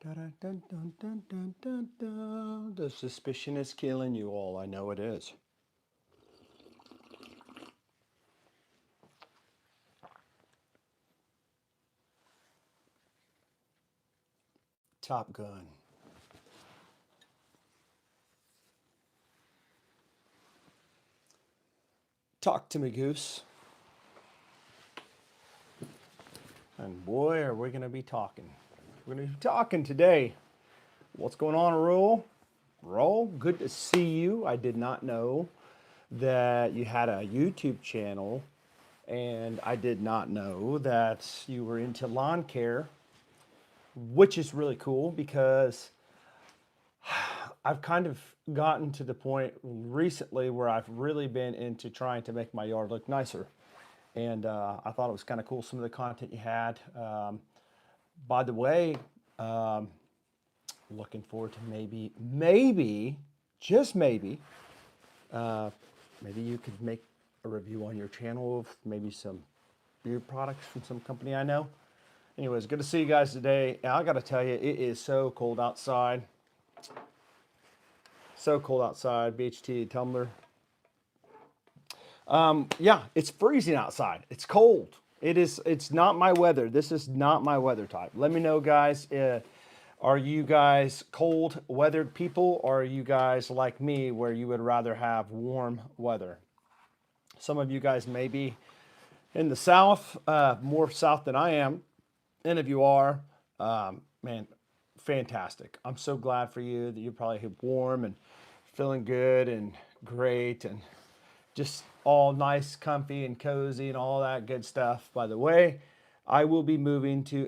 Dun, dun, dun, dun, dun, dun, dun. The suspicion is killing you all. I know it is. Top Gun. Talk to me, Goose. And boy, are we going to be talking. We're going to be talking today. What's going on, Roll? Roll, good to see you. I did not know that you had a YouTube channel, and I did not know that you were into lawn care, which is really cool because I've kind of gotten to the point recently where I've really been into trying to make my yard look nicer. And I thought it was kind of cool some of the content you had. By the way, um, looking forward to maybe, just maybe you could make a review on your channel of maybe some beard products from some company I know. Anyways, good to see you guys today. I got to tell you, it is so cold outside. So cold outside. BHT tumbler. Yeah, it's freezing outside. It's cold. It is. It's not my weather. This is not my weather type. Let me know, guys. Are you guys cold weathered people, or are you guys like me where you would rather have warm weather? Some of you guys may be in the south, more south than I am. And if you are, man, fantastic. I'm so glad for you that you're probably warm and feeling good and great and just all nice, comfy, and cozy and all that good stuff. By the way, I will be moving to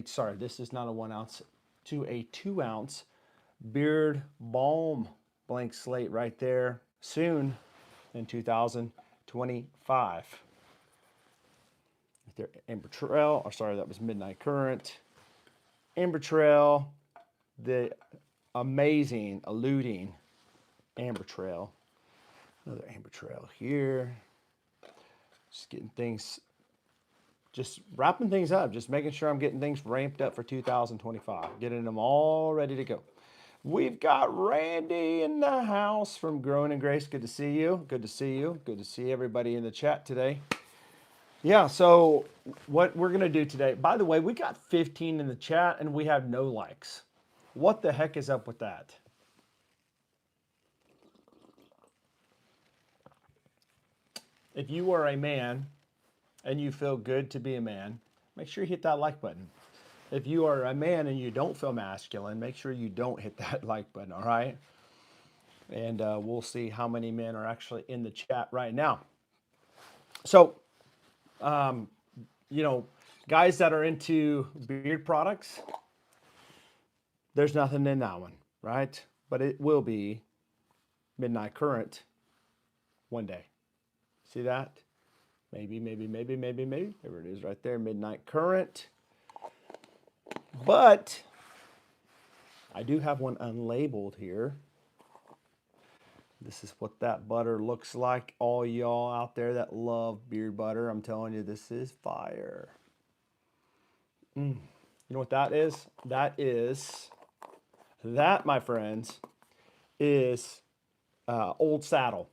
sorry, this is not a 1 ounce, to a 2 ounce beard balm blank slate right there soon in 2025. Right there, Amber Trail, or sorry, that was Midnight Current. Amber Trail, the amazing, eluding Amber Trail. Another Amber Trail here. Just getting things, just wrapping things up, just making sure I'm getting things ramped up for 2025, getting them all ready to go. We've got Randy in the house from Growing in Grace. Good to see you. Good to see you. Good to see everybody in the chat today. Yeah, so what we're going to do today, by the way, we got 15 in the chat and we have no likes. What the heck is up with that? If you are a man and you feel good to be a man, make sure you hit that like button. If you are a man and you don't feel masculine, make sure you don't hit that like button, all right? And we'll see how many men are actually in the chat right now. So, you know, guys that are into beard products, there's nothing in that one, right? But it will be Midnight Current one day. See that? Maybe. There it is right there, Midnight Current. But I do have one unlabeled here. This is what that butter looks like. All y'all out there that love beard butter, I'm telling you, this is fire. You know what that is? That, my friends, is Old Saddle.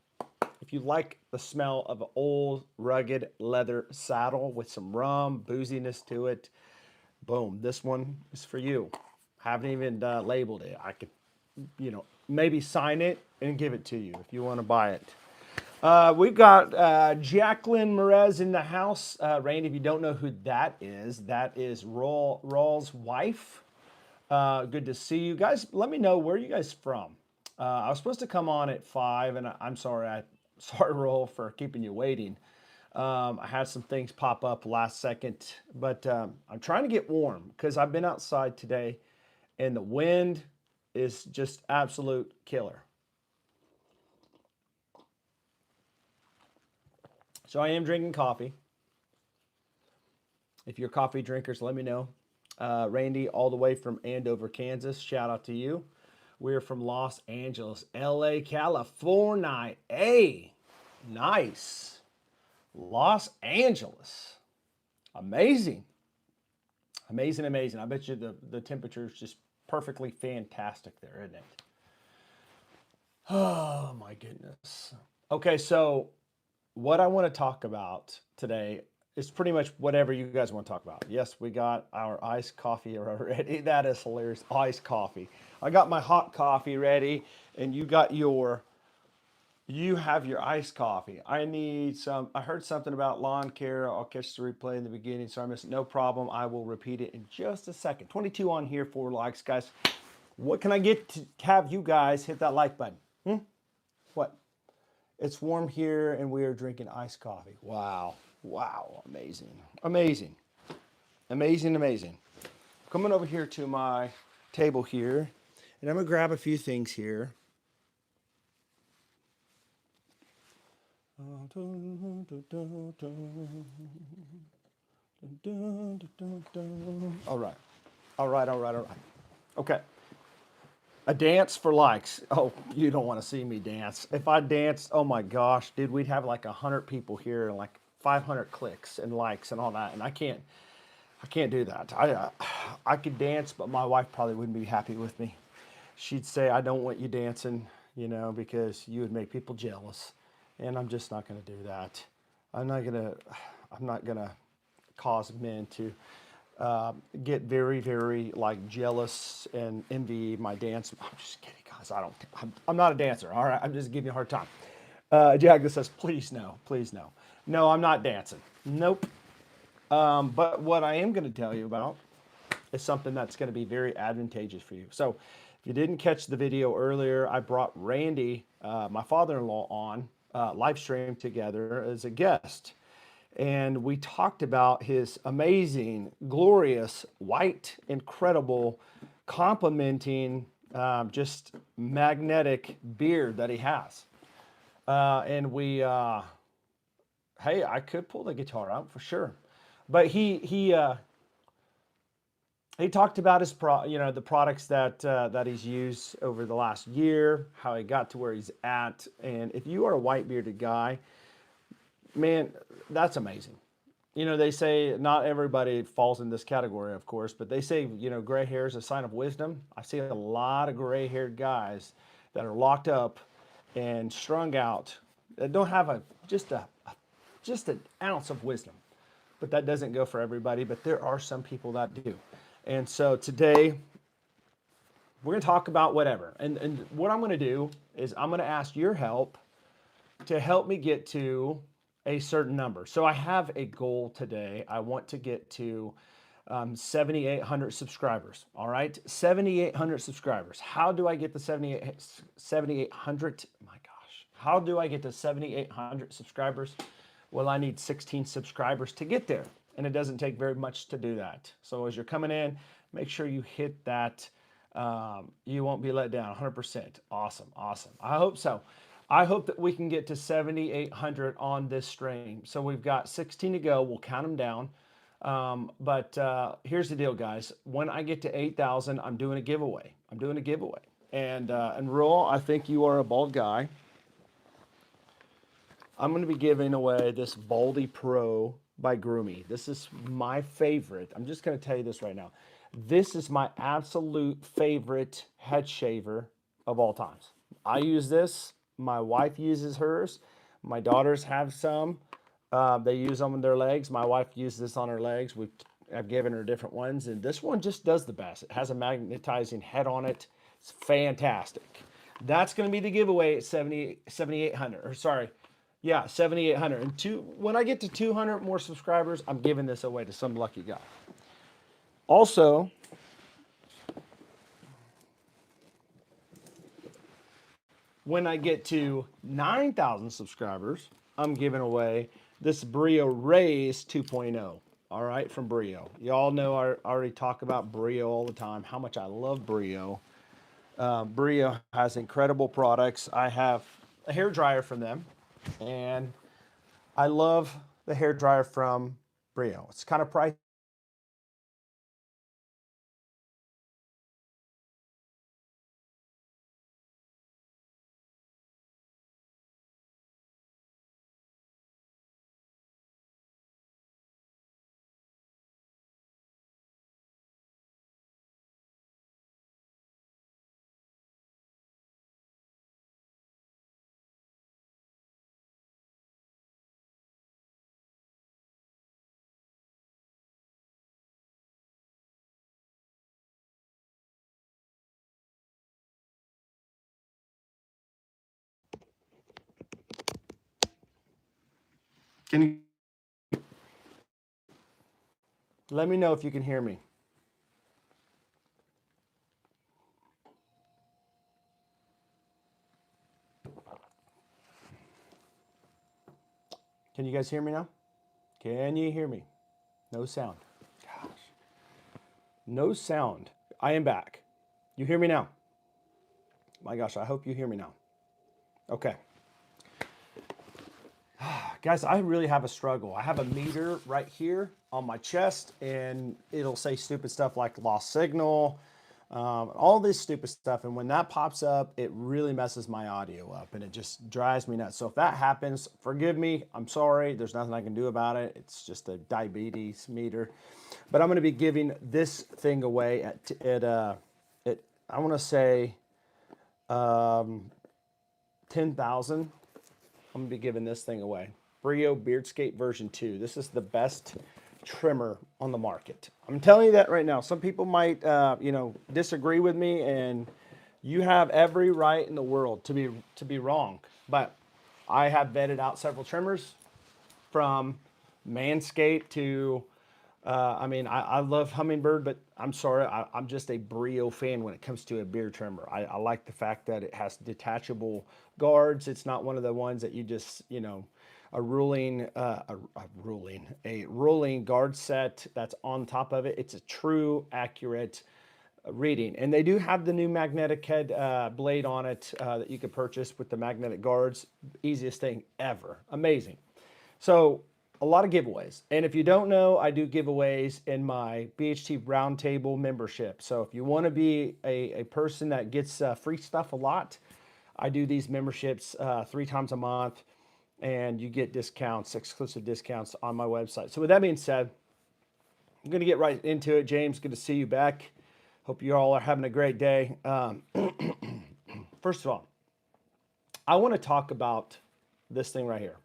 If you like the smell of an old, rugged leather saddle with some rum, booziness to it, boom, this one is for you. Haven't even labeled it. I could, maybe sign it and give it to you if you want to buy it. We've got Jacqueline Merez in the house. Randy, if you don't know who that is Rawl's wife. Good to see you guys. Let me know, where are you guys from? I was supposed to come on at 5, and I'm sorry, Rawl, for keeping you waiting. I had some things pop up last second, but I'm trying to get warm because I've been outside today, and the wind is just absolute killer. So I am drinking coffee. If you're coffee drinkers, let me know. Randy, all the way from Andover, Kansas. Shout out to you. We're from Los Angeles, LA, California. Hey, nice. Los Angeles. Amazing. Amazing, amazing. I bet you the temperature is just perfectly fantastic there, isn't it? Oh my goodness. Okay, so what I want to talk about today is pretty much whatever you guys want to talk about. Yes, we got our iced coffee already. That is hilarious. Iced coffee. I got my hot coffee ready, and you have your iced coffee. I need some. I heard something about lawn care. I'll catch the replay in the beginning, so I missed it. No problem. I will repeat it in just a second. 22 on here, 4 likes, guys. What can I get to have you guys hit that like button? What? It's warm here and we are drinking iced coffee. Wow. Wow. Amazing. Amazing. Amazing. Amazing. Coming over here to my table here, and I'm going to grab a few things here. All right. All right. All right. All right. Okay. A dance for likes. Oh, you don't want to see me dance. If I danced, oh my gosh, dude, we'd have like 100 people here and like 500 clicks and likes and all that. And I can't do that. I could dance, but my wife probably wouldn't be happy with me. She'd say, I don't want you dancing, because you would make people jealous. And I'm just not going to do that. I'm not going to, I'm not going to cause men to get very, very like jealous and envy my dance. I'm just kidding, guys. I'm not a dancer. All right. I'm just giving you a hard time. Jagger says, please no, please no. No, I'm not dancing. Nope. But what I am going to tell you about is something that's going to be very advantageous for you. So if you didn't catch the video earlier, I brought Randy, my father-in-law, on live stream together as a guest. And we talked about his amazing, glorious, white, incredible, complementing, just magnetic beard that he has. And hey, I could pull the guitar out for sure. But he talked about the products that he's used over the last year, how he got to where he's at. And if you are a white bearded guy, man, that's amazing. They say not everybody falls in this category, of course, but they say, gray hair is a sign of wisdom. I see a lot of gray haired guys that are locked up and strung out that don't have just an ounce of wisdom. But that doesn't go for everybody, but there are some people that do. And so today we're going to talk about whatever. And what I'm going to do is I'm going to ask your help to help me get to a certain number. So I have a goal today. I want to get to 7,800 subscribers. All right, 7,800 subscribers. How do I get to 7,800? My gosh, how do I get to 7,800 subscribers? Well, I need 16 subscribers to get there, and it doesn't take very much to do that. So as you're coming in, make sure you hit that. You won't be let down. 100%. Awesome, awesome. I hope so. I hope that we can get to 7,800 on this stream. So we've got 16 to go. We'll count them down. But here's the deal, guys. When I get to 8,000, I'm doing a giveaway. I'm doing a giveaway. And Roel, I think you are a bald guy. I'm going to be giving away this Baldy Pro by Grooming. This is my favorite. I'm just going to tell you this right now. This is my absolute favorite head shaver of all times. I use this. My wife uses hers. My daughters have some. They use them on their legs. My wife uses this on her legs. I've given her different ones, and this one just does the best. It has a magnetizing head on it. It's fantastic. That's going to be the giveaway at 7,800. Or sorry, yeah, 7,800. And when I get to 200 more subscribers, I'm giving this away to some lucky guy. Also, when I get to 9,000 subscribers, I'm giving away this Brio Raise 2.0. All right, from Brio. Y'all know I already talk about Brio all the time, how much I love Brio. Brio has incredible products. I have a hair dryer from them, and I love the hair dryer from Brio. It's kind of pricey. Can you let me know if you can hear me? Can you guys hear me now? Can you hear me? No sound. Gosh. No sound. I am back. You hear me now? My gosh, I hope you hear me now. Okay. Guys, I really have a struggle. I have a meter right here on my chest, and it'll say stupid stuff like lost signal, all this stupid stuff. And when that pops up, it really messes my audio up and it just drives me nuts. So if that happens, forgive me. I'm sorry. There's nothing I can do about it. It's just a diabetes meter. But I'm going to be giving this thing away at I want to say 10,000. I'm gonna be giving this thing away. Brio Beardscape version 2. This is the best trimmer on the market. I'm telling you that right now. Some people might, disagree with me, and you have every right in the world to be wrong. But I have vetted out several trimmers from Manscaped to I love Humminbird, but I'm sorry, I'm just a Brio fan when it comes to a beard trimmer. I like the fact that it has detachable guards. It's not one of the ones that you just, a rolling guard set that's on top of it. It's a true, accurate reading. And they do have the new magnetic head blade on it that you can purchase with the magnetic guards. Easiest thing ever. Amazing. So a lot of giveaways. And if you don't know, I do giveaways in my BHT Roundtable membership. So if you want to be a person that gets free stuff a lot, I do these memberships 3 times a month, and you get discounts, exclusive discounts on my website. So with that being said, I'm going to get right into it. James, good to see you back. Hope you all are having a great day. First of all, I want to talk about this thing right here.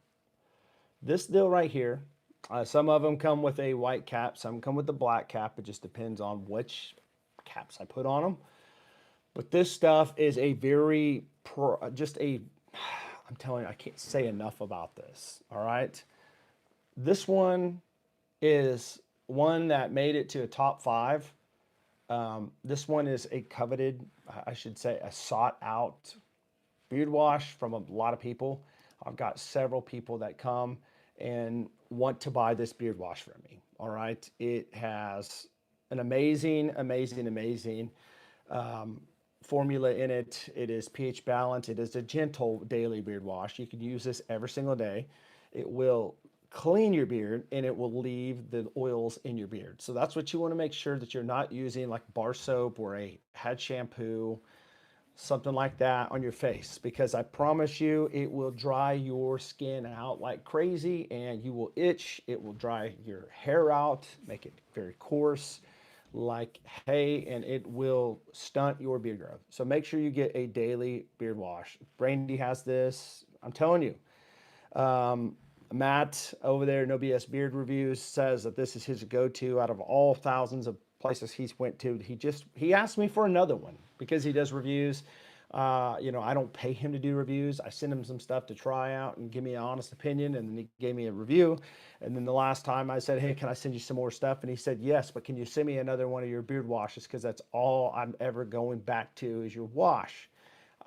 This deal right here, some of them come with a white cap, some come with a black cap. It just depends on which caps I put on them. But this stuff is a very, I'm telling you, I can't say enough about this. All right. This one is one that made it to a top 5. This one is a coveted, I should say, a sought out beard wash from a lot of people. I've got several people that come and want to buy this beard wash from me. All right. It has an amazing formula in it. It is pH balanced. It is a gentle daily beard wash. You can use this every single day. It will clean your beard and it will leave the oils in your beard. So that's what you want to make sure that you're not using like bar soap or a head shampoo, something like that on your face, because I promise you it will dry your skin out like crazy and you will itch. It will dry your hair out, make it very coarse like hay, and it will stunt your beard growth. So make sure you get a daily beard wash. Brandy has this. I'm telling you. Matt over there, No BS Beard Reviews, says that this is his go-to out of all thousands of places he's went to. He asked me for another one because he does reviews. I don't pay him to do reviews. I send him some stuff to try out and give me an honest opinion, and then he gave me a review. And then the last time I said, "Hey, can I send you some more stuff?" And he said, "Yes, but can you send me another one of your beard washes? Because that's all I'm ever going back to is your wash."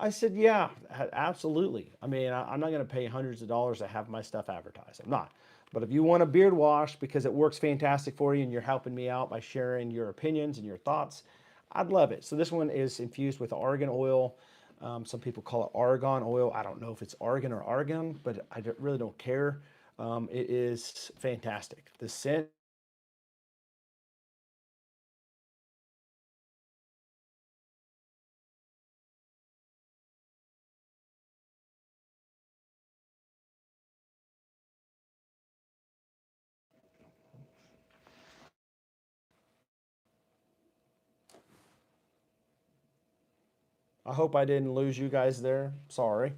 I said, yeah, absolutely. I mean, I'm not going to pay hundreds of dollars to have my stuff advertised. I'm not. But if you want a beard wash because it works fantastic for you and you're helping me out by sharing your opinions and your thoughts, I'd love it. So this one is infused with argan oil. Some people call it argon oil. I don't know if it's argan or argon, but really don't care. It is fantastic. The scent. I hope I didn't lose you guys there. Sorry.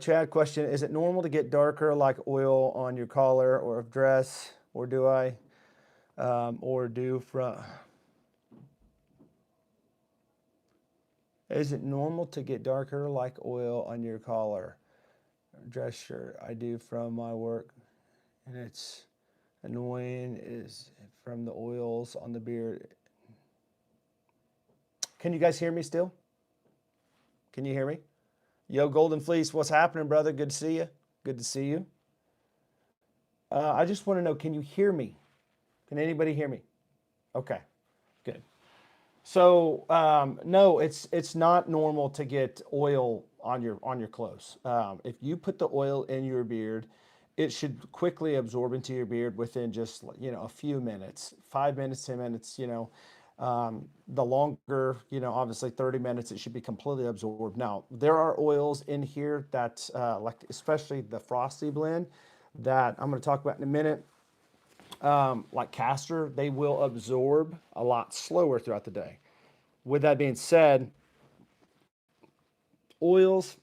Chad, question: is it normal to get darker like oil on your collar or dress, or do I, or do from? Is it normal to get darker like oil on your collar, dress shirt? I do from my work. and it's annoying is from the oils on the beard. Can you guys hear me still? Can you hear me? Yo, Golden Fleece, what's happening, brother? Good to see you. Good to see you. I just want to know, can you hear me? Can anybody hear me? Okay, good. So no, it's not normal to get oil on your clothes. If you put the oil in your beard, it should quickly absorb into your beard within just a few minutes, 5 minutes, 10 minutes. The longer, obviously 30 minutes, it should be completely absorbed. Now there are oils in here that like especially the frosty blend that I'm going to talk about in a minute, like castor, they will absorb a lot slower throughout the day. With that being said, oils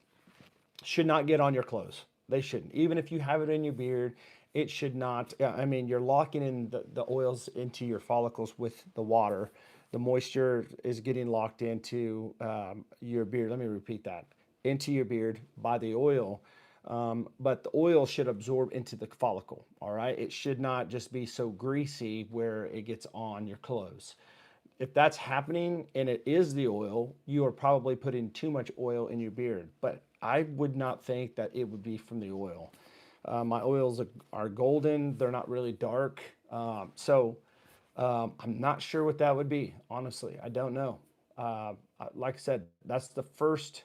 should not get on your clothes. They shouldn't. Even if you have it in your beard, it should not. I mean, you're locking in the oils into your follicles with the water. The moisture is getting locked into your beard. Let me repeat that, into your beard by the oil. But the oil should absorb into the follicle. All right. It should not just be so greasy where it gets on your clothes. If that's happening and it is the oil, you are probably putting too much oil in your beard. But I would not think that it would be from the oil. My oils are golden, they're not really dark. I'm not sure what that would be, honestly. I don't know. Like I said, that's the first.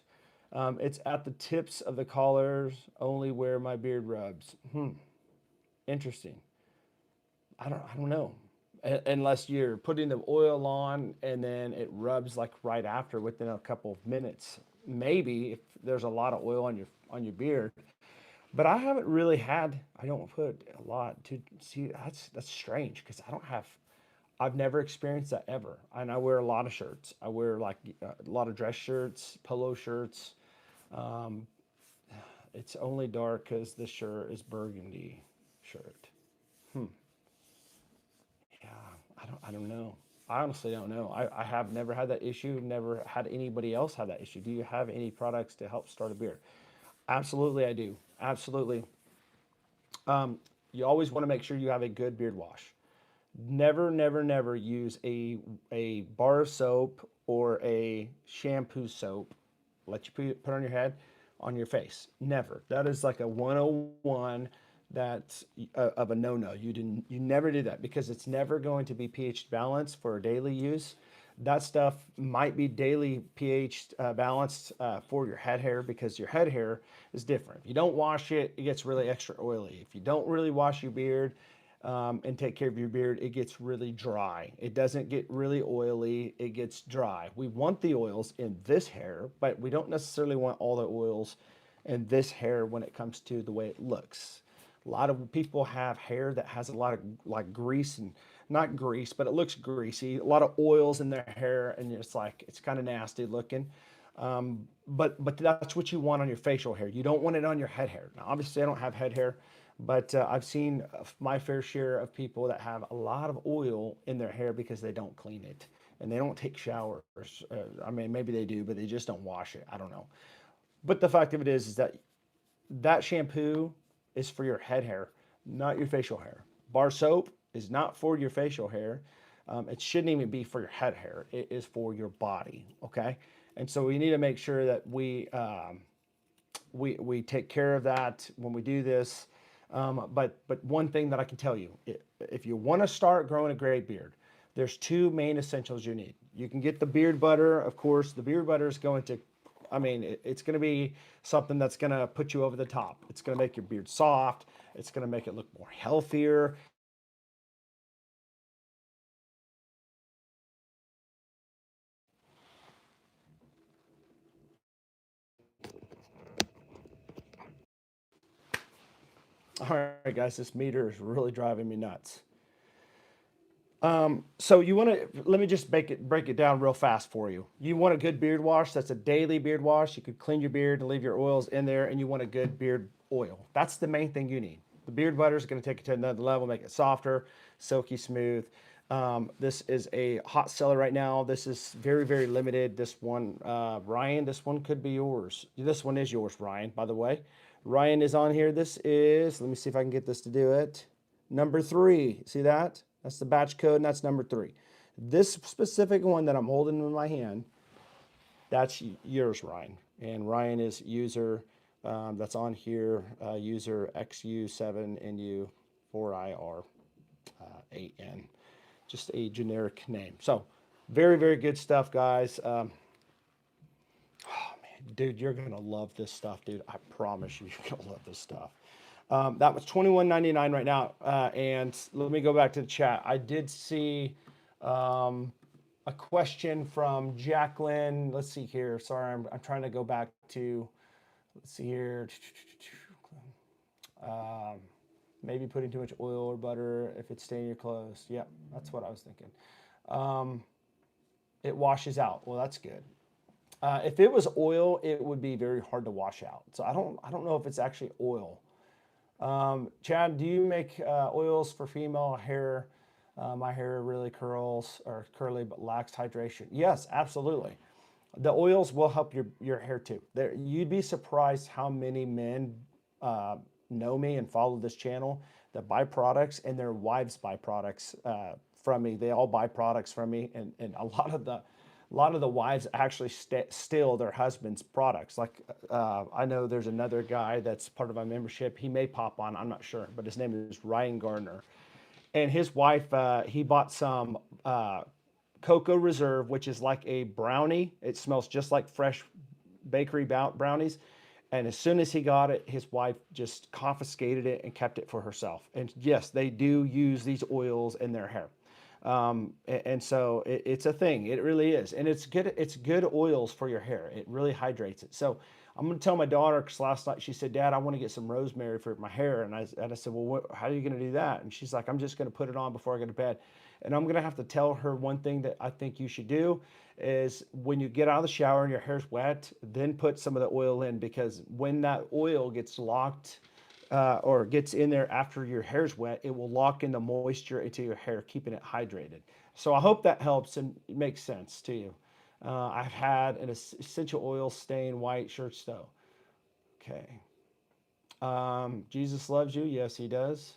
It's at the tips of the collars, only where my beard rubs. Interesting. I don't know. Unless you're putting the oil on and then it rubs like right after within a couple of minutes. Maybe if there's a lot of oil on your beard. But I haven't really had, I don't put a lot to see. That's strange because I've never experienced that ever. And I wear a lot of shirts. I wear like a lot of dress shirts, polo shirts. Um, it's only dark because the shirt is burgundy shirt. Hmm. Yeah, I don't know. I honestly don't know. I have never had that issue, never had anybody else have that issue. Do you have any products to help start a beard? Absolutely, I do. Absolutely. You always want to make sure you have a good beard wash. Never, never, never use a bar of soap or a shampoo soap. Let you put on your head, on your face. Never. That is like a 101 that of a no-no. You never do that because it's never going to be pH balanced for daily use. That stuff might be daily pH balanced for your head hair because your head hair is different. If you don't wash it, it gets really extra oily. If you don't really wash your beard, and take care of your beard, it gets really dry. It doesn't get really oily, it gets dry. We want the oils in this hair, but we don't necessarily want all the oils in this hair when it comes to the way it looks. A lot of people have hair that has a lot of like grease and not grease, but it looks greasy. A lot of oils in their hair, and it's like it's kind of nasty looking. But that's what you want on your facial hair. You don't want it on your head hair. Now, obviously, I don't have head hair, but I've seen my fair share of people that have a lot of oil in their hair because they don't clean it and they don't take showers. I mean, maybe they do, but they just don't wash it. I don't know. But the fact of it is that that shampoo is for your head hair, not your facial hair. Bar soap is not for your facial hair. It shouldn't even be for your head hair. It is for your body. Okay, and so we need to make sure that we take care of that when we do this. But one thing that I can tell you, if you want to start growing a gray beard, there's two main essentials you need. You can get the beard butter, of course. The beard butter is going to, I mean, it's going to be something that's going to put you over the top. It's going to make your beard soft. It's going to make it look more healthier. All right, guys, this meter is really driving me nuts. So you want to let me just break it down real fast for you. You want a good beard wash. That's a daily beard wash. You could clean your beard and leave your oils in there, and you want a good beard oil. That's the main thing you need. The beard butter is going to take it to another level, make it softer, silky smooth. This is a hot seller right now. This is very, very limited. This one, Ryan, this one could be yours. This one is yours, Ryan, by the way. Ryan is on here. This is, let me see if I can get this to do it. Number 3, see that? That's the batch code, and that's number 3. This specific one that I'm holding in my hand, that's yours, Ryan. And Ryan is user, that's on here, user XU7NU4IR8N. Just a generic name. So, very, very good stuff, guys. Oh man, dude, you're gonna love this stuff, dude. I promise you, you're gonna love this stuff. That was $21.99 right now. And let me go back to the chat. I did see a question from Jacqueline. Let's see here. Sorry, I'm trying to go back to. Let's see here. Um, Maybe putting too much oil or butter if it's staining your clothes. Yep, that's what I was thinking. Um, it washes out. Well, that's good. If it was oil, it would be very hard to wash out. So I don't know if it's actually oil. Chad, do you make oils for female hair? My hair really curls or curly but lacks hydration. Yes, absolutely. The oils will help your hair too. There, you'd be surprised how many men know me and follow this channel that buy products and their wives buy products from me. They all buy products from me, and a lot of the wives actually steal their husband's products. Like I know there's another guy that's part of my membership. He may pop on, I'm not sure, but his name is Ryan Gardner, and his wife. He bought some Cocoa Reserve, which is like a brownie. It smells just like fresh bakery brownies. And as soon as he got it, his wife just confiscated it and kept it for herself. And yes, they do use these oils in their hair. And so it's a thing. It really is. And it's good. It's good oils for your hair. It really hydrates it. So I'm going to tell my daughter, because last night she said, Dad, I want to get some rosemary for my hair. And I said, well, how are you going to do that? And she's like, I'm just going to put it on before I go to bed. And I'm going to have to tell her one thing that I think you should do is when you get out of the shower and your hair's wet, then put some of the oil in, because when that oil gets locked or gets in there after your hair's wet, it will lock in the moisture into your hair, keeping it hydrated. So I hope that helps and makes sense to you. I've had an essential oil stain white shirt stove. Okay. Jesus loves you. Yes, he does.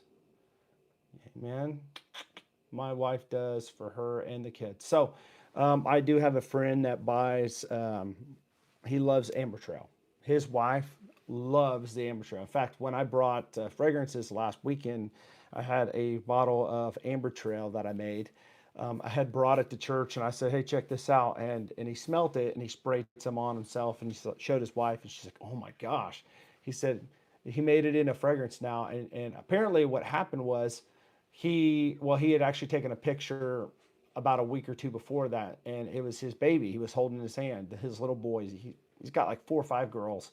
Amen. My wife does for her and the kids. So I do have a friend that buys, he loves Amber Trail. His wife loves the Amber Trail. In fact, when I brought fragrances last weekend, I had a bottle of Amber Trail that I made. I had brought it to church and I said, hey, check this out. And he smelt it and he sprayed some on himself and he showed his wife and she's like, oh my gosh. He said he made it in a fragrance now. And apparently what happened was he had actually taken a picture about a week or two before that, and it was his baby he was holding in his hand, his little boys. He's got like 4 or 5 girls,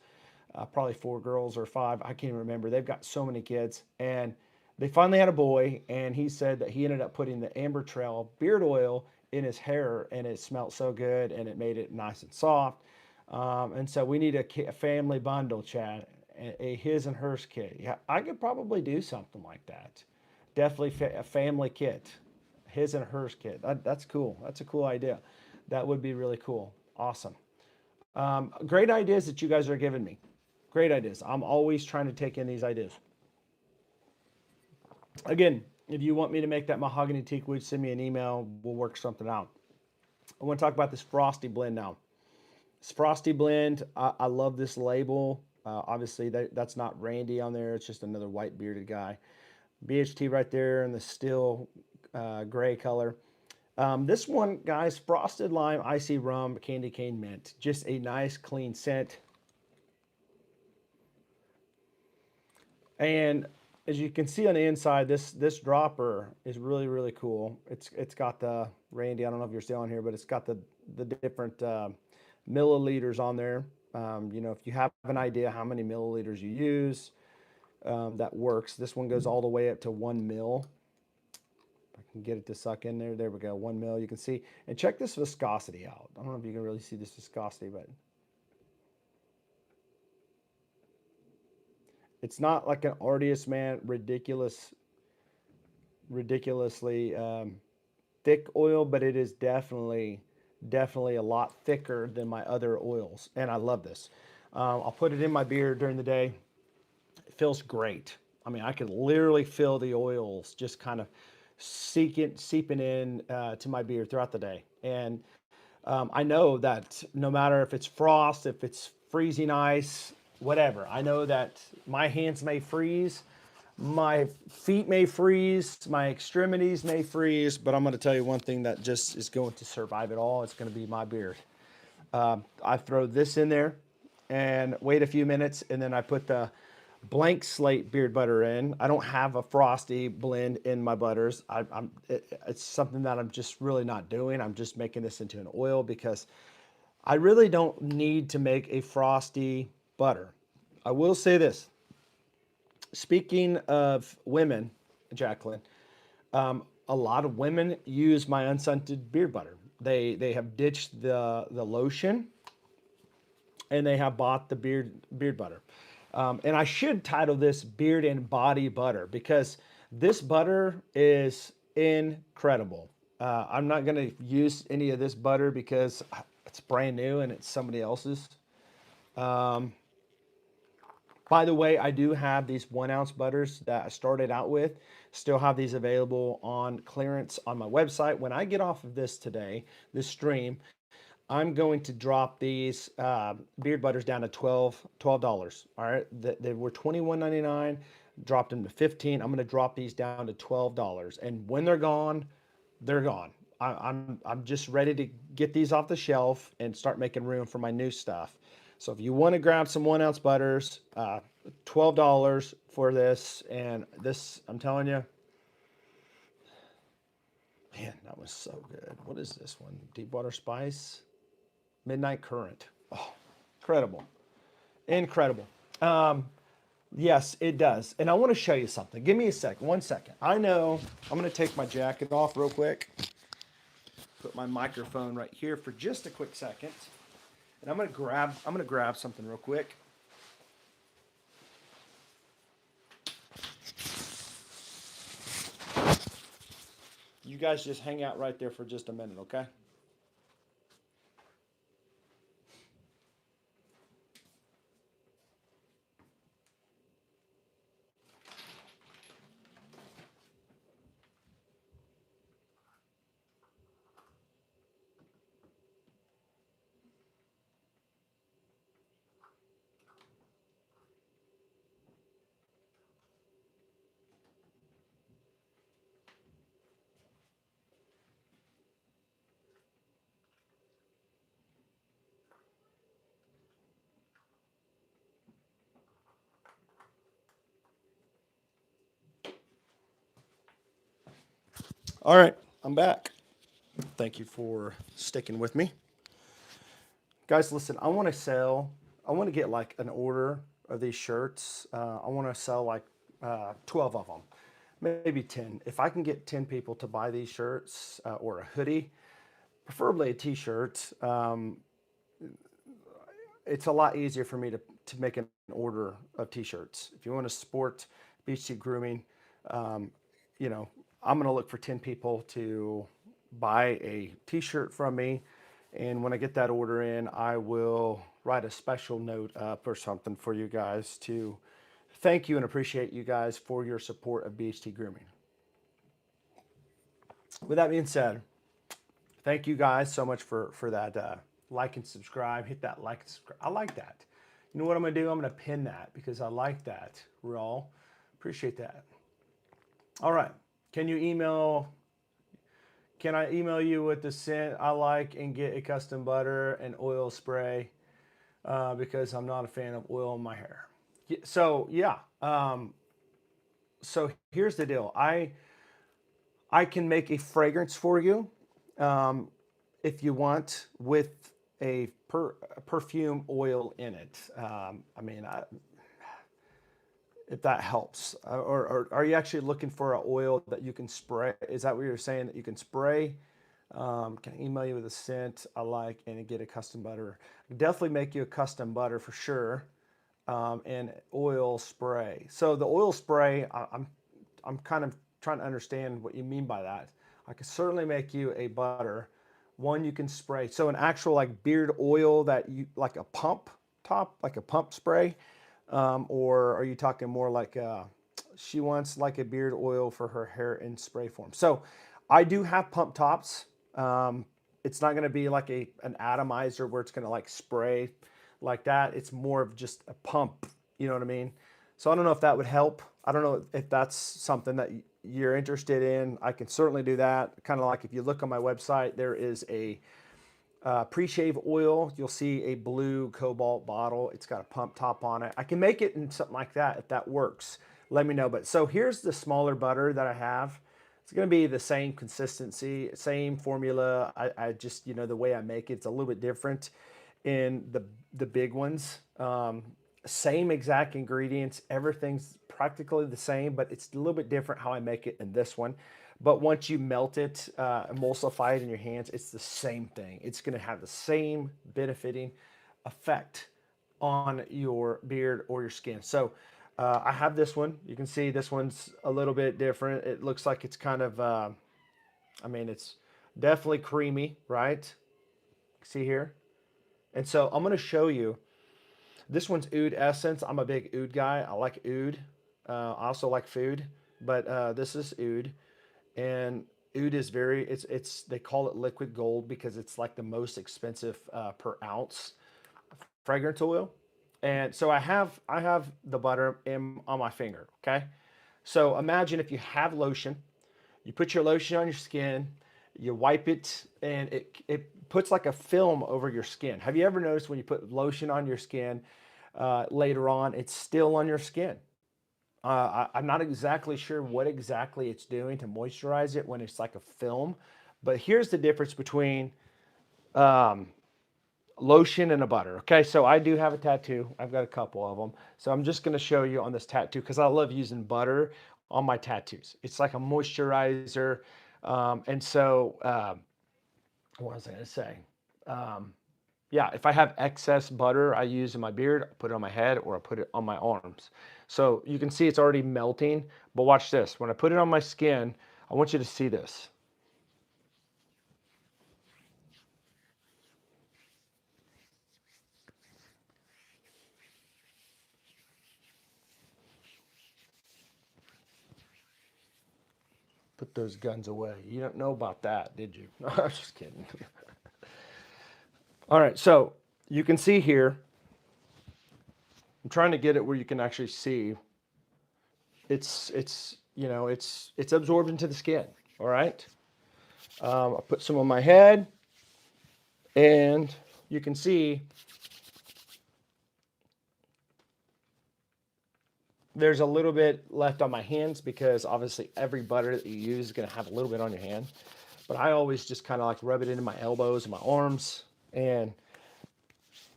probably 4 girls or 5. I can't even remember. They've got so many kids, and they finally had a boy. And he said that he ended up putting the Amber Trail beard oil in his hair, and it smelled so good, and it made it nice and soft. And so we need a family bundle, Chad, a his and hers kit. Yeah, I could probably do something like that. Definitely a family kit, his and hers kit. That's cool. That's a cool idea. That would be really cool. Awesome. Great ideas that you guys are giving me. Great ideas. I'm always trying to take in these ideas. Again, if you want me to make that mahogany teak wood, send me an email. We'll work something out. I want to talk about this frosty blend now. This frosty blend, I love this label. Obviously, that's not Randy on there. It's just another white bearded guy. BHT right there in the steel gray color. This one, guys, frosted lime, icy rum, candy cane mint. Just a nice, clean scent. And as you can see on the inside, this dropper is really, really cool. It's got the Randy. I don't know if you're still on here, but it's got the different milliliters on there. If you have an idea how many milliliters you use, that works. This one goes all the way up to 1 ml. If I can get it to suck in there. There we go, 1 ml. You can see, and check this viscosity out. I don't know if you can really see this viscosity, but it's not like an Artius Man ridiculously thick oil, but it is definitely a lot thicker than my other oils, and I love this. I'll put it in my beard during the day. It feels great. I mean, I could literally feel the oils just kind of seeping in to my beard throughout the day. And I know that no matter if it's frost, if it's freezing ice, whatever, I know that my hands may freeze, my feet may freeze, my extremities may freeze, but I'm going to tell you one thing that just is going to survive it all. It's going to be my beard. I throw this in there and wait a few minutes, and then I put the blank slate beard butter in. I don't have a frosty blend in my butters. It's something that I'm just really not doing. I'm just making this into an oil because I really don't need to make a frosty butter. I will say this. Speaking of women, Jacqueline, a lot of women use my unscented beard butter. They have ditched the lotion and they have bought the beard butter. And I should title this Beard and Body Butter because this butter is incredible. I'm not going to use any of this butter because it's brand new and it's somebody else's. By the way, I do have these 1 ounce butters that I started out with. Still have these available on clearance on my website. When I get off of this today, this stream, I'm going to drop these beard butters down to $12. All right, they were $21.99. Dropped them to 15. I'm going to drop these down to $12. And when they're gone, they're gone. I'm just ready to get these off the shelf and start making room for my new stuff. So if you want to grab some 1 ounce butters, $12 for this, and this I'm telling you, man, that was so good. What is this one? Deep Water Spice, Midnight Current. Oh, incredible, incredible. Yes, it does. And I want to show you something. Give me a second, 1 second. I know I'm going to take my jacket off real quick. Put my microphone right here for just a quick second. And I'm gonna grab something real quick. You guys just hang out right there for just a minute, okay? All right, I'm back. Thank you for sticking with me. Guys, listen, I want to get like an order of these shirts. I want to sell like 12 of them, maybe 10. If I can get 10 people to buy these shirts or a hoodie, preferably a t shirt, it's a lot easier for me to make an order of t-shirts. If you want to support BHT Grooming, um, you know, I'm going to look for 10 people to buy a t-shirt from me. And when I get that order in, I will write a special note up or something for you guys to thank you and appreciate you guys for your support of BHT Grooming. With that being said, thank you guys so much for that like and subscribe. Hit that like and subscribe. I like that. You know what I'm gonna do? I'm gonna pin that because I like that. Raw. Appreciate that. All right. Can you email? Can I email you with the scent I like and get a custom butter and oil spray? Because I'm not a fan of oil in my hair. So yeah. So here's the deal. I can make a fragrance for you. Um, if you want, with a perfume oil in it. I mean, if that helps, or are you actually looking for an oil that you can spray? Is that what you're saying, that you can spray? Can I email you with a scent I like and get a custom butter? I can definitely make you a custom butter for sure, and oil spray. So the oil spray, I'm kind of trying to understand what you mean by that. I could certainly make you a butter, one you can spray. So an actual like beard oil that you like a pump top, like a pump spray, or are you talking more like She wants like a beard oil for her hair in spray form. So I do have pump tops. Um, it's not going to be like an atomizer where it's going to like spray like that. It's more of just a pump. You know what I mean? So I don't know if that would help. I don't know if that's something that you're interested in. I can certainly do that. Kind of like if you look on my website, there is a pre-shave oil. You'll see a blue cobalt bottle. It's got a pump top on it. I can make it in something like that if that works. Let me know. But so here's the smaller butter that I have. It's going to be the same consistency, same formula. I just, the way I make it, it's a little bit different in the big ones. Same exact ingredients. Everything's practically the same, but it's a little bit different how I make it in this one. But once you melt it, emulsify it in your hands, it's the same thing. It's going to have the same benefiting effect on your beard or your skin. So I have this one. You can see this one's a little bit different. It looks like it's kind of, it's definitely creamy, right? See here? And so I'm going to show you. This one's Oud Essence. I'm a big Oud guy. I like Oud. I also like food, but this is Oud. And oud is it's they call it liquid gold because it's like the most expensive per ounce fragrance oil. And so I have the butter on my finger. Okay, so imagine if you have lotion, you put your lotion on your skin, you wipe it, and it puts like a film over your skin. Have you ever noticed when you put lotion on your skin, later on it's still on your skin? I'm not exactly sure what exactly it's doing to moisturize it when it's like a film, but here's the difference between um, lotion and a butter. Okay, so I do have a tattoo. I've got a couple of them. So I'm just going to show you on this tattoo because I love using butter on my tattoos. It's like a moisturizer. What was I going to say? Um, yeah, if I have excess butter I use in my beard, I put it on my head or I put it on my arms. So you can see it's already melting, but watch this. When I put it on my skin, I want you to see this. Put those guns away. You don't know about that, did you? No, I'm just kidding. All right, so you can see here, I'm trying to get it where you can actually see. It's absorbed into the skin. All right. I put some on my head, and you can see there's a little bit left on my hands because obviously every butter that you use is going to have a little bit on your hand. But I always just kind of like rub it into my elbows and my arms, and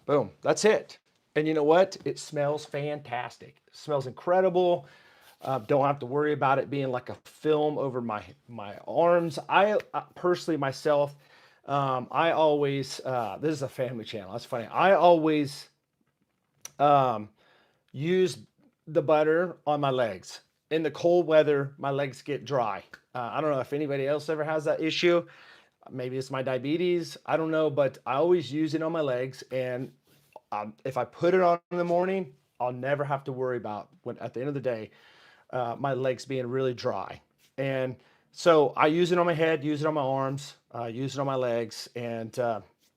boom, that's it. And you know what? It smells fantastic. It smells incredible. Don't have to worry about it being like a film over my arms. I personally myself, I always this is a family channel. That's funny. I always um, use the butter on my legs. In the cold weather, my legs get dry. I don't know if anybody else ever has that issue. Maybe it's my diabetes. I don't know, but I always use it on my legs. And if I put it on in the morning, I'll never have to worry about when at the end of the day, my legs being really dry. And so I use it on my head, use it on my arms, use it on my legs, and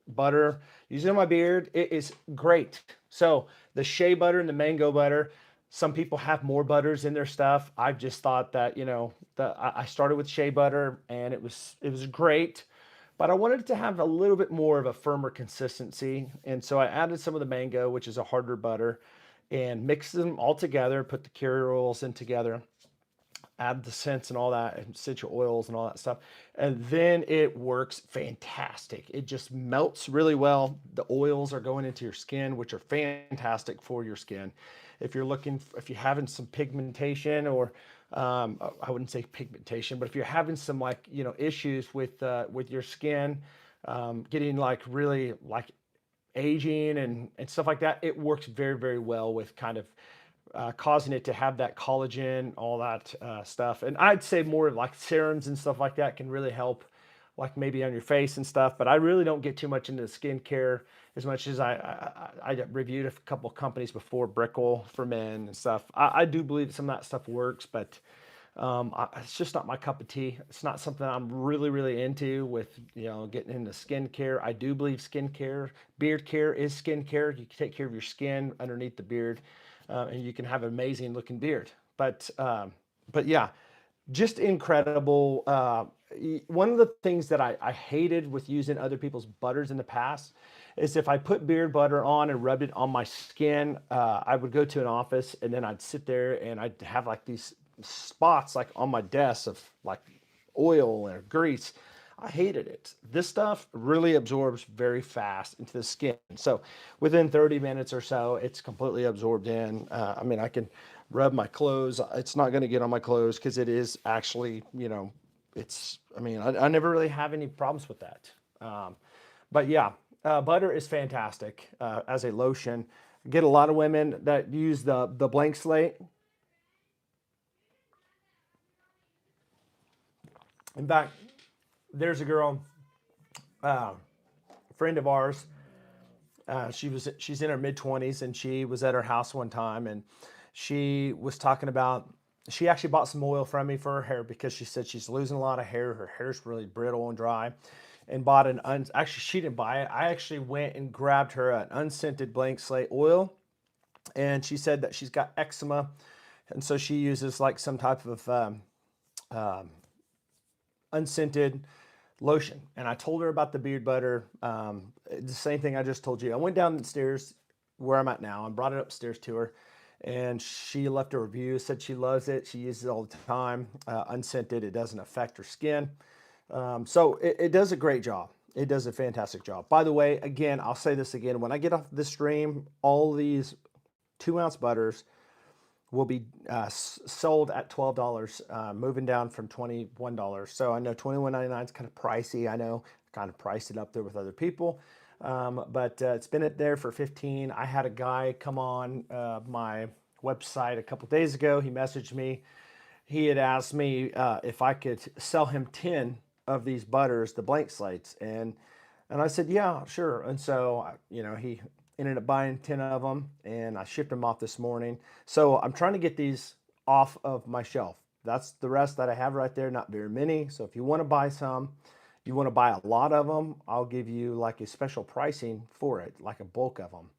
butter, use it on my beard. It is great. So the shea butter and the mango butter, some people have more butters in their stuff. I've just thought that, I started with shea butter and it was great, but I wanted it to have a little bit more of a firmer consistency. And so I added some of the mango, which is a harder butter, and mixed them all together, put the carrier oils in together, add the scents and all that, and essential oils and all that stuff. And then it works fantastic. It just melts really well. The oils are going into your skin, which are fantastic for your skin. If you're having some pigmentation or I wouldn't say pigmentation, but if you're having some issues with your skin, getting like really like aging and stuff like that, it works very, very well with kind of causing it to have that collagen, all that stuff. And I'd say more like serums and stuff like that can really help like maybe on your face and stuff. But I really don't get too much into skincare as much as I reviewed a couple companies before, Brickle for men and stuff. I do believe some of that stuff works, but it's just not my cup of tea. It's not something I'm really, really into with, getting into skincare. I do believe skincare, beard care is skincare. You can take care of your skin underneath the beard, and you can have an amazing looking beard. But yeah, just incredible. One of the things that I hated with using other people's butters in the past is if I put beard butter on and rubbed it on my skin, I would go to an office and then I'd sit there and I'd have like these spots like on my desk of like oil or grease. I hated it. This stuff really absorbs very fast into the skin. So within 30 minutes or so, it's completely absorbed in. I mean, I can rub my clothes. It's not going to get on my clothes because it is actually, I mean, I never really have any problems with that. But yeah, butter is fantastic as a lotion. I get a lot of women that use the blank slate. In fact, there's a girl, uh, friend of ours. She's in her mid 20s, and she was at her house one time, and she was talking about, she actually bought some oil from me for her hair because she said she's losing a lot of hair. Her hair's really brittle and dry, and bought actually, she didn't buy it. I actually went and grabbed her an unscented blank slate oil, and she said that she's got eczema, and so she uses like some type of unscented lotion. And I told her about the beard butter. The same thing I just told you. I went downstairs where I'm at now and brought it upstairs to her. And she left a review, said she loves it. She uses it all the time. Unscented, it doesn't affect her skin. So it does a great job. It does a fantastic job. By the way, again, I'll say this again. When I get off the stream, all these 2-ounce butters will be sold at $12, moving down from $21. So I know $21.99 is kind of pricey. I know I kind of priced it up there with other people, but it's been there for $15. I had a guy come on my website a couple days ago. He messaged me. He had asked me if I could sell him 10 of these butters, the blank slates, and I said, yeah, sure. And so, he ended up buying 10 of them, and I shipped them off this morning. So I'm trying to get these off of my shelf. That's the rest that I have right there, not very many. So if you want to buy some, you want to buy a lot of them, I'll give you like a special pricing for it, like a bulk of them.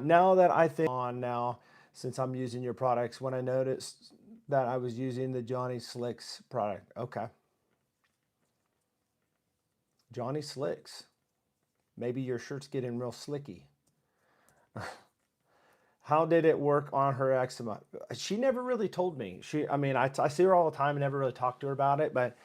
Now that I think on now, since I'm using your products, when I noticed that I was using the Johnny Slicks product. Okay. Johnny Slicks. Maybe your shirt's getting real slicky. How did it work on her eczema? She never really told me. I mean, I see her all the time and never really talked to her about it, but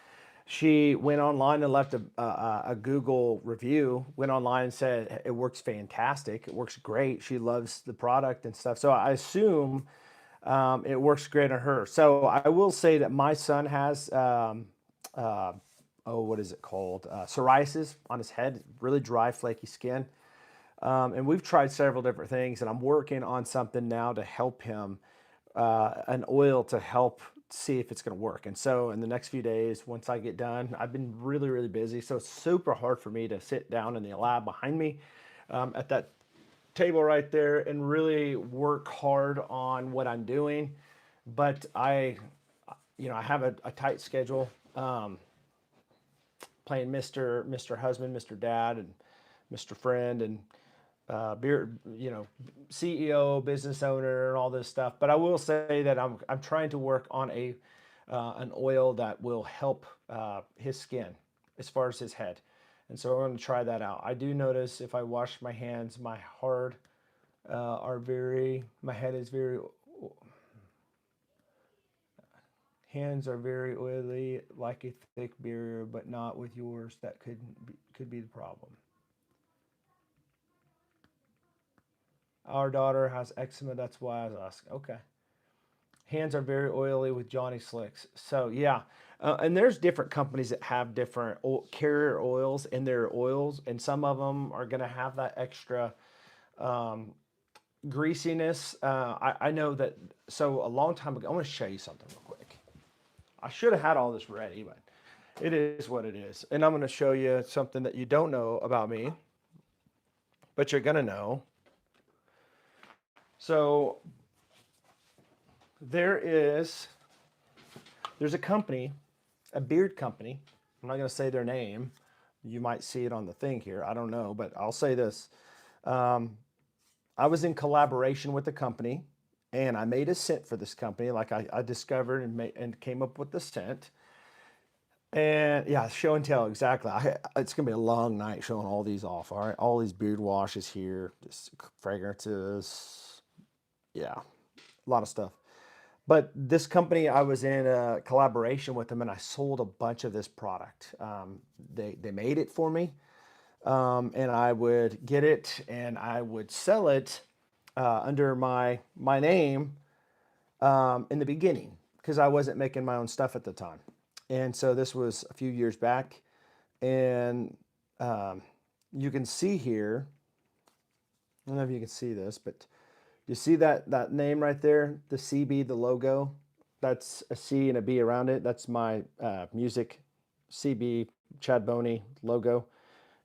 she went online and left a Google review, went online and said it works fantastic. It works great. She loves the product and stuff. So I assume it works great on her. So I will say that my son has, what is it called? Psoriasis on his head, really dry, flaky skin. And we've tried several different things, and I'm working on something now to help him, an oil to help see if it's going to work. And so in the next few days, once I get done, I've been really, really busy. So it's super hard for me to sit down in the lab behind me at that table right there and really work hard on what I'm doing. But I have a tight schedule, playing Mr. Husband, Mr. Dad, and Mr. Friend, and beer, CEO, business owner, and all this stuff. But I will say that I'm trying to work on an oil that will help his skin as far as his head, and so I'm going to try that out. I do notice if I wash my hands, my head is very, hands are very oily, like a thick beer, but not with yours. That could be the problem. Our daughter has eczema. That's why I was asking. Okay. Hands are very oily with Johnny Slicks. So yeah, and there's different companies that have different carrier oils in their oils, and some of them are going to have that extra greasiness. I know that. So a long time ago, I want to show you something real quick. I should have had all this ready, but It is what it is. And I'm going to show you something that you don't know about me, but you're going to know. So there is there's a company, a beard company. I'm not going to say their name. You might see it on the thing here. I don't know, but I'll say this. Um, I was in collaboration with the company, and I made a scent for this company. Like I discovered and came up with the scent. And yeah, show and tell exactly. It's gonna be a long night showing all these off. All right, all these beard washes here, just fragrances. Yeah, a lot of stuff. But this company, I was in a collaboration with them, and I sold a bunch of this product. They made it for me, and I would get it and I would sell it under my name in the beginning because I wasn't making my own stuff at the time. And so this was a few years back, and um, you can see here. I don't know if you can see this, but you see that name right there, the CB, the logo. That's a C and a B around it. That's my music CB Chad Boney logo.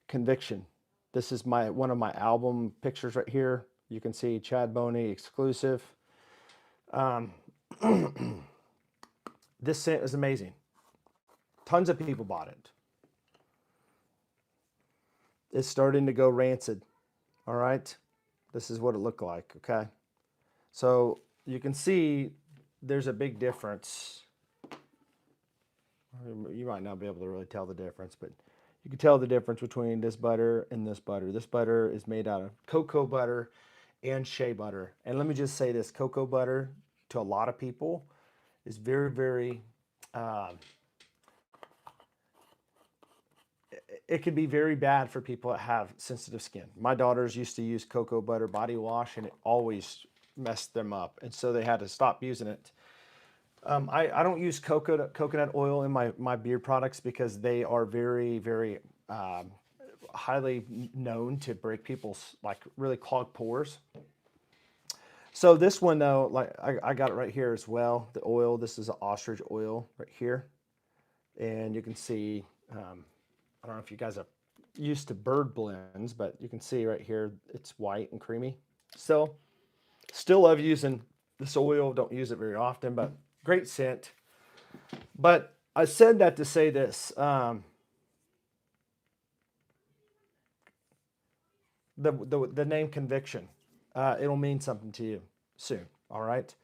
Conviction. This is my one of my album pictures right here. You can see Chad Boney exclusive. Um, this scent is amazing. Tons of people bought it. It's starting to go rancid. All right. This is what it looked like. Okay. So you can see there's a big difference. You might not be able to really tell the difference, but you can tell the difference between this butter and this butter. This butter is made out of cocoa butter and shea butter. And let me just say this, cocoa butter to a lot of people is very, very, um, it can be very bad for people that have sensitive skin. My daughters used to use cocoa butter body wash and it always messed them up. And so they had to stop using it. I don't use coconut oil in my beard products because they are very, very highly known to break people's, like really clog pores. So this one though, like I got it right here as well. The oil, this is an ostrich oil right here. And you can see, I don't know if you guys are used to bird blends, but you can see right here, it's white and creamy. Still love using this oil. Don't use it very often, but great scent. But I said that to say this. The name Conviction, it'll mean something to you soon. All right.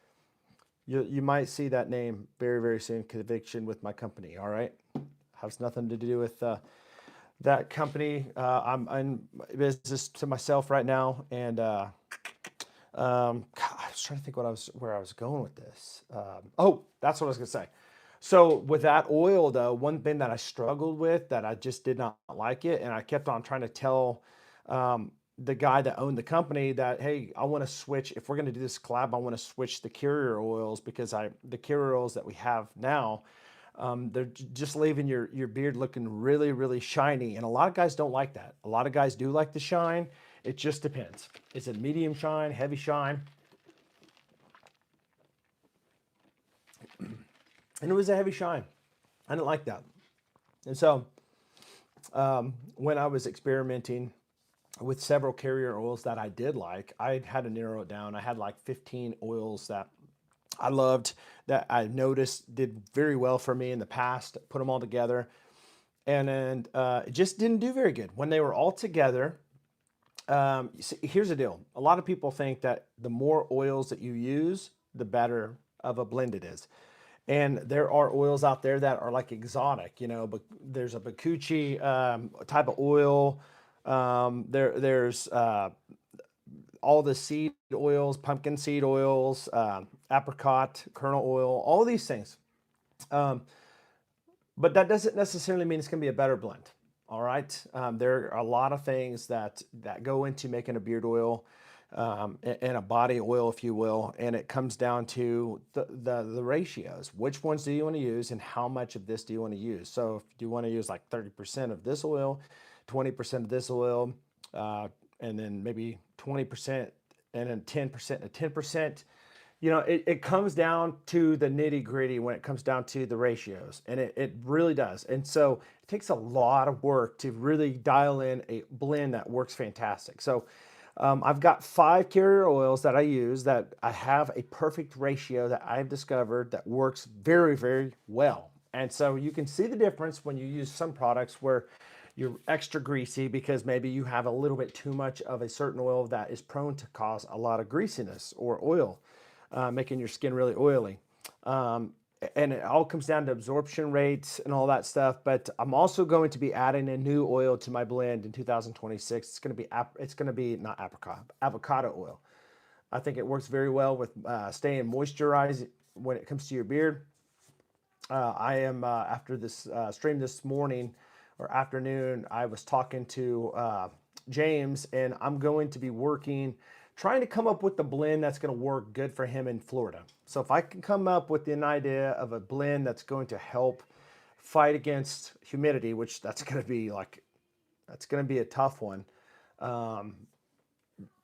You might see that name very, very soon. Conviction with my company. All right. Has nothing to do with that company. I'm in business to myself right now, and God, I was trying to think where I was going with this. Oh, that's what I was gonna say. So with that oil, though, one thing that I struggled with that I just did not like it, and I kept on trying to tell the guy that owned the company that, hey, I want to switch. If we're going to do this collab, I want to switch the carrier oils because the carrier oils that we have now, they're just leaving your beard looking really, really shiny. And a lot of guys don't like that. A lot of guys do like the shine. It just depends. Is it medium shine, heavy shine? And it was a heavy shine. I didn't like that. And so when I was experimenting with several carrier oils that I did like, I had to narrow it down. I had like 15 oils that I loved, that I noticed did very well for me in the past, put them all together. And then it just didn't do very good. When they were all together, see, here's the deal. A lot of people think that the more oils that you use, the better of a blend it is. And there are oils out there that are like exotic, but there's a Bakuchi type of oil. There's all the seed oils, pumpkin seed oils, apricot kernel oil, all these things. But that doesn't necessarily mean it's going to be a better blend. All right. There are a lot of things that go into making a beard oil and a body oil, if you will. And it comes down to the ratios. Which ones do you want to use and how much of this do you want to use? So if you want to use like 30% of this oil, 20% of this oil, and then maybe 20% and then 10% and 10%, it comes down to the nitty gritty when it comes down to the ratios, and it really does. And so it takes a lot of work to really dial in a blend that works fantastic. So I've got 5 carrier oils that I use that I have a perfect ratio that I've discovered that works very, very well. And so you can see the difference when you use some products where you're extra greasy because maybe you have a little bit too much of a certain oil that is prone to cause a lot of greasiness or oil, making your skin really oily. Um, and it all comes down to absorption rates and all that stuff. But I'm also going to be adding a new oil to my blend in 2026. It's going to be not apricot, avocado oil. I think it works very well with staying moisturized when it comes to your beard. I am after this stream this morning or afternoon. I was talking to James, and I'm going to be trying to come up with the blend that's going to work good for him in Florida. So if I can come up with an idea of a blend that's going to help fight against humidity, which that's going to be a tough one. Um,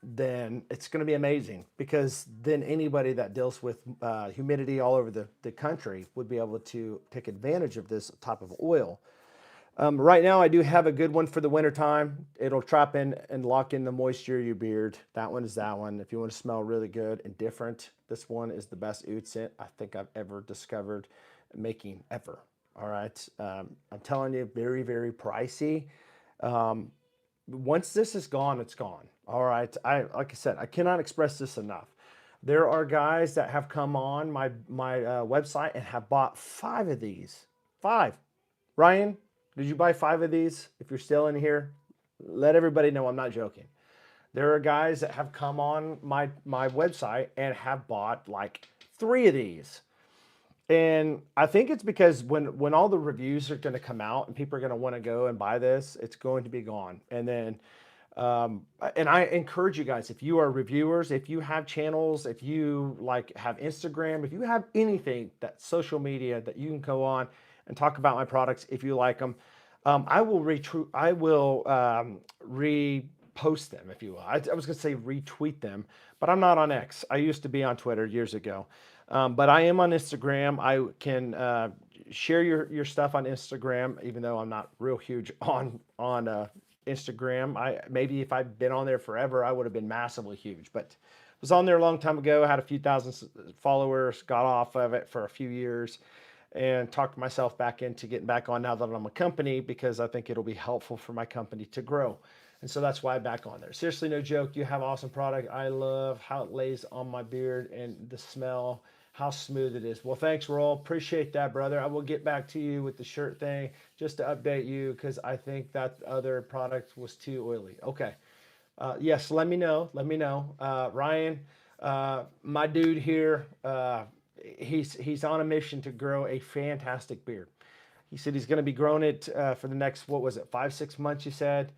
then it's going to be amazing because then anybody that deals with humidity all over the country would be able to take advantage of this type of oil. Right now, I do have a good one for the winter time. It'll trap in and lock in the moisture of your beard. That one is that one. If you want to smell really good and different, this one is the best oud scent I think I've ever discovered making ever. All right. I'm telling you, very, very pricey. Um, Once this is gone, it's gone. All right. Like I said, I cannot express this enough. There are guys that have come on my website and have bought 5 of these. 5. Ryan, did you buy 5 of these? If you're still in here, let everybody know I'm not joking. There are guys that have come on my website and have bought like 3 of these. And I think it's because when all the reviews are going to come out and people are going to want to go and buy this, it's going to be gone. And then, and I encourage you guys, if you are reviewers, if you have channels, if you like have Instagram, if you have anything that social media that you can go on and talk about my products, if you like them, I will repost them, if you will. I was going to say retweet them, but I'm not on X. I used to be on Twitter years ago. But I am on Instagram. I can share your stuff on Instagram, even though I'm not real huge on Instagram. Maybe if I'd been on there forever, I would have been massively huge. But I was on there a long time ago. Had a few thousand followers. Got off of it for a few years, and talked myself back into getting back on now that I'm a company because I think it'll be helpful for my company to grow. And so that's why I'm back on there. Seriously, no joke. You have awesome product. I love how it lays on my beard and the smell, how smooth it is. Well, thanks, Roll. Appreciate that, brother. I will get back to you with the shirt thing just to update you because I think that other product was too oily. Okay. Yes, let me know. Let me know. Ryan, my dude here, he's on a mission to grow a fantastic beard. He said he's going to be growing it for the next, what was it, 5, 6 months, you said?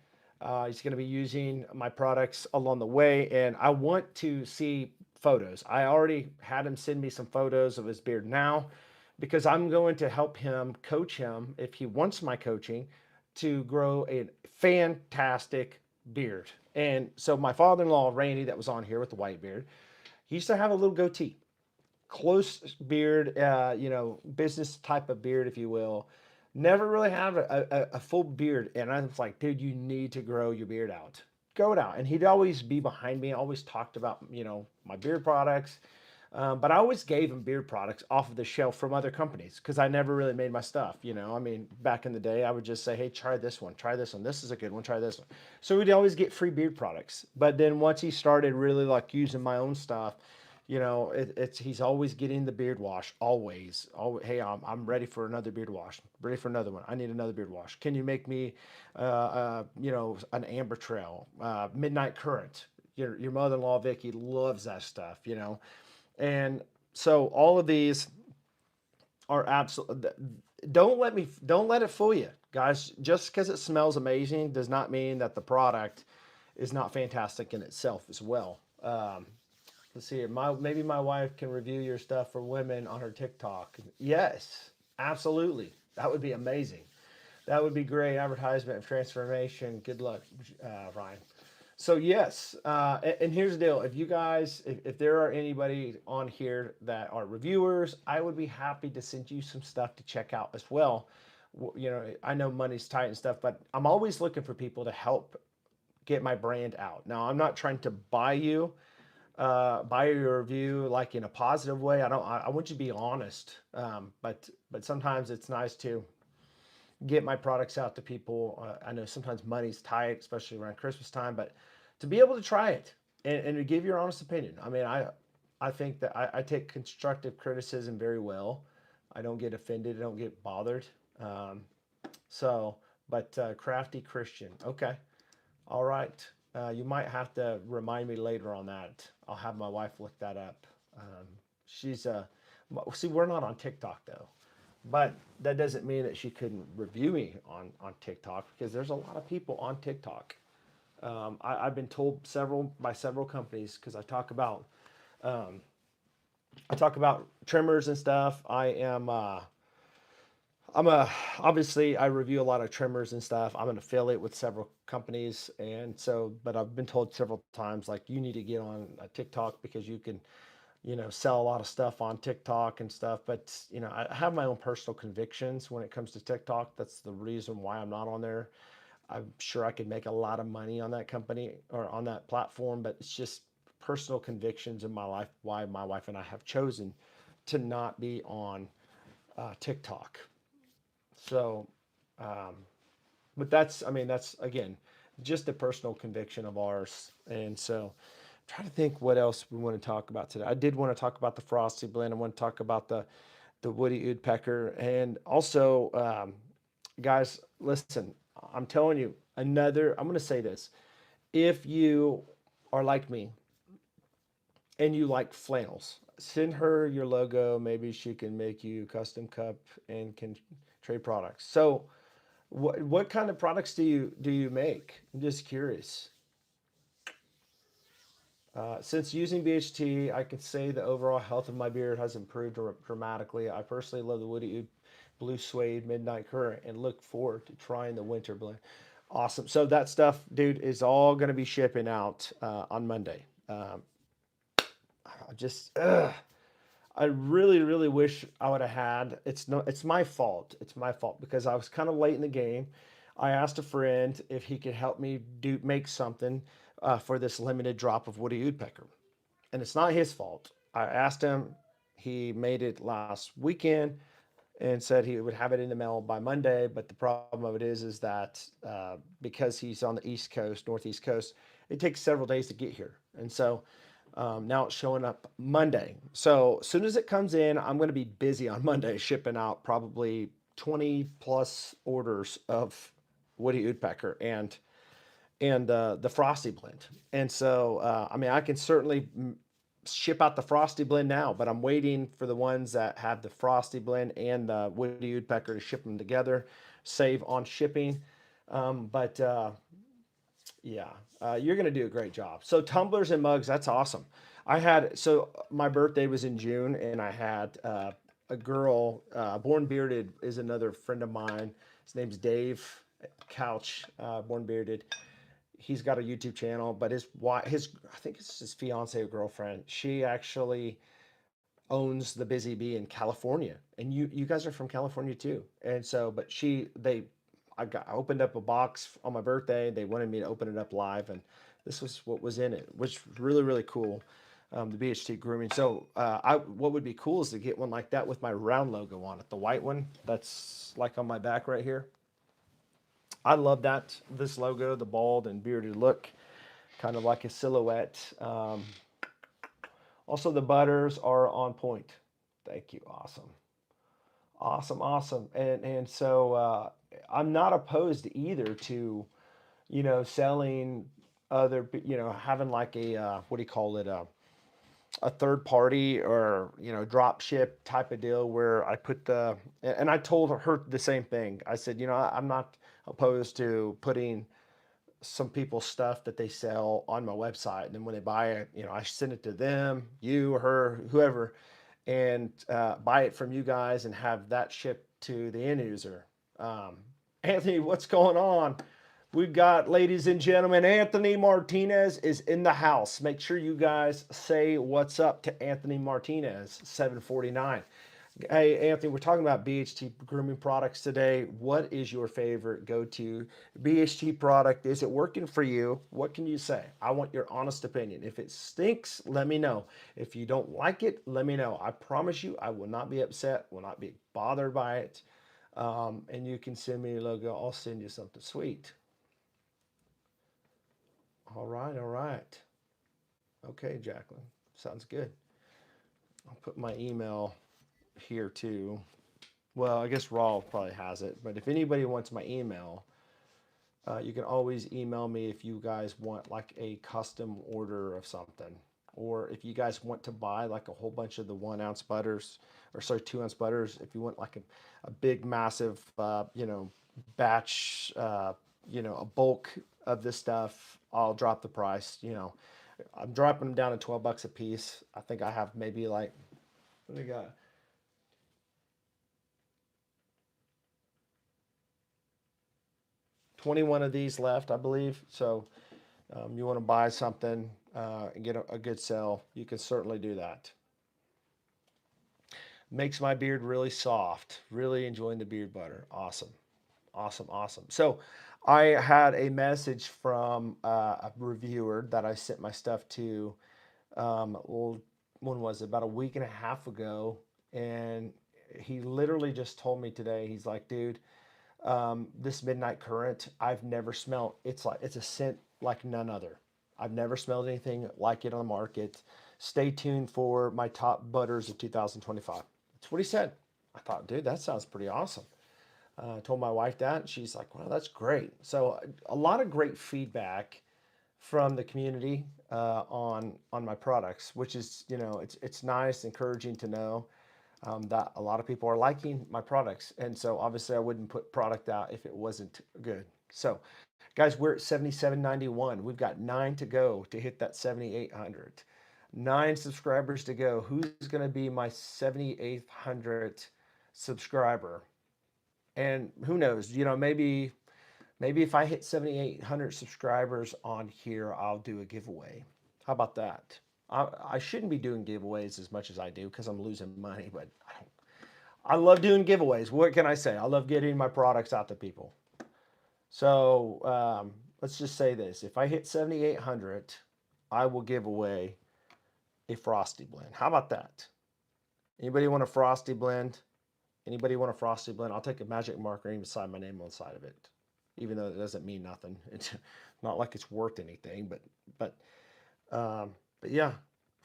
He's going to be using my products along the way, and I want to see photos. I already had him send me some photos of his beard now because I'm going to help him, coach him, if he wants my coaching, to grow a fantastic beard. And so my father-in-law, Randy, that was on here with the white beard, he used to have a little goatee, close beard, business type of beard, if you will. Never really have a full beard. And I was like, dude, you need to grow your beard out. Grow it out. And he'd always be behind me, always talked about, my beard products. But I always gave him beard products off of the shelf from other companies because I never really made my stuff. I mean, back in the day, I would just say, hey, try this one, try this one. This is a good one, try this one. So we'd always get free beard products. But then once he started really like using my own stuff, he's always getting the beard wash. Always. Always. Hey, I'm ready for another beard wash. Ready for another one. I need another beard wash. Can you make me, an amber trail, midnight current? Your mother-in-law Vicky loves that stuff. And so all of these are absolutely. Don't let it fool you, guys. Just because it smells amazing does not mean that the product is not fantastic in itself as well. Let's see. Maybe my wife can review your stuff for women on her TikTok. Yes, absolutely. That would be amazing. That would be great advertisement of transformation. Good luck, Ryan. So yes, and here's the deal: if you guys, if there are anybody on here that are reviewers, I would be happy to send you some stuff to check out as well. You know, I know money's tight and stuff, but I'm always looking for people to help get my brand out. Now, I'm not trying to buy your review like in a positive way. I don't. I want you to be honest, but sometimes it's nice to get my products out to people. I know sometimes money's tight, especially around Christmas time, but to be able to try it and to give your honest opinion. I mean, I think that I take constructive criticism very well. I don't get offended. I don't get bothered. Um, so, but crafty Christian. Okay. All right. You might have to remind me later on that. I'll have my wife look that up. Um, she's see, we're not on TikTok though, but that doesn't mean that she couldn't review me on TikTok because there's a lot of people on TikTok. I've been told several companies because I talk about trimmers and stuff. I'm a obviously I review a lot of trimmers and stuff. I'm an affiliate with several companies, and so but I've been told several times like you need to get on TikTok because you can sell a lot of stuff on TikTok and stuff. But I have my own personal convictions when it comes to TikTok. That's the reason why I'm not on there. I'm sure I could make a lot of money on that company or on that platform, but it's just personal convictions in my life why my wife and I have chosen to not be on TikTok. So, um, but that's, I mean, that's again, just a personal conviction of ours. And so, I'm trying to think what else we want to talk about today. I did want to talk about the Frosty blend. I want to talk about the Woody Woodpecker. And also, guys, listen, I'm telling you, I'm going to say this. If you are like me and you like flannels, send her your logo. Maybe she can make you a custom cup and can trade products. So, what kind of products do you make? I'm just curious. Since using BHT, I can say the overall health of my beard has improved dramatically. I personally love the Woody Oud Blue Suede Midnight Current and look forward to trying the winter blend. Awesome. So that stuff, dude, is all going to be shipping out on Monday. I just, I really, really wish I would have had. It's no, it's my fault. It's my fault because I was kind of late in the game. I asked a friend if he could help me make something for this limited drop of Woody Woodpecker, and it's not his fault. I asked him. He made it last weekend and said he would have it in the mail by Monday. But the problem of it is that because he's on the East Coast, Northeast Coast, it takes several days to get here, and so now it's showing up Monday. So as soon as it comes in, I'm going to be busy on Monday shipping out probably 20 plus orders of Woody Woodpecker and the Frosty blend. And so, I mean, I can certainly ship out the Frosty blend now, but I'm waiting for the ones that have the Frosty blend and the Woody Woodpecker to ship them together, save on shipping. But yeah, you're going to do a great job. So tumblers and mugs, that's awesome. My birthday was in June, and I had a girl, Born Bearded is another friend of mine. His name's Dave Couch, Born Bearded. He's got a YouTube channel, but I think it's his fiance or girlfriend. She actually owns the Busy Bee in California, and you guys are from California too. And so, but I opened up a box on my birthday. They wanted me to open it up live, and this was what was in it, which was really really cool. The BHT Grooming. So, what would be cool is to get one like that with my round logo on it, the white one that's like on my back right here. I love that this logo, the bald and bearded look, kind of like a silhouette. Also, the butters are on point. Thank you. Awesome. Awesome. Awesome. And so I'm not opposed either to selling other having like a what do you call it a third party or drop ship type of deal where I put and I told her the same thing. I said, I'm not opposed to putting some people's stuff that they sell on my website, and then when they buy it, I send it to them, you or her, whoever, and buy it from you guys and have that shipped to the end user. um, Anthony, what's going on? We've got, ladies and gentlemen, Anthony Martinez is in the house. Make sure you guys say what's up to Anthony Martinez, 749. Hey, Anthony, we're talking about BHT grooming products today. What is your favorite go-to BHT product? Is it working for you? What can you say? I want your honest opinion. If it stinks, let me know. If you don't like it, let me know. I promise you, I will not be upset, will not be bothered by it. And you can send me a logo. I'll send you something sweet. All right, all right. Okay, Jacqueline. Sounds good. I'll put my email here too. Well, I guess Raw probably has it, but if anybody wants my email, you can always email me if you guys want like a custom order of something. Or if you guys want to buy like a whole bunch of the 1 ounce butters, or sorry, 2 ounce butters, if you want like a big, massive, batch, a bulk of this stuff, I'll drop the price. I'm dropping them down to 12 bucks a piece. I think I have maybe like, what do we got? 21 of these left, I believe. So you want to buy something and get a good sell, you can certainly do that. Makes my beard really soft. Really enjoying the beard butter. Awesome. Awesome. Awesome. So I had a message from a reviewer that I sent my stuff to. Well, when was it? About a week and a half ago. And he literally just told me today, he's like, dude, this midnight current, I've never smelled. It's a scent like none other. I've never smelled anything like it on the market. Stay tuned for my top butters of 2025. That's what he said. I thought, dude, that sounds pretty awesome. I told my wife that, and she's like, "Wow, that's great." So a lot of great feedback from the community on my products, which is it's nice, encouraging to know that a lot of people are liking my products. And so obviously I wouldn't put product out if it wasn't good. So guys, we're at 7791. We've got 9 to go to hit that 7800. 9 subscribers to go. Who's going to be my 7800th subscriber? And who knows, maybe if I hit 7,800 subscribers on here, I'll do a giveaway. How about that? I shouldn't be doing giveaways as much as I do because I'm losing money, but I love doing giveaways. What can I say? I love getting my products out to people. So let's just say this. If I hit 7,800, I will give away a Frosty blend. How about that? Anybody want a Frosty blend? Anybody want a Frosty blend? I'll take a magic marker and even sign my name on the side of it, even though it doesn't mean nothing. It's not like it's worth anything, but yeah,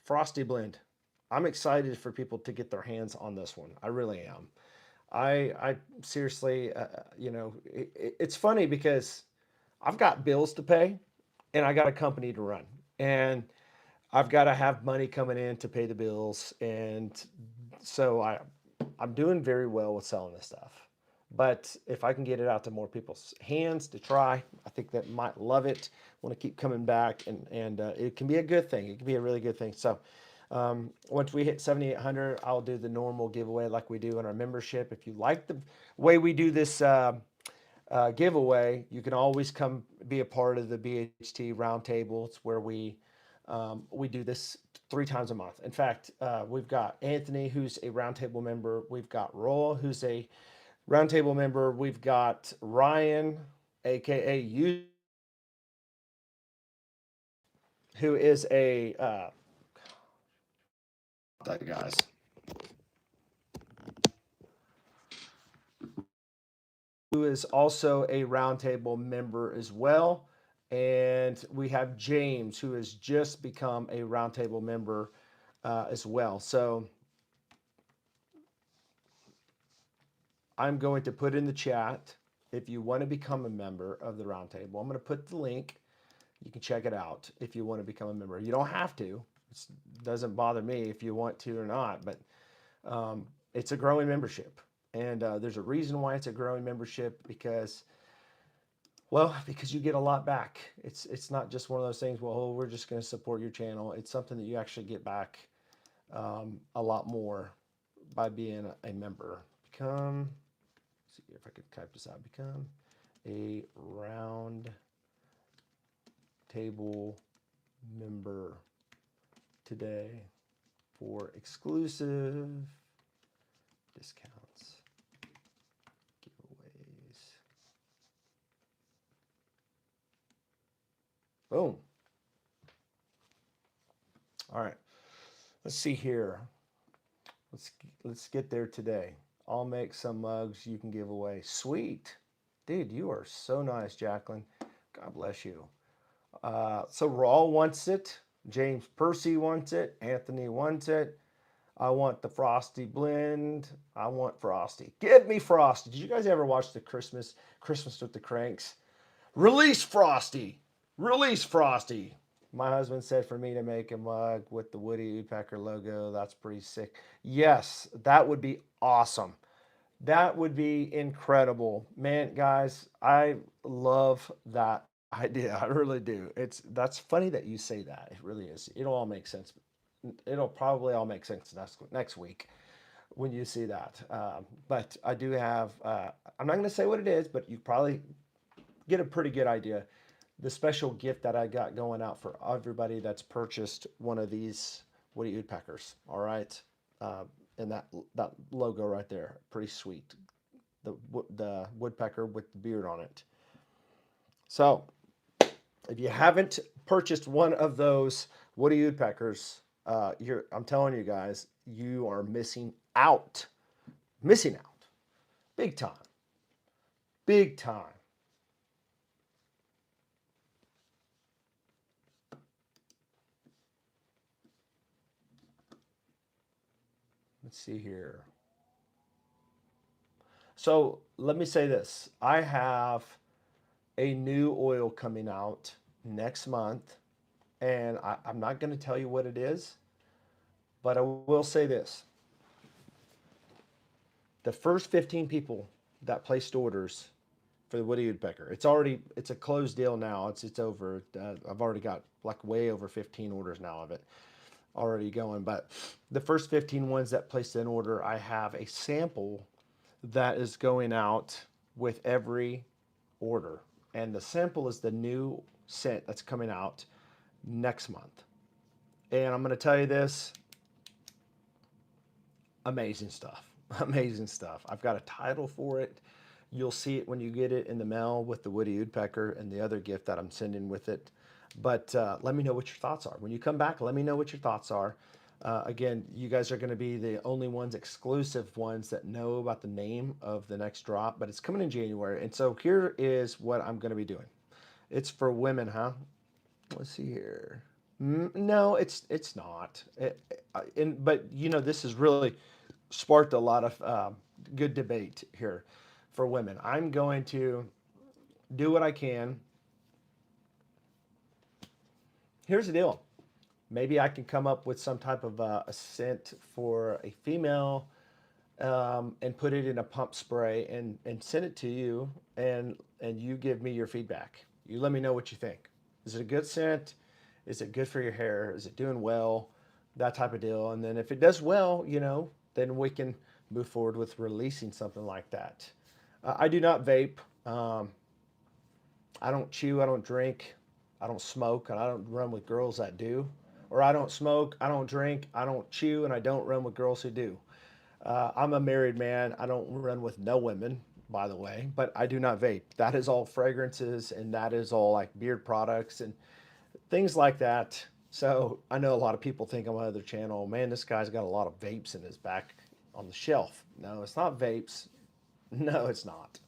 Frosty blend. I'm excited for people to get their hands on this one. I really am. I seriously, it's funny because I've got bills to pay and I got a company to run, and I've got to have money coming in to pay the bills, and so I'm doing very well with selling this stuff. But if I can get it out to more people's hands to try, I think that might love it. Want to keep coming back, and it can be a good thing. It can be a really good thing. So once we hit 7,800, I'll do the normal giveaway like we do in our membership. If you like the way we do this giveaway, you can always come be a part of the BHT roundtable. It's where we do this 3 times a month. In fact, we've got Anthony, who's a roundtable member. We've got Roll, who's a roundtable member. We've got Ryan, aka you, who is a that guys, who is also a roundtable member as well. And we have James, who has just become a roundtable member as well. So I'm going to put in the chat if you want to become a member of the roundtable. I'm going to put the link. You can check it out if you want to become a member. You don't have to. It doesn't bother me if you want to or not, but it's a growing membership. And there's a reason why it's a growing membership because, well, because you get a lot back. It's not just one of those things, well, oh, we're just going to support your channel. It's something that you actually get back a lot more by being a member. Become, let's see if I could type this out, become a round table member today for exclusive discounts, giveaways. Boom. All right. Let's see here. Let's let's get there today. I'll make some mugs you can give away. Sweet. Dude, you are so nice, Jacqueline. God bless you. So Raw wants it. James Percy wants it. Anthony wants it. I want the Frosty blend. I want Frosty. Give me Frosty. Did you guys ever watch the Christmas with the Cranks? Release Frosty. Release Frosty. My husband said for me to make a mug with the Woody Woodpecker logo. That's pretty sick. Yes, that would be awesome. That would be incredible. Man, guys, I love that idea. I really do. That's funny that you say that. It really is. It'll all make sense. It'll probably all make sense next week when you see that. But I do have. I'm not going to say what it is, but you probably get a pretty good idea. The special gift that I got going out for everybody that's purchased one of these Woody Woodpeckers. All right, uh, and that logo right there, pretty sweet. The woodpecker with the beard on it. So if you haven't purchased one of those Woody Woodpeckers, I'm telling you guys, you are missing out. Missing out. Big time. Big time. Let's see here. So let me say this. I have a new oil coming out next month, and I'm not going to tell you what it is, but I will say this. The first 15 people that placed orders for the Woody Woodpecker, it's a closed deal now. It's over. I've already got like way over 15 orders now of it already going. But the first 15 ones that placed an order, I have a sample that is going out with every order. And the sample is the new scent that's coming out next month. And I'm going to tell you this, amazing stuff. Amazing stuff. I've got a title for it. You'll see it when you get it in the mail with the Woody Woodpecker and the other gift that I'm sending with it. But let me know what your thoughts are. When you come back, let me know what your thoughts are. Again, you guys are going to be the only ones, exclusive ones, that know about the name of the next drop. But it's coming in January. And so here is what I'm going to be doing. It's for women, huh? Let's see here. No, it's not. But you know, this has really sparked a lot of good debate here for women. I'm going to do what I can. Here's the deal. Maybe I can come up with some type of a scent for a female, and put it in a pump spray and send it to you, and you give me your feedback. You let me know what you think. Is it a good scent? Is it good for your hair? Is it doing well? That type of deal. And then if it does well, then we can move forward with releasing something like that. I do not vape. I don't chew. I don't drink. I don't smoke, and I don't run with girls that do. Or I don't smoke. I don't drink. I don't chew, and I don't run with girls who do. I'm a married man. I don't run with no women, by the way, but I do not vape. That is all fragrances, and that is all like beard products and things like that. So I know a lot of people think on my other channel, man, this guy's got a lot of vapes in his back on the shelf. No, it's not vapes. No, it's not.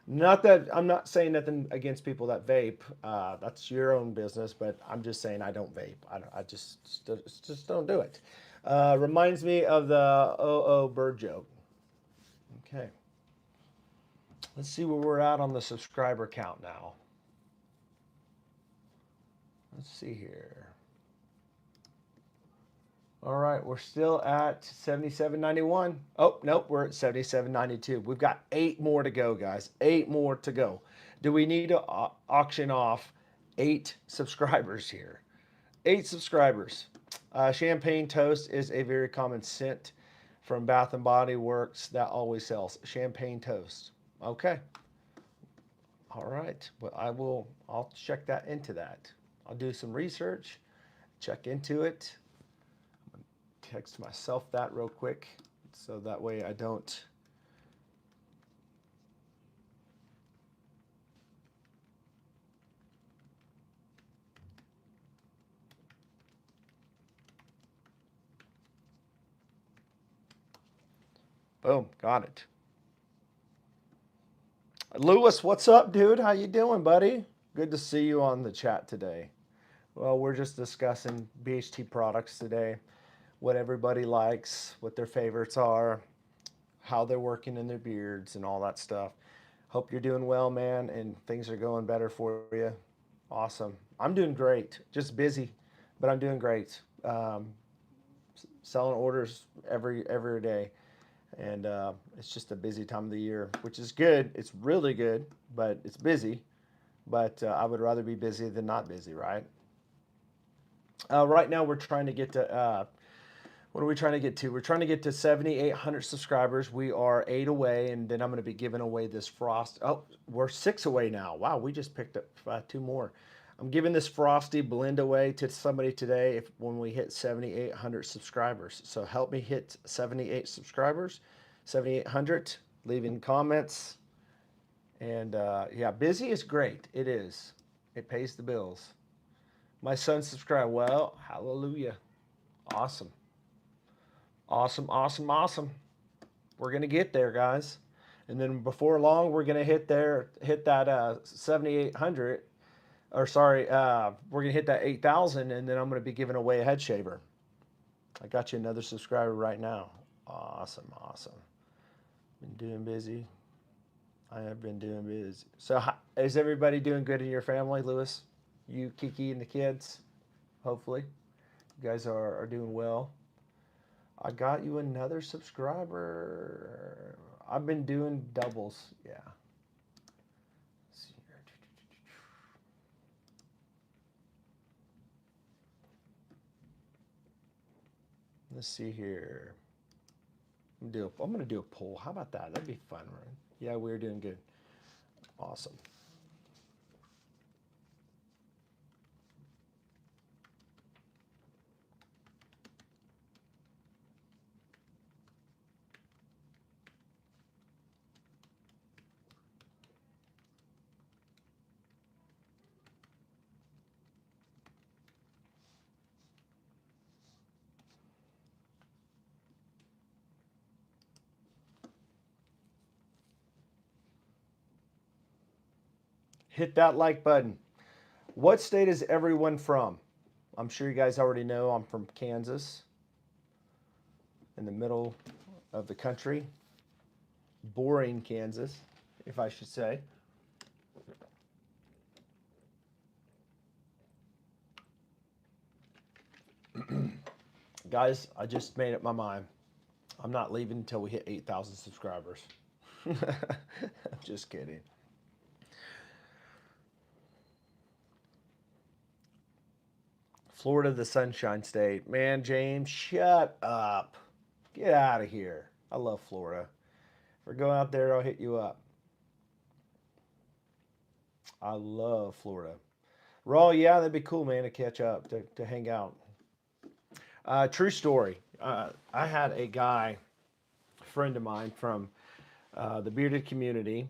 Not that I'm not saying nothing against people that vape. That's your own business, but I'm just saying I don't vape. I just don't do it. Reminds me of the bird joke. Okay, let's see where we're at on the subscriber count now. Let's see here. All right, we're still at 7791. Oh, nope, we're at 7792. We've got 8 more to go, guys. 8 more to go. Do we need to auction off 8 subscribers here? 8 subscribers. Champagne toast is a very common scent from Bath and Body Works that always sells. Champagne toast. Okay. All right. Well, I'll check that into that. I'll do some research, check into it, text myself that real quick so that way I don't. Boom, got it. Lewis, what's up, dude? How you doing, buddy? Good to see you on the chat today. Well, we're just discussing BHT products today, what everybody likes, what their favorites are, how they're working in their beards, and all that stuff. Hope you're doing well, man, and things are going better for you. Awesome. I'm doing great. Just busy, but I'm doing great. Selling orders every day, and it's just a busy time of the year, which is good. It's really good, but it's busy. But I would rather be busy than not busy, right? Right now, we're trying to get to what are we trying to get to? We're trying to get to 7,800 subscribers. We are 8 away, and then I'm going to be giving away this Frost. Oh, we're 6 away now. Wow, we just picked up 2 more. I'm giving this Frosty blend away to somebody today if when we hit 7,800 subscribers. So help me hit 78 subscribers, 7,800. Leaving comments, and yeah, busy is great. It is. It pays the bills. My son subscribed. Well, hallelujah. Awesome. Awesome, awesome, awesome. We're gonna get there, guys. And then before long, we're gonna hit that 7,800, or sorry, we're gonna hit that 8,000, and then I'm gonna be giving away a head shaver. I got you another subscriber right now. Awesome, awesome. Been doing busy. I have been doing busy. So, is everybody doing good in your family, Lewis? You, Kiki, and the kids? Hopefully, you guys are doing well. I got you another subscriber. I've been doing doubles. Yeah. Let's see here. I'm gonna do a poll. How about that? That'd be fun, right? Yeah, we're doing good. Awesome. Hit that like button. What state is everyone from? I'm sure you guys already know I'm from Kansas, in the middle of the country. Boring Kansas, if I should say. Guys, I just made up my mind. I'm not leaving until we hit 8,000 subscribers. I'm just kidding. Florida, the Sunshine State. Man, James, shut up. Get out of here. I love Florida. If we're going out there, I'll hit you up. I love Florida. Raw, yeah, that'd be cool, man, to catch up, to hang out. True story. I had a guy, a friend of mine from the bearded community,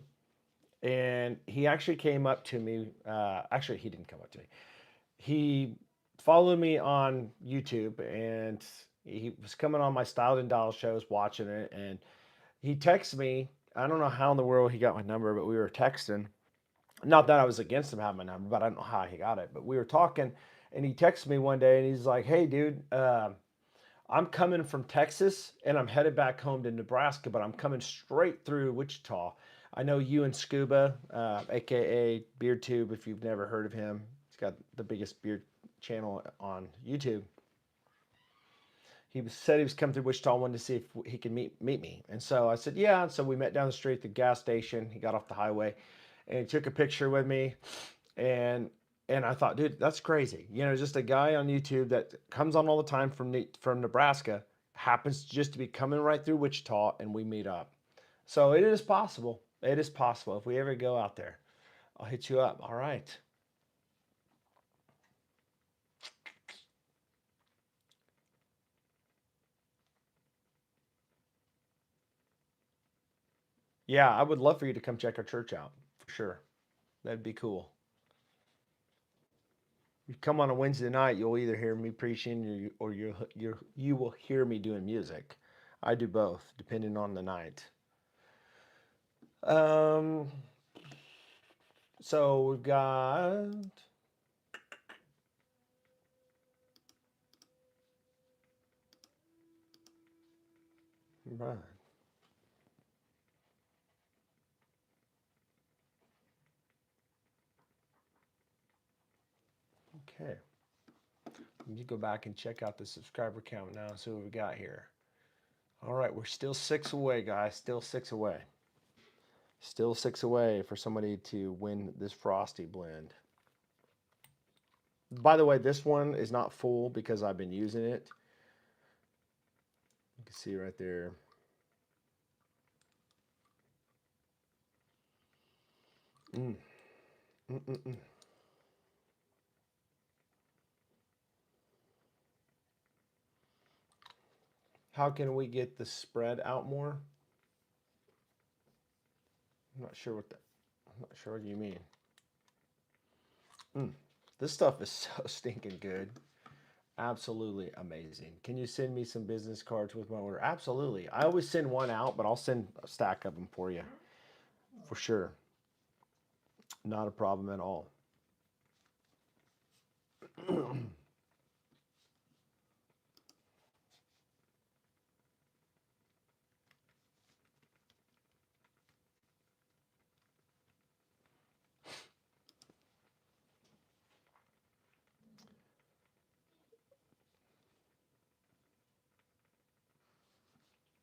and he actually came up to me. Actually, he didn't come up to me. He followed me on YouTube, and he was coming on my Styled and Dial shows, watching it, and he texted me. I don't know how in the world he got my number, but we were texting. Not that I was against him having my number, but I don't know how he got it. But we were talking, and he texted me one day, and he's like, "Hey, dude, I'm coming from Texas, and I'm headed back home to Nebraska, but I'm coming straight through Wichita. I know you and Scuba, aka BeardTube, if you've never heard of him. He's got the biggest beard channel on YouTube. Said he was coming through Wichita, wanted to see if he could meet me. And so I said, yeah. And so we met down the street at the gas station. He got off the highway, and he took a picture with me. And I thought, dude, that's crazy. You know, just a guy on YouTube that comes on all the time from Nebraska happens just to be coming right through Wichita, and we meet up. So it is possible. It is possible if we ever go out there. I'll hit you up. All right. Yeah, I would love for you to come check our church out for sure. That'd be cool. You come on a Wednesday night, you'll either hear me preaching you will hear me doing music. I do both, depending on the night. Um, so we've got right. Okay. Let me go back and check out the subscriber count now and see what we got here. All right, we're still 6 away, guys. Still 6 away. Still 6 away for somebody to win this Frosty blend. By the way, this one is not full because I've been using it. You can see right there. Mm. Mm-mm-mm. How can we get the spread out more? I'm not sure what that. I'm not sure what you mean. Mm. This stuff is so stinking good. Absolutely amazing. Can you send me some business cards with my order? Absolutely. I always send one out, but I'll send a stack of them for you for sure. Not a problem at all.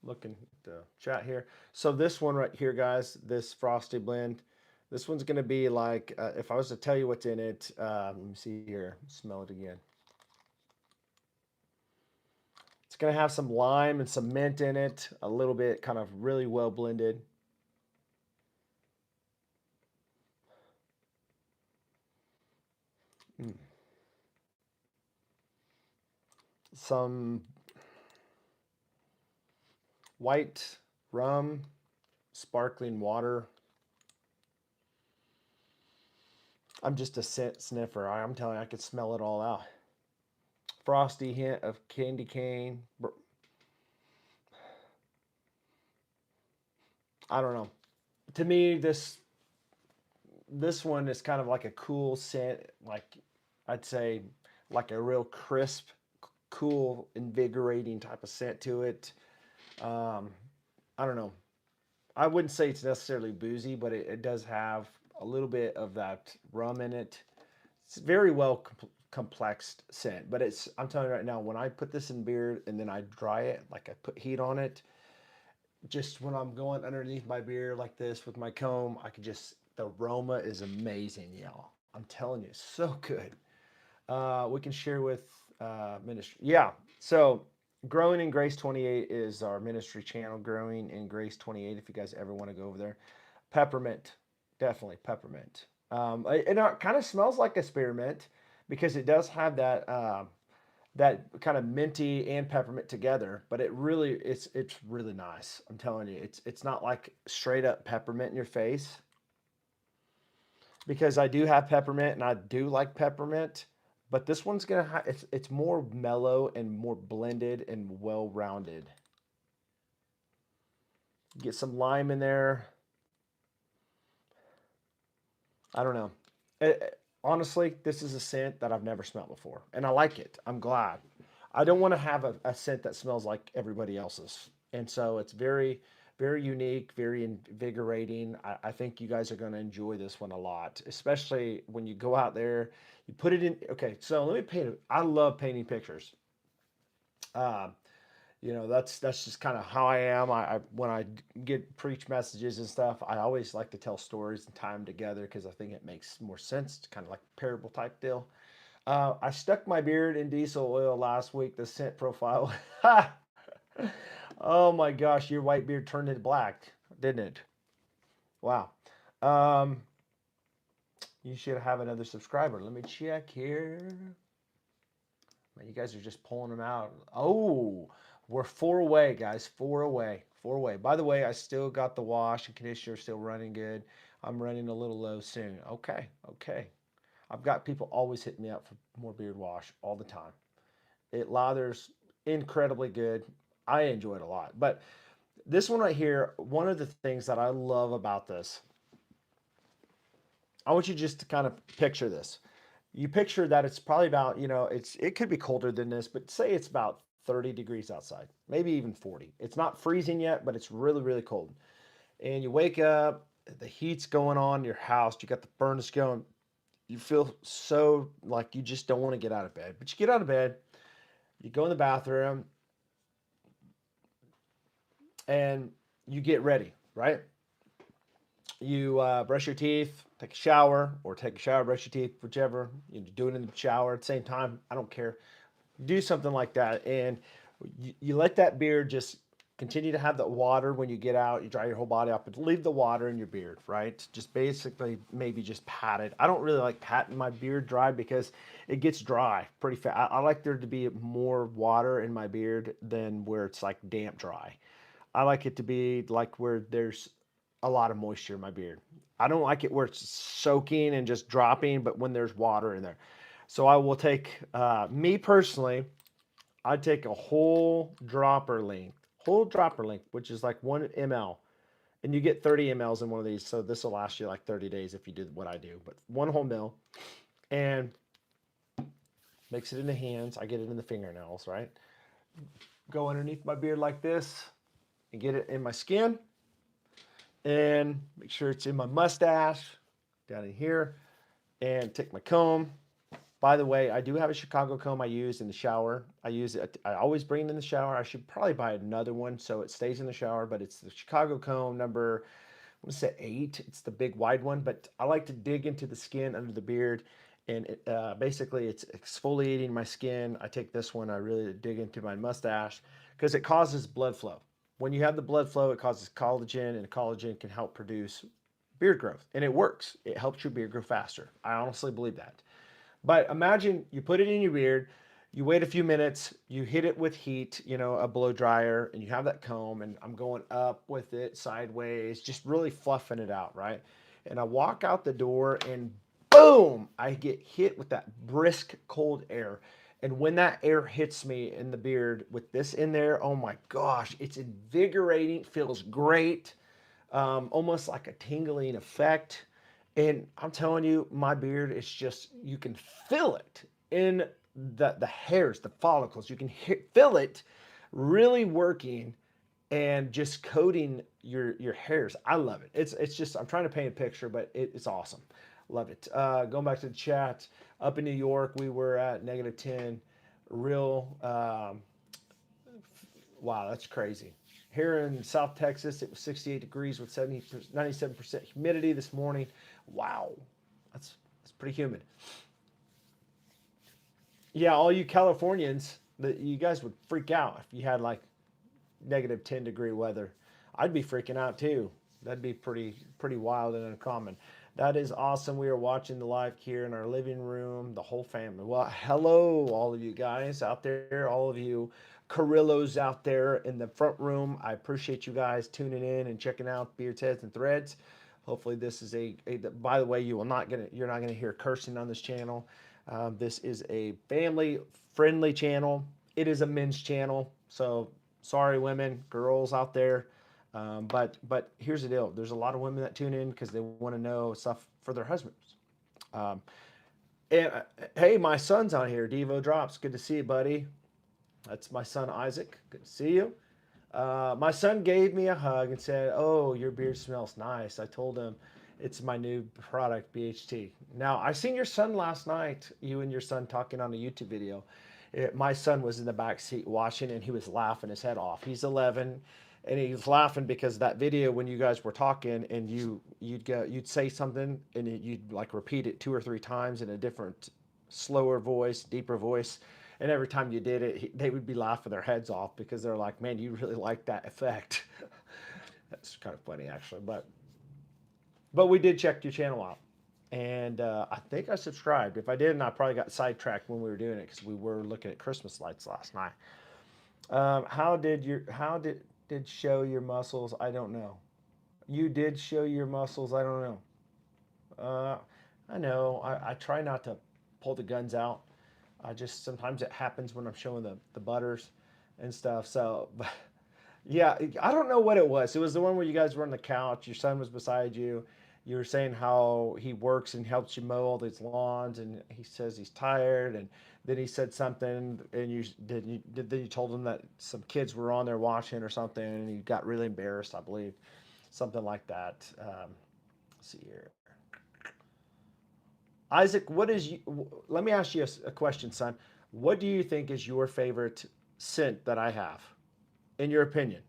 Looking at the chat here. So this one right here, guys, this Frosty blend, this one's going to be like, if I was to tell you what's in it, let me see here, smell it again. It's going to have some lime and some mint in it, a little bit kind of really well blended. Mm. Some white rum, sparkling water. I'm just a scent sniffer. I'm telling you, I could smell it all out. Frosty hint of candy cane. I don't know. To me, this one is kind of like a cool scent, like I'd say like a real crisp, cool, invigorating type of scent to it. Um, I don't know. I wouldn't say it's necessarily boozy, but it does have a little bit of that rum in it. It's very well complexed scent, but it's, I'm telling you right now, when I put this in beer and then I dry it, like I put heat on it, just when I'm going underneath my beer like this with my comb, I can just, the aroma is amazing, y'all. I'm telling you, so good. We can share with ministry. Yeah. So Growing in Grace 28 is our ministry channel, Growing in Grace 28, if you guys ever want to go over there. Peppermint, definitely peppermint. It kind of smells like a spearmint because it does have that kind of minty and peppermint together, but it's really nice. I'm telling you, it's not like straight up peppermint in your face because I do have peppermint and I do like peppermint, but this one's gonna have it's more mellow and more blended and well rounded. Get some lime in there. I don't know. Honestly, this is a scent that I've never smelled before, and I like it. I'm glad. I don't want to have a scent that smells like everybody else's, and so it's very, very unique, very invigorating. I think you guys are going to enjoy this one a lot, especially when you go out there. You put it in. Okay, so let me paint. I love painting pictures. Um, that's just kind of how I am. I when I get preach messages and stuff, I always like to tell stories and tie them together because I think it makes more sense. It's kind of like a parable type deal. I stuck my beard in diesel oil last week. The scent profile. Oh my gosh, your white beard turned it black, didn't it? Wow. Um, You should have another subscriber. Let me check here. Man, you guys are just pulling them out. Oh, we're 4 away, guys. 4 away. 4 away. By the way, I still got the wash and conditioner still running good. I'm running a little low soon. Okay, okay. I've got people always hitting me up for more beard wash all the time. It lathers incredibly good. I enjoy it a lot. But this one right here, one of the things that I love about this, I want you just to kind of picture this. You picture that it's probably about, it could be colder than this, but say it's about 30 degrees outside, maybe even 40. It's not freezing yet, but it's really, really cold. And you wake up, the heat's going on in your house, you got the furnace going. You feel so like you just don't want to get out of bed. But you get out of bed, you go in the bathroom, and you get ready, right? You brush your teeth, take a shower, or take a shower, brush your teeth, whichever. You do it in the shower at the same time. I don't care. Do something like that, and you let that beard just continue to have the water when you get out. You dry your whole body off, but leave the water in your beard, right? Just basically maybe just pat it. I don't really like patting my beard dry because it gets dry pretty fast. I like there to be more water in my beard than where it's like damp dry. I like it to be like where there's a lot of moisture in my beard. I don't like it where it's soaking and just dropping, but when there's water in there. So I will take, me personally, I take a whole dropper length, which is like 1 ml. And you get 30 mLs in one of these. So this will last you like 30 days if you do what I do. But one whole mil, and mix it in the hands. I get it in the fingernails, right? Go underneath my beard like this and get it in my skin. And make sure it's in my mustache, down in here. And take my comb. By the way, I do have a Chicago comb I use in the shower. I use it. I always bring it in the shower. I should probably buy another one so it stays in the shower. But it's the Chicago comb number, I'm gonna say 8. It's the big wide one. But I like to dig into the skin under the beard, and basically it's exfoliating my skin. I take this one. I really dig into my mustache because it causes blood flow. When you have the blood flow, it causes collagen, and collagen can help produce beard growth, and it works. It helps your beard grow faster. I honestly believe that. But imagine you put it in your beard, you wait a few minutes, you hit it with heat, a blow dryer, and you have that comb, and I'm going up with it sideways, just really fluffing it out, right? And I walk out the door, and boom, I get hit with that brisk cold air. And when that air hits me in the beard with this in there, oh my gosh, it's invigorating, feels great, almost like a tingling effect. And I'm telling you, my beard is just, you can feel it in the hairs, the follicles. You can feel it really working and just coating your hairs. I love it. It's just, I'm trying to paint a picture, but it's awesome. Love it. Going back to the chat, up in New York, we were at -10. Real, wow, that's crazy. Here in South Texas, it was 68 degrees with 97% humidity this morning. Wow, that's pretty humid. Yeah, all you Californians, you guys would freak out if you had like -10-degree weather. I'd be freaking out too. That'd be pretty wild and uncommon. That is awesome. We are watching the live here in our living room, the whole family. Well, hello, all of you guys out there, all of you Carillos out there in the front room. I appreciate you guys tuning in and checking out Beards, Heads, and Threads. Hopefully, this is by the way, you're not gonna hear cursing on this channel. This is a family-friendly channel. It is a men's channel, so sorry, women, girls out there. But here's the deal: there's a lot of women that tune in because they want to know stuff for their husbands. Um, and hey, my son's on here. Devo Drops, good to see you, buddy. That's my son Isaac. Good to see you. My son gave me a hug and said, "Oh, your beard smells nice." I told him it's my new product, BHT. Now, I seen your son last night. You and your son talking on a YouTube video. My son was in the back seat watching, and he was laughing his head off. He's 11, and he was laughing because that video when you guys were talking, and you'd say something, and you'd like repeat it 2 or 3 times in a different, slower voice, deeper voice. And every time you did it, they would be laughing their heads off because they're like, "Man, you really like that effect." That's kind of funny, actually. But we did check your channel out. And I think I subscribed. If I didn't, I probably got sidetracked when we were doing it because we were looking at Christmas lights last night. How did show your muscles? I don't know. You did show your muscles. I don't know. Uh, I know. I try not to pull the guns out. I just sometimes it happens when I'm showing the butters and stuff. So, yeah, I don't know what it was. It was the one where you guys were on the couch. Your son was beside you. You were saying how he works and helps you mow all these lawns, and he says he's tired. And then he said something, and then you told him that some kids were on there watching or something, and he got really embarrassed, I believe, something like that. Let's see here. Isaac, let me ask you a question, son. What do you think is your favorite scent that I have, in your opinion?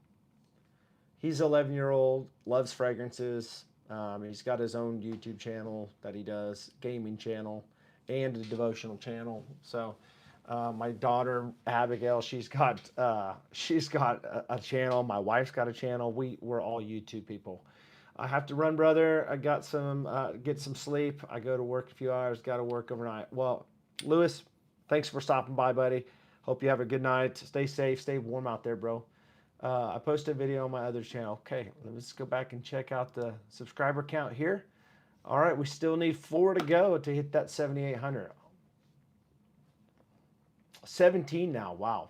He's an 11-year-old, loves fragrances. He's got his own YouTube channel that he does, gaming channel, and a devotional channel. So, my daughter Abigail, she's got a channel. My wife's got a channel. We're all YouTube people. I have to run, brother. I got some get some sleep. I go to work a few hours. Got to work overnight. Well, Lewis, thanks for stopping by, buddy. Hope you have a good night. Stay safe. Stay warm out there, bro. I posted a video on my other channel. Okay, let's go back and check out the subscriber count here. All right, we still need 4 to go to hit that 7,800. 17 now. Wow.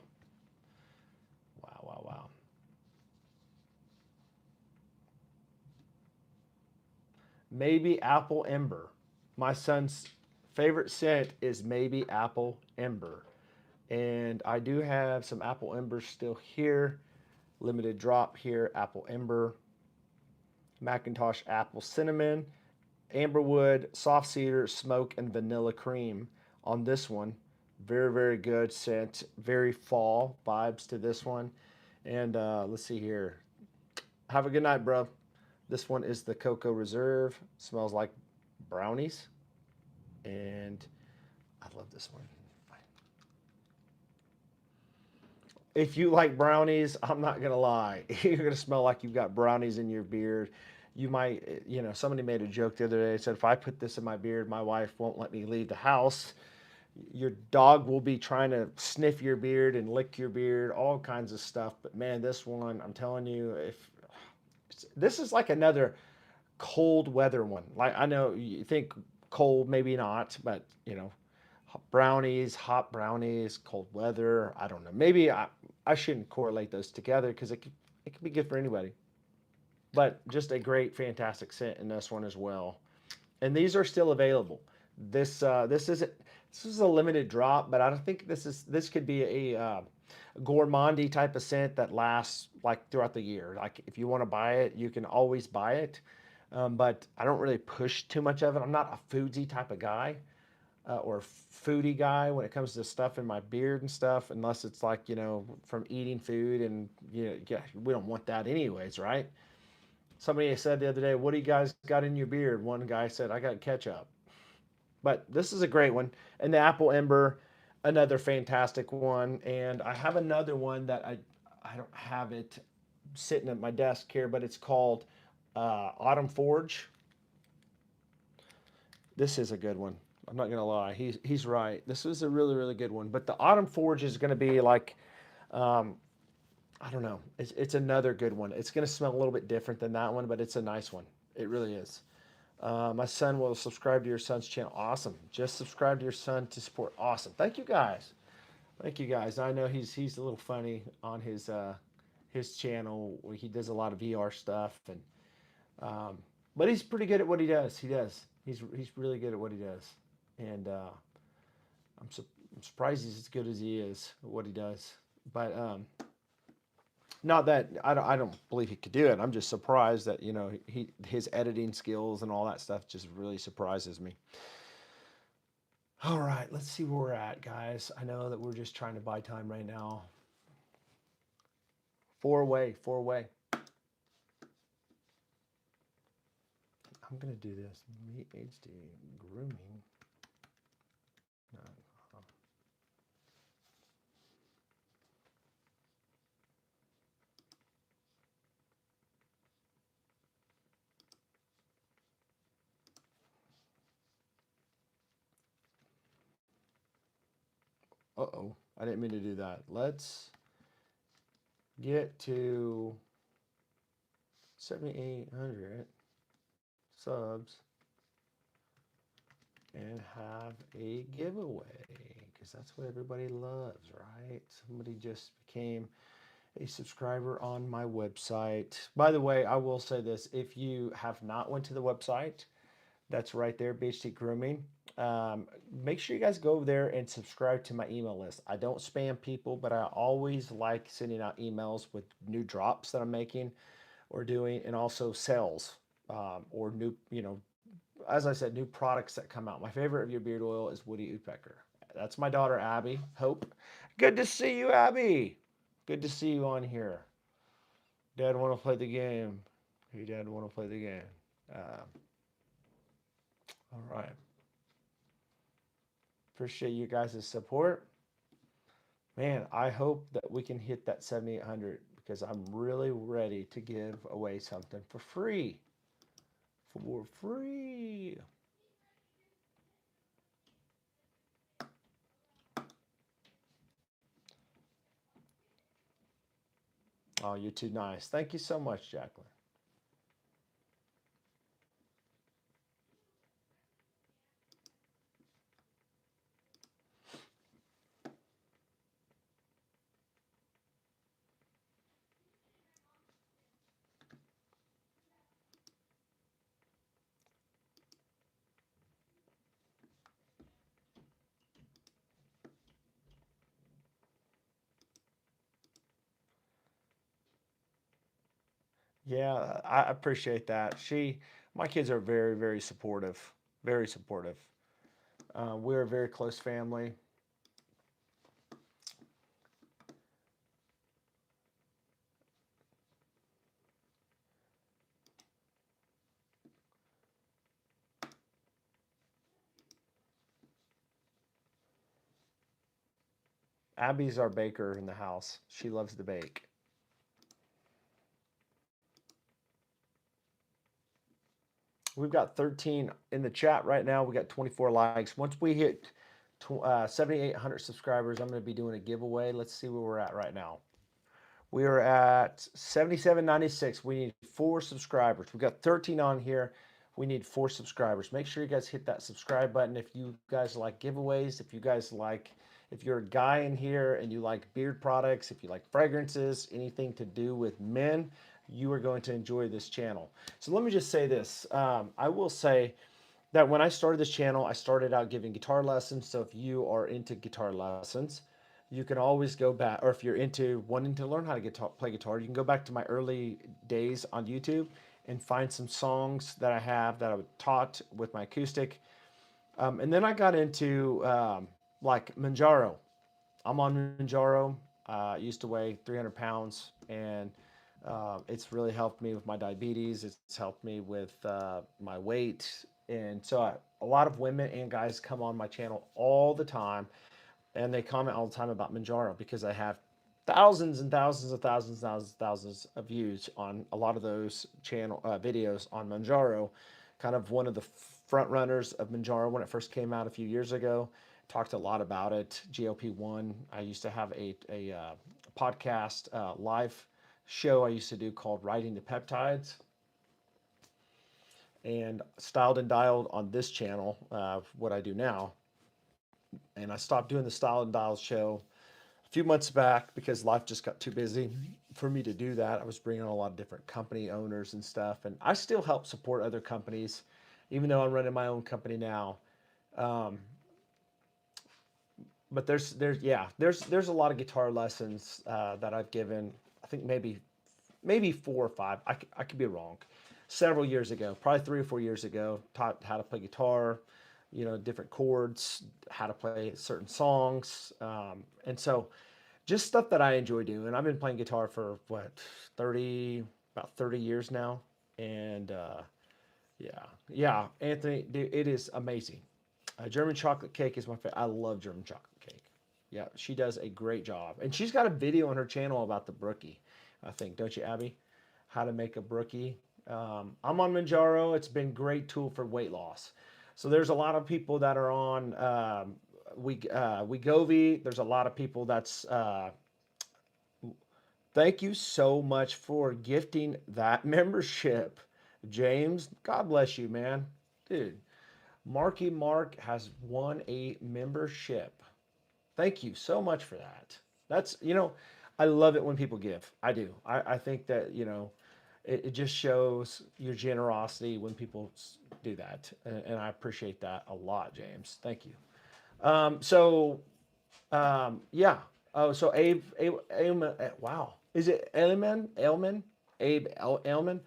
Wow, wow, wow. Maybe Apple Ember. My son's favorite scent is maybe Apple Ember. And I do have some Apple Embers still here. Limited drop here, Apple Ember, Macintosh Apple Cinnamon, Amberwood, Soft Cedar, Smoke, and Vanilla Cream on this one. Very, very good scent. Very fall vibes to this one. And let's see here. Have a good night, bro. This one is the Cocoa Reserve. Smells like brownies. And I love this one. If you like brownies, I'm not gonna lie, you're gonna smell like you've got brownies in your beard. You might, somebody made a joke the other day. Said if I put this in my beard, my wife won't let me leave the house. Your dog will be trying to sniff your beard and lick your beard, all kinds of stuff. But man, this one, I'm telling you, if this is like another cold weather one. Like I know you think cold, maybe not, but brownies, hot brownies, cold weather. I don't know. Maybe I shouldn't correlate those together because it could be good for anybody. But just a great, fantastic scent in this one as well. And these are still available. This is a limited drop, but I don't think this could be a gourmandy type of scent that lasts like throughout the year. Like if you want to buy it, you can always buy it. But I don't really push too much of it. I'm not a foodsy type of guy or foodie guy when it comes to stuff in my beard and stuff, unless it's like from eating food and yeah, we don't want that anyways, right? Somebody said the other day, "What do you guys got in your beard?" One guy said, "I got ketchup." But this is a great one, and the apple ember, another fantastic one, and I have another one that I don't have it sitting at my desk here, but it's called Autumn Forge. This is a good one. I'm not gonna lie. He's right. This is a really really good one. But the Autumn Forge is gonna be like, um, I don't know. It's another good one. It's gonna smell a little bit different than that one, but it's a nice one. It really is. My son will subscribe to your son's channel. Awesome. Just subscribe to your son to support. Awesome. Thank you guys. Thank you guys. I know he's a little funny on his channel. He does a lot of VR stuff and um, but he's pretty good at what he does. He does. He's really good at what he does, and I'm, su- I'm surprised he's as good as he is at what he does. But not that I don't believe he could do it. I'm just surprised that his editing skills and all that stuff just really surprises me. All right, let's see where we're at, guys. I know that we're just trying to buy time right now. Four way, four way. I'm gonna do this. BHT Grooming. No, Uh-oh, I didn't mean to do that. Let's get to 7,800 subs and have a giveaway because that's what everybody loves, right? Somebody just became a subscriber on my website. By the way, I will say this: if you have not went to the website, that's right there, BHT Grooming. Make sure you guys go over there and subscribe to my email list. I don't spam people, but I always like sending out emails with new drops that I'm making or doing, and also sales or new, as I said, new products that come out. My favorite of your beard oil is Woody Woodpecker. That's my daughter, Abby. Hope. Good to see you, Abby. Good to see you on here. Dad, want to play the game? Hey, Dad, want to play the game? Uh, all right. Appreciate you guys' support. Man, I hope that we can hit that 7,800 because I'm really ready to give away something for free. For free. Oh, you're too nice. Thank you so much, Jacqueline. Yeah, I appreciate that. My kids are very, very supportive. Very supportive. We're a very close family. Abby's our baker in the house. She loves to bake. We've got 13 in the chat right now. We got 24 likes. Once we hit 7,800 subscribers, I'm going to be doing a giveaway. Let's see where we're at right now. We are at 77.96. We need 4 subscribers. We've got 13 on here. We need 4 subscribers. Make sure you guys hit that subscribe button if you guys like giveaways. If you're a guy in here and you like beard products, if you like fragrances, anything to do with men, you are going to enjoy this channel. So let me just say this. I will say that when I started this channel, I started out giving guitar lessons. So if you are into guitar lessons, you can always go back, or if you're into wanting to learn how to play guitar, you can go back to my early days on YouTube and find some songs that I have that I taught with my acoustic. And then I got into like Manjaro. I'm on Manjaro. I used to weigh 300 pounds, and it's really helped me with my diabetes. It's helped me with my weight. And so a lot of women and guys come on my channel all the time, and they comment all the time about Manjaro because I have thousands and thousands and thousands and thousands and thousands of views on a lot of those channel videos on Manjaro. Kind of one of the front runners of Manjaro when it first came out a few years ago. Talked a lot about it. GLP-1. I used to have a podcast live show I used to do called Writing the Peptides, and Styled and Dialed on this channel, what I do now. And I stopped doing the Styled and Dialed show a few months back because life just got too busy for me to do that. I was bringing on a lot of different company owners and stuff, and I still help support other companies, even though I'm running my own company now. Um, but there's a lot of guitar lessons that I've given. I think maybe 4 or 5. I could be wrong. Several years ago, probably 3 or 4 years ago, taught how to play guitar, different chords, how to play certain songs, and so just stuff that I enjoy doing. I've been playing guitar for what 30 about 30 years now, and yeah, yeah, Anthony, dude, it is amazing. German chocolate cake is my favorite. I love German chocolate cake. Yeah, she does a great job, and she's got a video on her channel about the brookie. I think, don't you, Abby? How to make a brookie. I'm on Manjaro. It's been a great tool for weight loss. So there's a lot of people that are on Wegovy. There's a lot of people that's thank you so much for gifting that membership, James. God bless you, man. Dude, Marky Mark has won a membership. Thank you so much for that. That's, I love it when people give. I do. I think that, it just shows your generosity when people do that. And I appreciate that a lot, James. Thank you. Yeah. Oh, so Abe, Ailman, wow. Is it Ailman? Abe Ailman?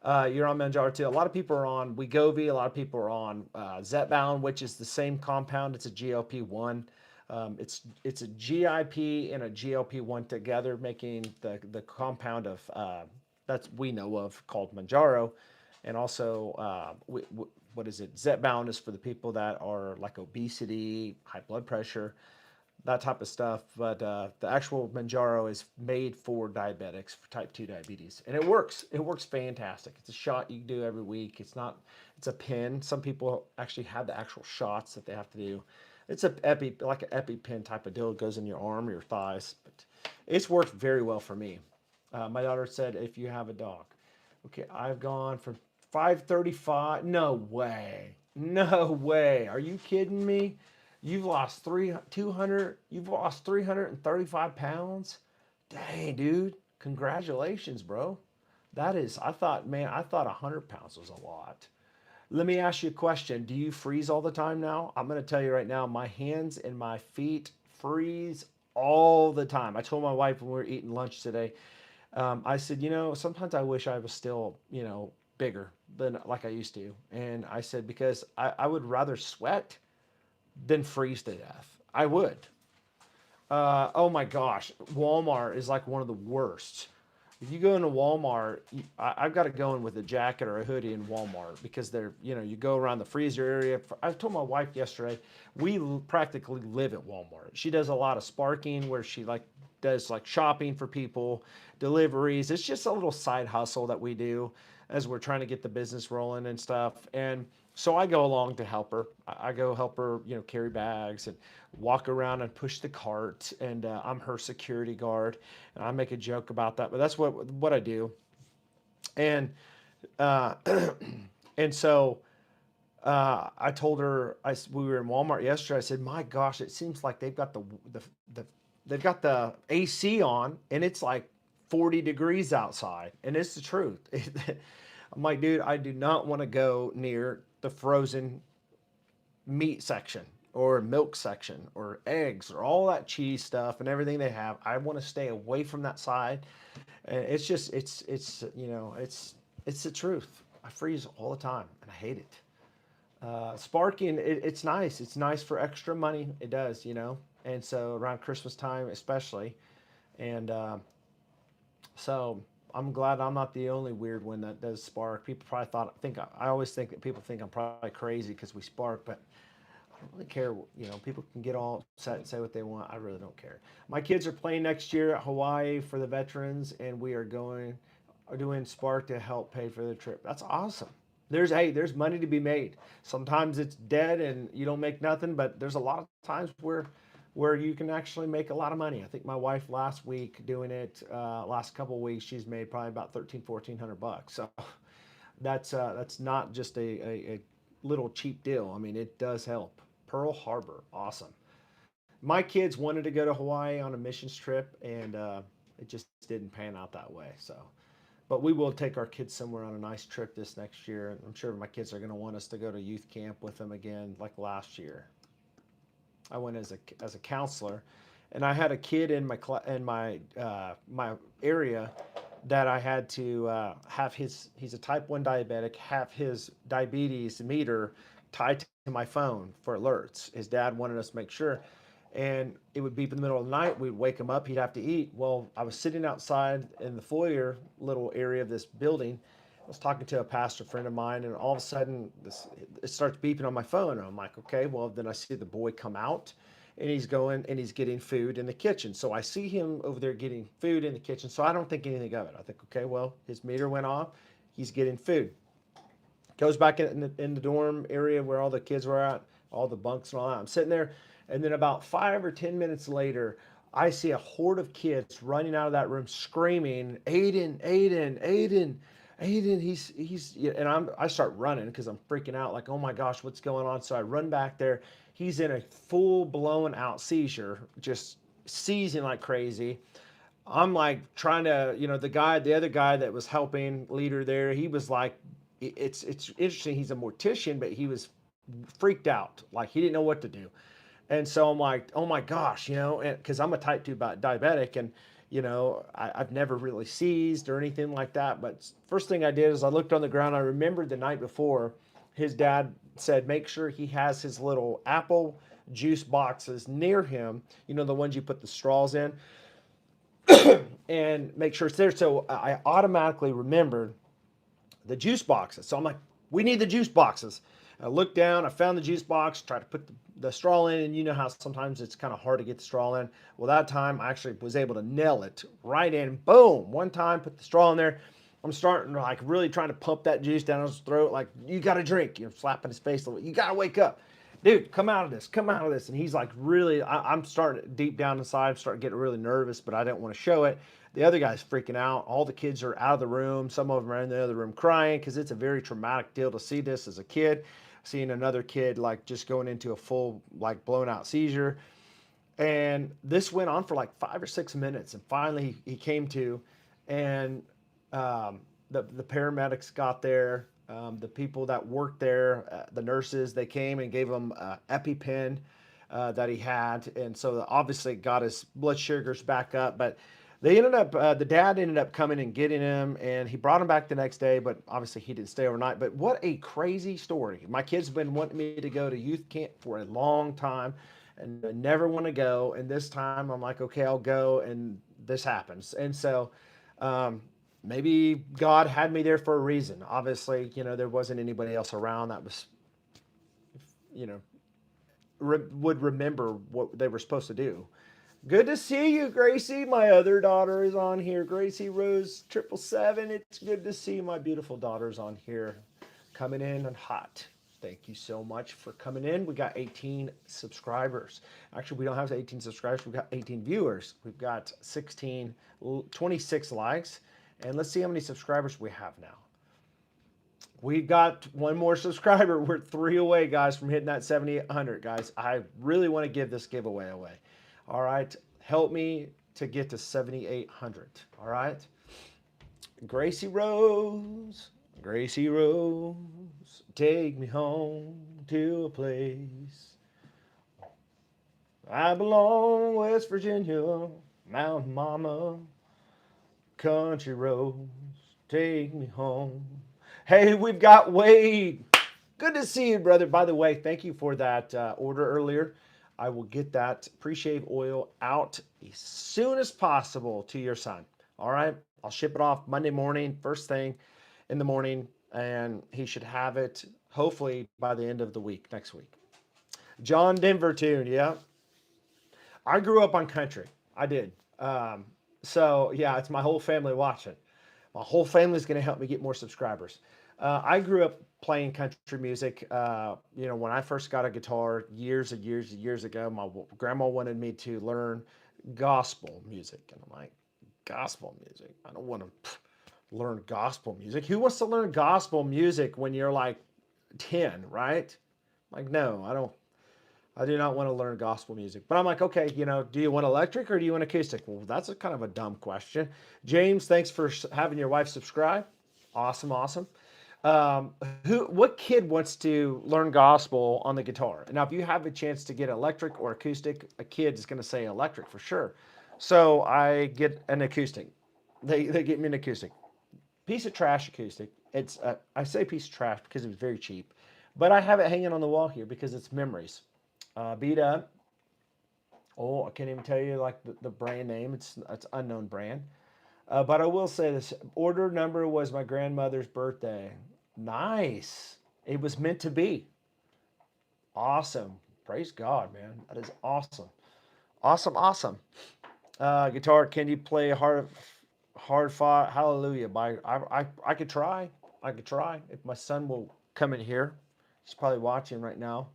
You're on Manjaro too. A lot of people are on Wegovy. A lot of people are on Zepbound, which is the same compound. It's a GLP-1. It's a GIP and a GLP-1 together, making the compound of that we know of called Manjaro, and also what is it? Zepbound is for the people that are like obesity, high blood pressure, that type of stuff. But the actual Manjaro is made for diabetics, for type 2 diabetes. And it works. It works fantastic. It's a shot you can do every week. It's not, it's a pen. Some people actually have the actual shots that they have to do. It's like an EpiPen type of deal. It goes in your arm or your thighs. But it's worked very well for me. My daughter said, if you have a dog. Okay, I've gone from 535. No way. No way. Are you kidding me? You've lost 200. You've lost 335 pounds. Dang, dude. Congratulations, bro. That is, I thought, man, I thought 100 pounds was a lot. Let me ask you a question. Do you freeze all the time now? I'm going to tell you right now, my hands and my feet freeze all the time. I told my wife when we were eating lunch today, I said, sometimes I wish I was still, bigger than like I used to. And I said, because I would rather sweat than freeze to death. I would. Oh my gosh, Walmart is like one of the worst. If you go into Walmart, I've got to go in with a jacket or a hoodie in Walmart because they're, you go around the freezer area. I told my wife yesterday, we practically live at Walmart. She does a lot of sparking where she like does like shopping for people, deliveries. It's just a little side hustle that we do as we're trying to get the business rolling and stuff. And so I go along to help her. I go help her, carry bags and walk around and push the cart. And I'm her security guard. And I make a joke about that, but that's what I do. And uh, and so I told her we were in Walmart yesterday. I said, "My gosh, it seems like the they've got the AC on, and it's like 40 degrees outside, and it's the truth." I'm like, dude, I do not want to go near the frozen meat section or milk section or eggs or all that cheese stuff and everything they have. I want to stay away from that side. And it's just it's the truth. I freeze all the time and I hate it. Sparking, it's nice. It's nice for extra money. It does, And so around Christmas time, especially, and so I'm glad I'm not the only weird one that does spark. People probably think I always think that people think I'm probably crazy because we spark, but I don't really care. People can get all upset and say what they want. I really don't care. My kids are playing next year at Hawaii for the veterans, and we are doing Spark to help pay for the trip. That's awesome. There's money to be made. Sometimes it's dead and you don't make nothing, but there's a lot of times where you can actually make a lot of money. I think my wife last week doing it, last couple of weeks, she's made probably about 1,400 bucks. So that's not just a little cheap deal. I mean, it does help. Pearl Harbor, awesome. My kids wanted to go to Hawaii on a missions trip, and it just didn't pan out that way. So, but we will take our kids somewhere on a nice trip this next year. I'm sure my kids are going to want us to go to youth camp with them again, like last year. I went as a counselor, and I had a kid in my area that I had to have he's a type 1 diabetic, have his diabetes meter tied to my phone for alerts. His dad wanted us to make sure. And it would beep in the middle of the night. We'd wake him up. He'd have to eat. Well, I was sitting outside in the foyer little area of this building. I was talking to a pastor friend of mine, and all of a sudden, it starts beeping on my phone. And I'm like, okay. Well, then I see the boy come out, and he's going and he's getting food in the kitchen. So I see him over there getting food in the kitchen. So I don't think anything of it. I think, okay, well, his meter went off. He's getting food. Goes back in the dorm area where all the kids were at, all the bunks and all that. I'm sitting there, And then about 5 or 10 minutes later, I see a horde of kids running out of that room screaming, Aiden, Aiden, Aiden, Aiden, he's yeah, and I start running because I'm freaking out, like, oh my gosh, what's going on? So I run back there. He's in a full blown out seizure, just seizing like crazy. I'm like trying to, the other guy that was helping leader there, he was like, it's interesting. He's a mortician, but he was freaked out, like he didn't know what to do. And so I'm like, oh my gosh, because I'm a type 2 diabetic, and I've never really seized or anything like that. But first thing I did is I looked on the ground. I remembered the night before, his dad said, make sure he has his little apple juice boxes near him, the ones you put the straws in, and make sure it's there. So I automatically remembered the juice boxes. So I'm like, we need the juice boxes. I looked down, I found the juice box, tried to put the straw in, and you know how sometimes it's kind of hard to get the straw in. Well, that time I actually was able to nail it right in. Boom! One time, put the straw in there. I'm starting to like really trying to pump that juice down his throat. Like, you got to drink. Slapping his face a little bit. You got to wake up. Dude, come out of this. Come out of this. And he's like, really, I'm starting deep down inside, I'm starting getting really nervous, but I didn't want to show it. The other guy's freaking out. All the kids are out of the room. Some of them are in the other room crying because it's a very traumatic deal to see this as a kid. Seeing another kid like just going into a full, like, blown out seizure. And this went on for like 5 or 6 minutes. And finally he came to, and the paramedics got there. The people that worked there, the nurses, they came and gave him EpiPen that he had, and so obviously got his blood sugars back up. But they ended up, the dad ended up coming and getting him, and he brought him back the next day. But obviously he didn't stay overnight. But what a crazy story! My kids have been wanting me to go to youth camp for a long time, and I never want to go. And this time I'm like, okay, I'll go, and this happens. And so um, maybe God had me there for a reason. Obviously, there wasn't anybody else around that was, you know, would remember what they were supposed to do. Good to see you, Gracie. My other daughter is on here. Gracie Rose 777. It's good to see my beautiful daughters on here, coming in and hot. Thank you so much for coming in. We got 18 subscribers. Actually, we don't have 18 subscribers. We've got 18 viewers. We've got 26 likes. And let's see how many subscribers we have now. We got one more subscriber. We're 3 away, guys, from hitting that 7,800, guys. I really want to give this giveaway away. All right. Help me to get to 7,800. All right. Gracie Rose, Gracie Rose, take me home to a place I belong, West Virginia, Mountain Mama, country roads, take me home. Hey, we've got Wade. Good to see you, brother. By the way, thank you for that order earlier. I will get that pre-shave oil out as soon as possible to your son. All right. I'll ship it off Monday morning, first thing in the morning, and he should have it hopefully by the end of the week, next week. John Denver tune. Yeah. I grew up on country. I did. So yeah, it's my whole family watching. My whole family is going to help me get more subscribers. I grew up playing country music. When I first got a guitar years and years and years ago, my grandma wanted me to learn gospel music, and I'm like, gospel music? I don't want to learn gospel music. Who wants to learn gospel music when you're like 10, right? Like, no, I don't. I do not want to learn gospel music. But I'm like, okay, do you want electric or do you want acoustic? Well, that's a kind of a dumb question. James, thanks for having your wife subscribe. Awesome, awesome. What kid wants to learn gospel on the guitar? Now, if you have a chance to get electric or acoustic, a kid is going to say electric for sure. So I get an acoustic. They get me an acoustic. Piece of trash acoustic. I say piece of trash because it was very cheap, but I have it hanging on the wall here because it's memories. Beat up. Oh, I can't even tell you like the brand name. It's unknown brand. But I will say this: order number was my grandmother's birthday. Nice. It was meant to be. Awesome. Praise God, man. That is awesome. Awesome. Awesome. Guitar. Can you play hard fought Hallelujah? I could try. I could try if my son will come in here. He's probably watching right now.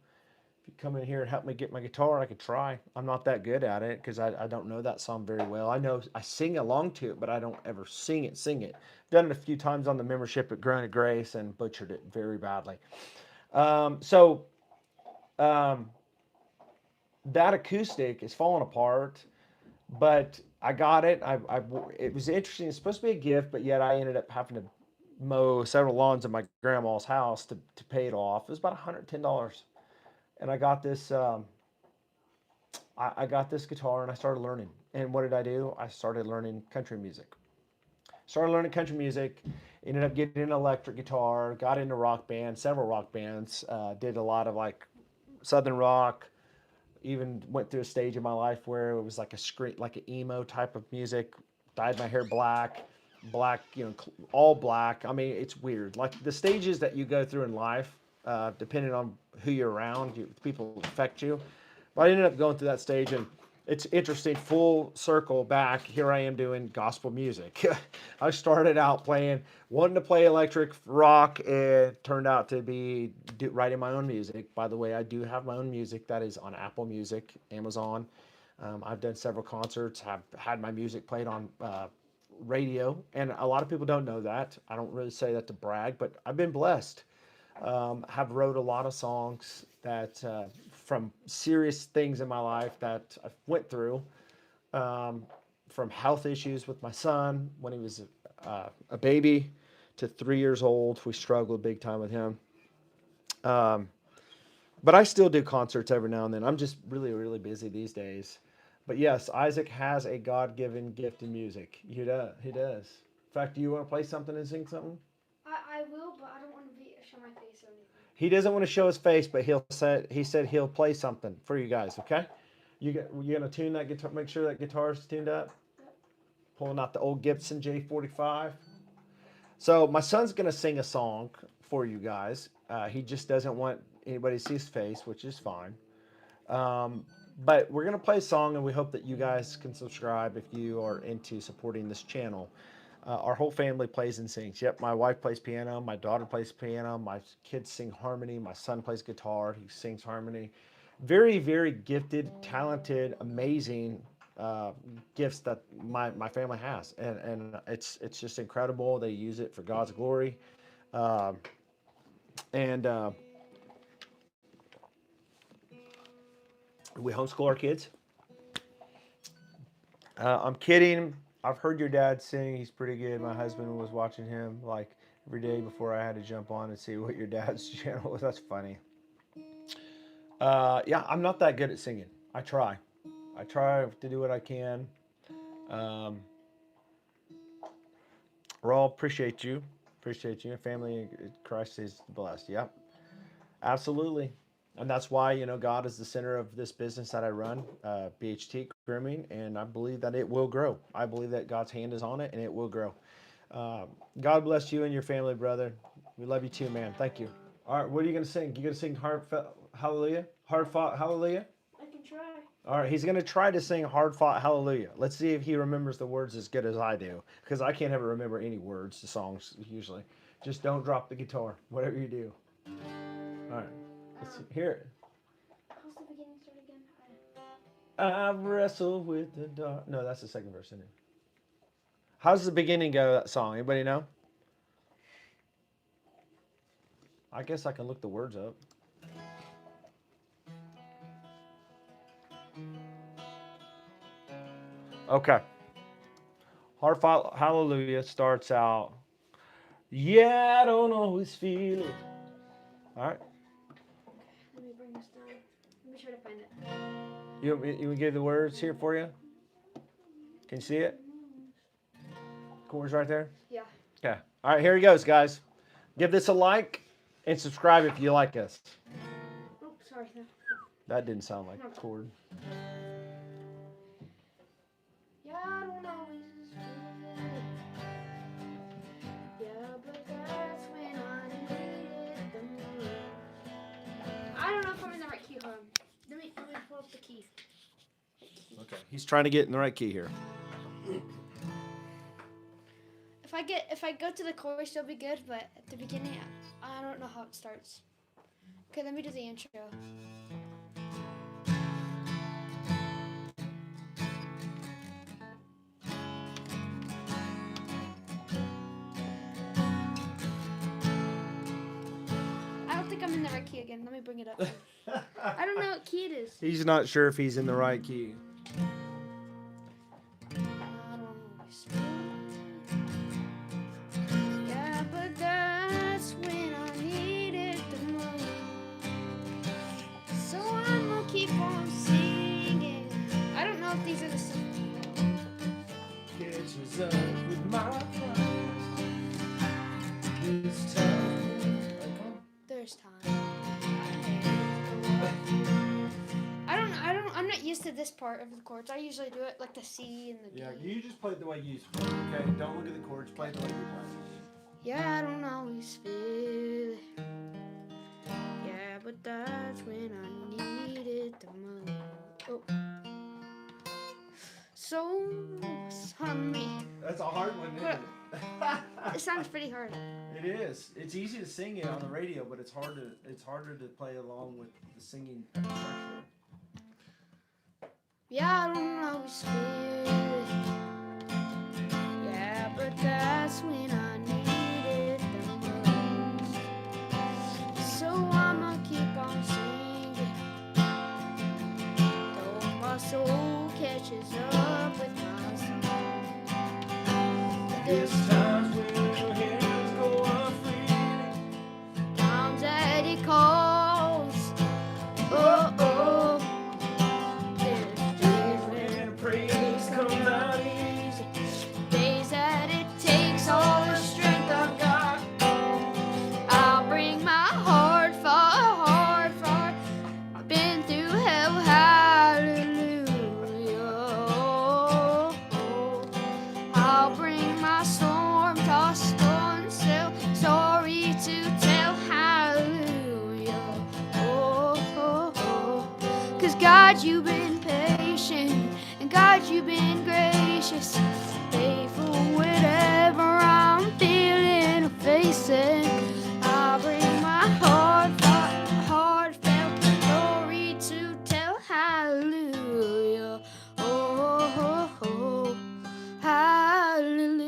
If you come in here and help me get my guitar, I could try. I'm not that good at it because I don't know that song very well. I know I sing along to it, but I don't ever sing it. Sing it. Done it a few times on the membership at Growing to Grace and butchered it very badly. So um, that acoustic is falling apart, but I got it. It was interesting. It's supposed to be a gift, but yet I ended up having to mow several lawns in my grandma's house to pay it off. It was about $110, and I got this. I got this guitar and I started learning. And what did I do? I started learning country music. Started learning country music. Ended up getting an electric guitar. Got into rock bands, several rock bands. Did a lot of like southern rock, even went through a stage in my life where it was like a screen, like an emo type of music. Dyed my hair black, black, all black. I mean, it's weird. Like the stages that you go through in life, depending on who you're around, people affect you. But I ended up going through that stage, and it's interesting. Full circle back, here I am doing gospel music. I started out wanting to play electric rock. It turned out to be writing my own music. By the way, I do have my own music that is on Apple Music, Amazon. I've done several concerts, have had my music played on radio, and a lot of people don't know that. I don't really say that to brag, but I've been blessed. Have wrote a lot of songs that from serious things in my life that I went through, um, from health issues with my son when he was a baby to 3 years old. We struggled big time with him. Um, but I still do concerts every now and then. I'm just really, really busy these days. But yes, Isaac has a God given gift in music. He does. He does. In fact, do you want to play something and sing something? I will, but I don't want to show my face or anything. He doesn't want to show his face, but he said he'll play something for you guys. Okay, you gonna tune that guitar? Make sure that guitar's tuned up. Yep. Pulling out the old Gibson J45. So my son's gonna sing a song for you guys. He just doesn't want anybody to see his face, which is fine. Um, but we're gonna play a song, and we hope that you guys can subscribe if you are into supporting this channel. Our whole family plays and sings. Yep, my wife plays piano, my daughter plays piano, my kids sing harmony, my son plays guitar, he sings harmony. Very, very gifted, talented, amazing gifts that my family has, and it's just incredible. They use it for God's glory, uh, and we homeschool our kids. I'm kidding. I've heard your dad sing. He's pretty good. My husband was watching him like every day before I had to jump on and see what your dad's channel was. That's funny. Yeah, I'm not that good at singing. I try. I try to do what I can. Um, Raul, appreciate you. Appreciate you. Family in Christ is blessed. Yep, absolutely. And that's why, God is the center of this business that I run, BHT Grooming, and I believe that it will grow. I believe that God's hand is on it and it will grow. Uh, God bless you and your family, brother. We love you too, man. Thank you. All right, what are you going to sing? You going to sing hard hallelujah? Hard fought hallelujah? I can try. All right, he's going to try to sing hard fought hallelujah. Let's see if he remembers the words as good as I do, because I can't ever remember any words to songs usually. Just don't drop the guitar, whatever you do. All right, let's hear it. How's the beginning start again? I've wrestled with the dark. No, that's the second verse, isn't it? How does the beginning go of that song? Anybody know? I guess I can look the words up. Okay. Hard fought hallelujah starts out. Yeah, I don't always feel it. All right. Okay, let me bring this down. Let me try to find it. You give the words here for you? Can you see it? Chords right there? Yeah. Okay. All right, here he goes, guys. Give this a like and subscribe if you like us. Oh, sorry. No. That didn't sound like a chord. Yeah, I don't always feel it. Yeah, but that's when I need it the most. I don't know if I'm in the right key. Hold on. Let me pull up the key. Okay. He's trying to get in the right key here. If I go to the chorus, it'll be good. But at the beginning, I don't know how it starts. Okay, let me do the intro. I'm in the right key again. Let me bring it up. I don't know what key it is. He's not sure if he's in the right key. Yeah, but that's when I need it the most. So I'm gonna keep on singing. I don't know if these are the same. Catches up with my pride. This time. There's time. I'm not used to this part of the chords. I usually do it like the C and the D. Yeah, you just play it the way you play. Okay, don't look at the chords. Play it the way you play. Yeah, I don't always feel it. Yeah, but that's when I need it the most. Oh. So, me. That's a hard one, isn't it? It sounds pretty hard. It is. It's easy to sing it on the radio, but it's harder to play along with the singing structure. Yeah, I don't always feel it. Yeah, but that's when I need it the most. So I'ma keep on singing. Though my soul catches up with my song. There's times when your hands go unfree. Times that it calls. Oh, oh. There's days when praise comes out easy. Days that it takes all the strength I've got. I'll bring my heart far. I've been through hell, hallelujah. I'll bring my storm-tossed one self, sorry to tell, hallelujah. Cause God, you've been patient, and God, you've been gracious, faithful whatever I'm feeling or facing. I'll bring my heartfelt glory to tell, hallelujah. Hallelujah.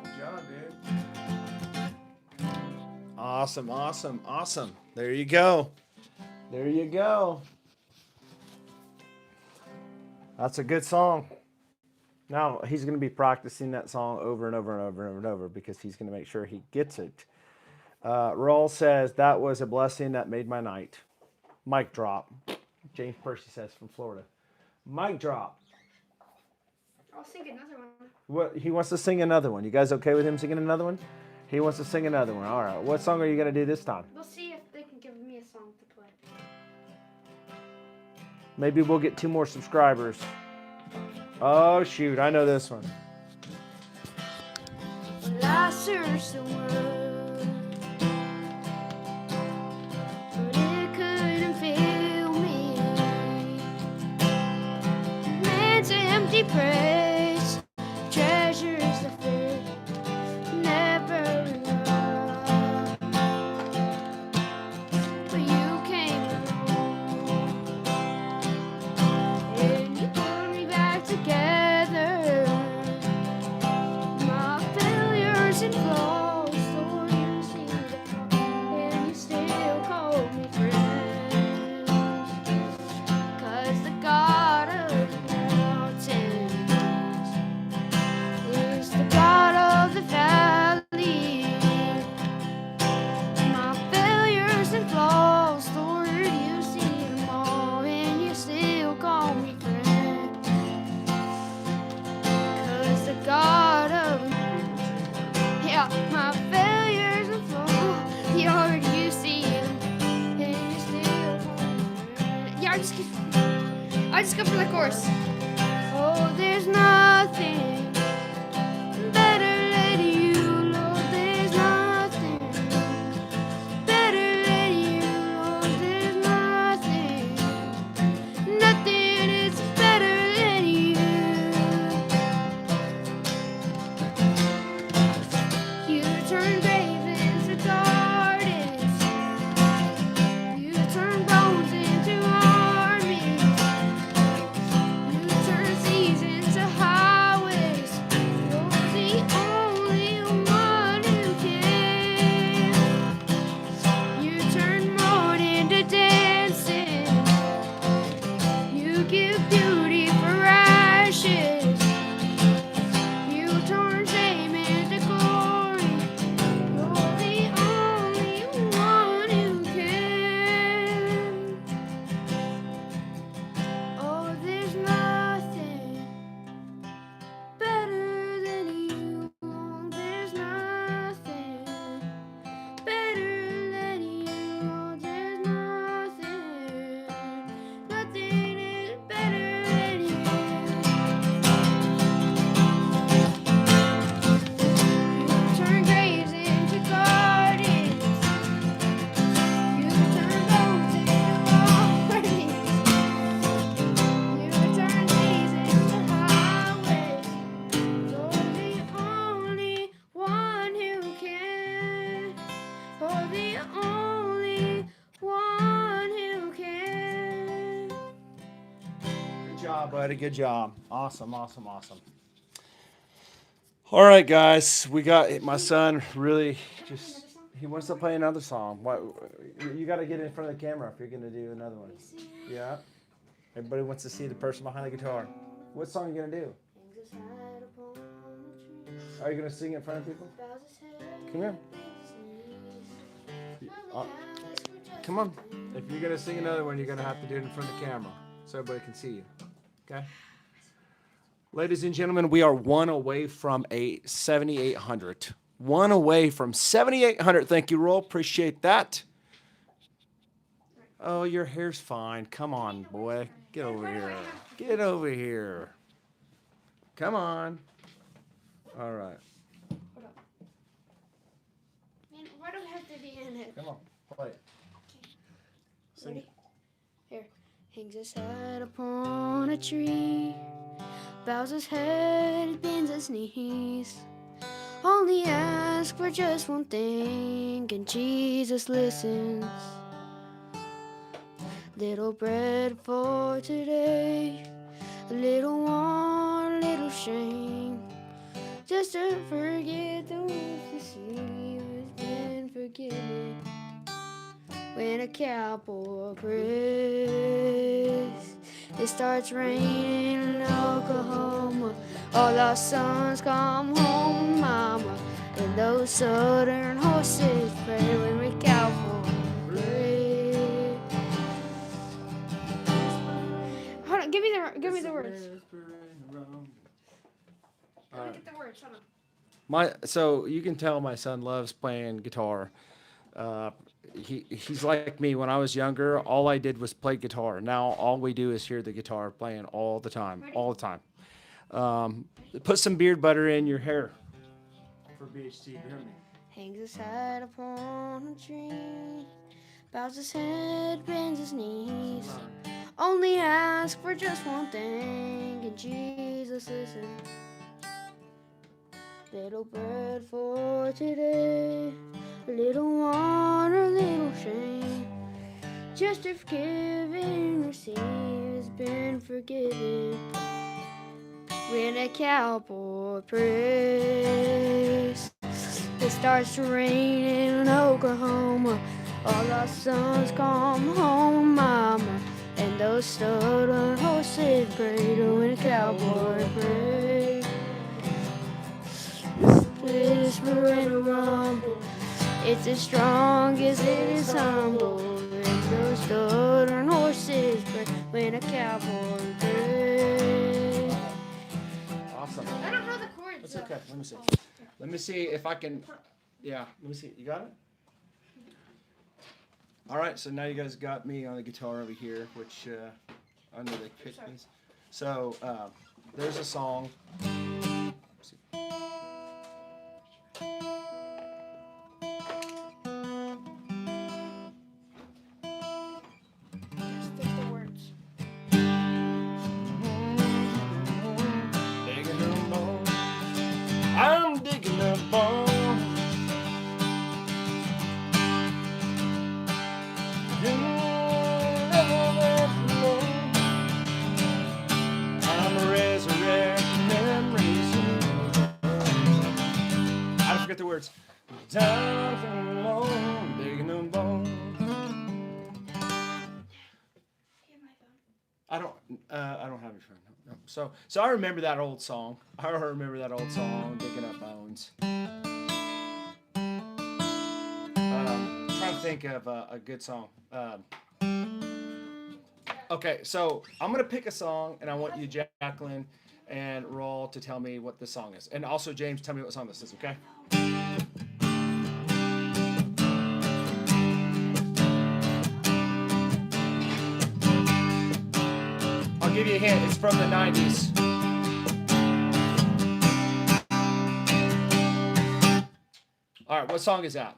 Good job, dude. Awesome. There you go. That's a good song. Now he's going to be practicing that song over and over because he's going to make sure he gets it. Roll says, that was a blessing that made my night. Mic drop. James Percy says from Florida. Mic drop. I'll sing another one. What, he wants to sing another one. You guys okay with him singing another one? He wants to sing another one. All right. What song are you going to do this time? We'll see if they can give me a song to play. Maybe we'll get 2 more subscribers. Oh, shoot. I know this one. Well, I searched the world, but it couldn't fill me. Man's empty praise, treasures the faith, never enough. But you came along, and you pulled me back together. My failures and flaws, Lord, you see them, and you still call me friend. 'Cause the God of the mountains is the God of the valley. My failures and flaws, Lord, you see them all, and you still call me friend. 'Cause the God of my failures and flaws, Lord, you see them, and you still call me friend. Yeah, I just go for the chorus. Oh, there's nothing better than you, Lord. There's nothing better than you, Lord. There's nothing is better than you. You Quite a good job. Awesome, awesome, awesome. All right, guys. We got my son really just he wants to play another song. What you got to get in front of the camera if you're going to do another one. Yeah. Everybody wants to see the person behind the guitar. What song are you going to do? Are you going to sing in front of people? Come here. Come on. If you're going to sing another one, you're going to have to do it in front of the camera so everybody can see you. Okay? Ladies and gentlemen, we are one away from a 7,800. One away from 7,800. Thank you, Roll. Appreciate that. Oh, your hair's fine. Come on, boy. Get over here. Get over here. Come on. All right. Hold up. Man, why do I have to be in it? Come on. Play it. Sing Ready? Here. Hangs his head upon a tree, bows his head, bends his knees. Only ask for just one thing, and Jesus listens. Little bread for today, a little want, a little shame. Just to forget the words to see who's been forgiven. When a cowboy prays, it starts raining in Oklahoma. All our sons come home, mama, and those southern horses pray when we cowboy pray. Hold on, give me the words. Let me get the words. Hold on. So you can tell my son loves playing guitar. He's like me. When I was younger, all I did was play guitar. Now all we do is hear the guitar playing all the time, all the time. Put some beard butter in your hair for BHT Grooming. Hangs his head upon a tree, bows his head, bends his knees. Only ask for just one thing, and Jesus listens. Little bread for today, a little want, a little shame. Just to forgive and receive has been forgiven. When a cowboy prays, it starts to rain in Oklahoma. All our sons come home, mama, and those stolen horses pray to when a cowboy prays. Whisper and a rumble, it's as strong as it is humble. And those stolen horses pray when a cowboy prays. Awesome. I don't know the chords. That's okay. Let me see. Let me see if I can. Yeah. Let me see. You got it? All right. So now you guys got me on the guitar over here, which I know they picked these. So there's a song. I'm digging a bone. I'm resurrecting memories. I forget the words. Down from alone, digging a bone. I don't have your phone. No. So I remember that old song. Digging Up Bones. Trying to think of a good song. Okay, so I'm gonna pick a song, and I want you, Jacqueline and Raul, to tell me what this song is, and also James, tell me what song this is. Okay. I'll give you a hint. It's from the 90s. All right, what song is that?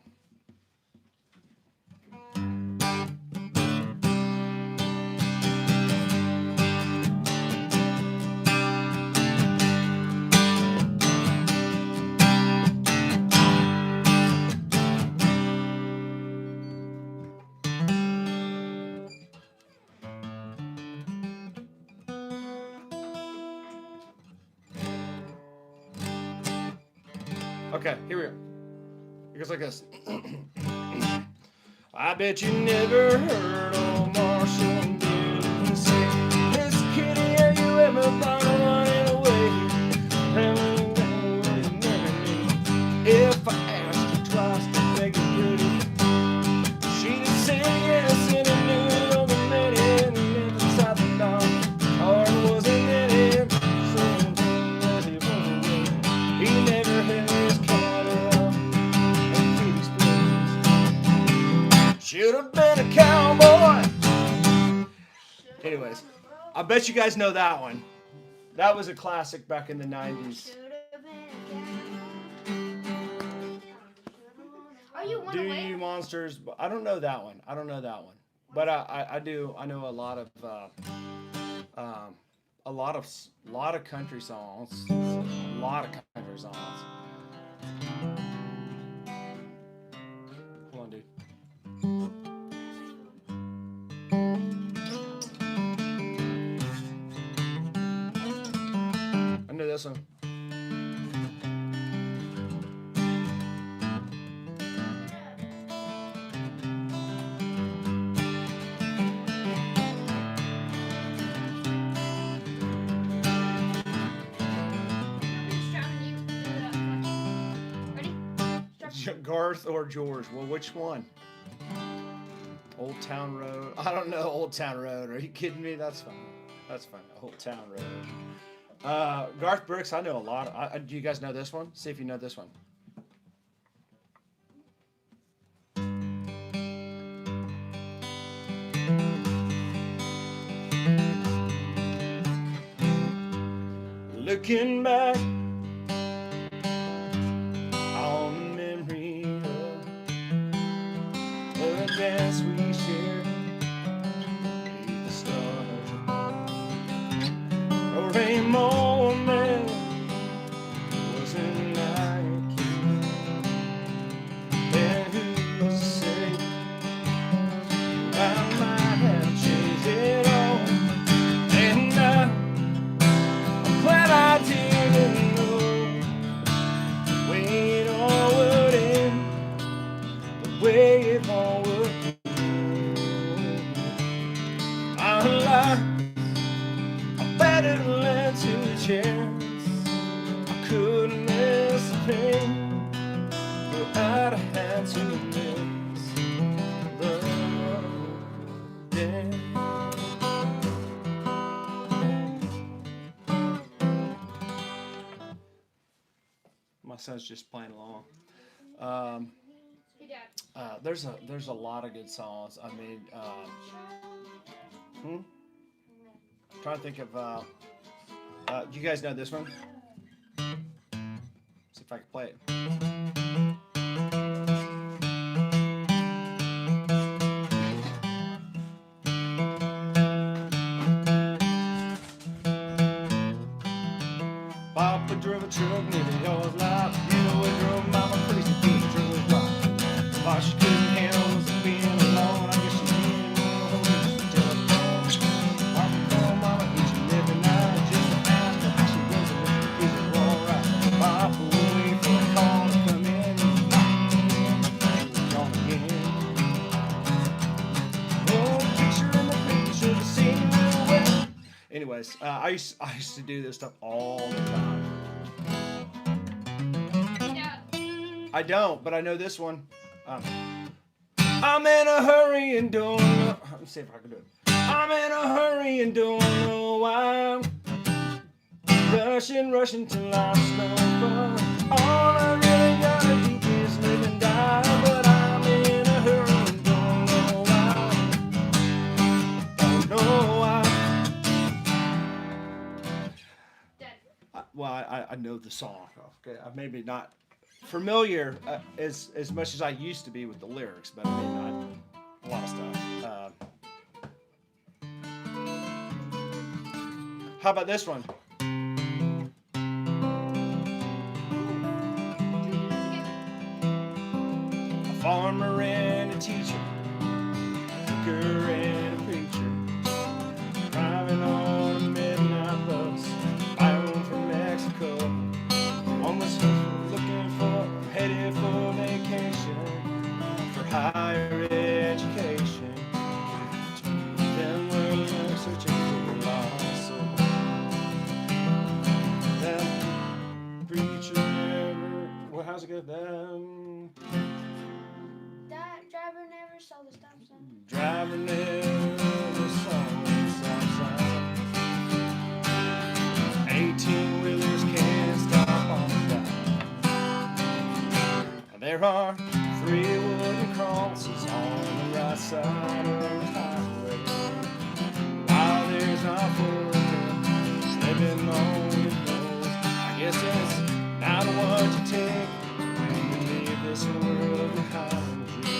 Okay, here we go. It goes like this. I bet you never heard old Marshall Dillon say, Miss Kitty, have you ever thought of running away? If I asked you twice to make it pretty, she'd say yes in a new over minute. And if inside the dark, heart wasn't in it. So as he was away, he never had his cattle off and Kitty's place. Should have been a cowboy. Anyways, I bet you guys know that one. That was a classic back in the 90s. Do you monsters? I don't know that one. I don't know that one. But I do. I know a lot of country songs. A lot of country songs. Come on, dude. I know this one. Garth or George? Well, which one? Old Town Road. I don't know Old Town Road. Are you kidding me? That's fine. That's fine. Old Town Road. Garth Brooks. I know a lot. Do you guys know this one? See if you know this one. Looking back on the memory of the dance we shared beneath the stars above. A rainbow man wasn't like you, and who's to say I might have changed it all, and I'm glad I didn't know the way it all would end, the way it all would end. Our lives are better led to a chance. I couldn't miss the pain, but I'd have had to miss the day. My son's just playing along. There's a lot of good songs. I mean, I'm trying to think of. Do you guys know this one? See if I can play it. Papa drove a truck nearly all his life. You know he drove Mama crazy, he drove his wife. Why she couldn't handle was being alone. I guess she didn't want to hold her just till it's gone. Papa called Mama each and every night just to ask her how she was and if it was alright. Papa would wait for a call to come in and knock and he was gone again. Oh, picture in the picture of the scene real well. Anyways, I used to do this stuff all the time. I don't, but I know this one. I'm in a hurry and don't know. Let me see if I can do it. I'm in a hurry and don't know why. Rushing till I'm snowball. All I really gotta do is live and die. But I'm in a hurry and don't know why. Don't know why. Well, I know the song. Okay, I maybe not familiar as much as I used to be with the lyrics, but I mean, a lot of stuff. How about this one? A farmer and a teacher, a hooker and a preacher, driving on a midnight bus, bound for Mexico. One was looking for driving in the sun outside. 18-wheelers can't stop on the dime. There are 3 wooden crosses on the right side of the highway. While there's not 4 of them slipping on your nose, I guess it's not what you take when you leave this world behind you.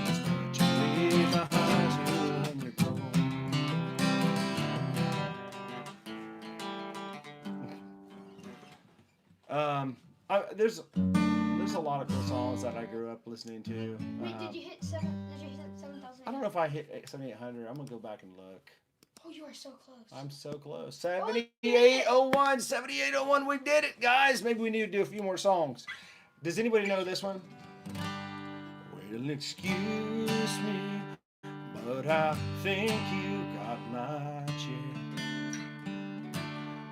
It's what you leave behind you when you're gone. There's a lot of cool songs that I grew up listening to. Wait, did you hit 7,000? I don't know if I hit 7,800. I'm gonna go back and look. Oh, you are so close. I'm so close. 7801, 7801. We did it, guys. Maybe we need to do a few more songs. Does anybody know this one? Well, excuse me, but I think you got my check.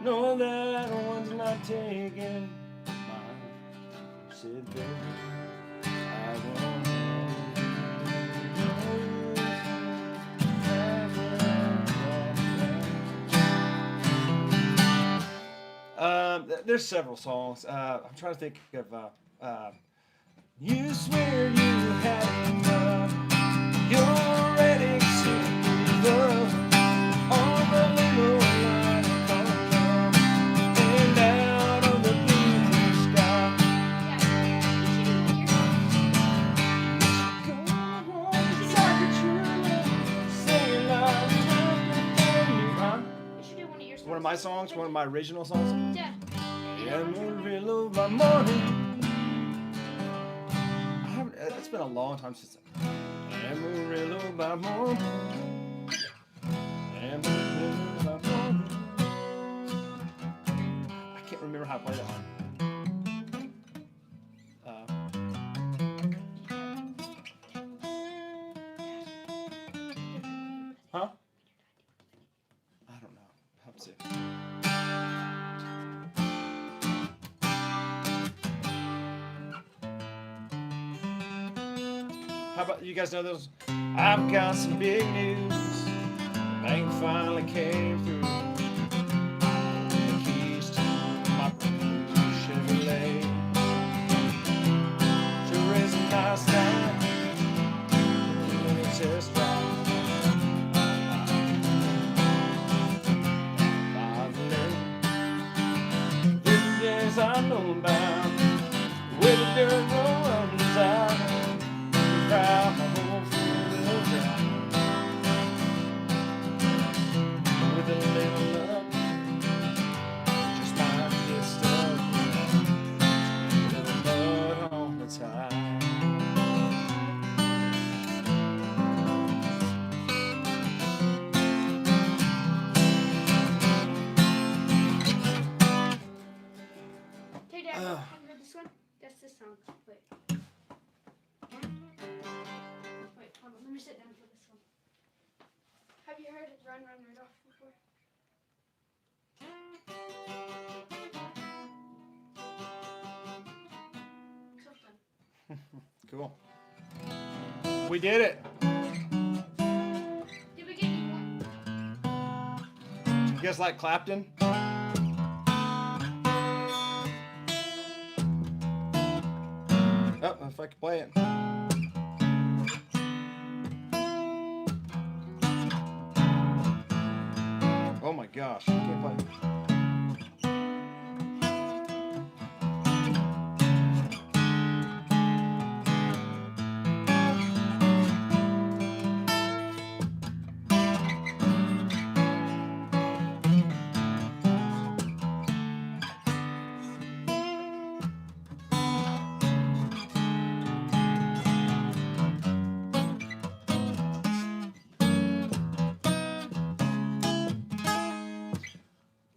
No, that one's not taken. Sit there. I won't there's several songs. I'm trying to think of. You swear you had enough. You're ready to give up on the little line of love and out of the blue sky. One of my songs, one of my original songs. Yeah. Amarillo by morning. It's been a long time since. Amarillo by morning. Amarillo by morning. I can't remember how to play that one. Huh? I don't know. Let's see. How about you guys know those? I've got some big news. The bank finally came through. The keys to my Chevrolet. Sure is a nice time. Let me test drive. I know about where the dirt runs out. Proud my whole four-wheel drive. With a little luck, just might get stuck. A little mud on the tire. Hey, Dad, have you heard this one? That's this song. Wait. Wait, hold on. Let me sit down for this one. Have you heard Run, Run, Rudolph before? Something. Cool. We did it. Did we get any more? You guys like Clapton? Oh, if I could play it. Oh my gosh, I can't play it.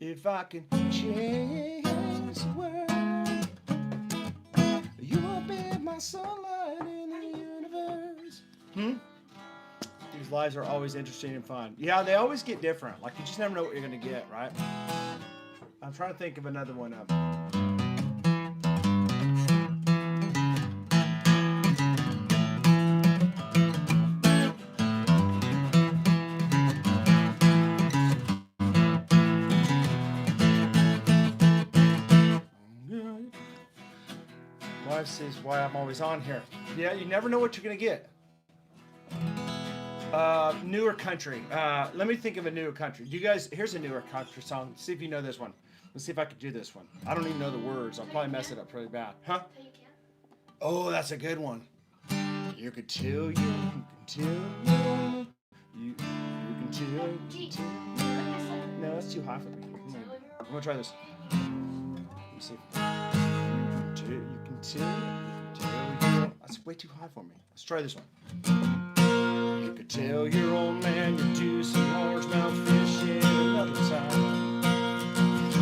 If I can change the world, you will be my sunlight in the universe. These lives are always interesting and fun. Yeah, they always get different. Like, you just never know what you're going to get, right? I'm trying to think of another one. this is why I'm always on here. Yeah, you never know what you're gonna get. Newer country. Let me think of a newer country. You guys, here's a newer country song. See if you know this one. Let's see if I can do this one. I don't even know the words. I'll probably mess it up really bad. Huh? Oh, that's a good one. You could tell, you can tell. No, that's too high for me. I'm gonna try this. Let me see. You can tell. That's way too high for me. Let's try this one. You could tell your old man you'd do some largemouth fishing another time.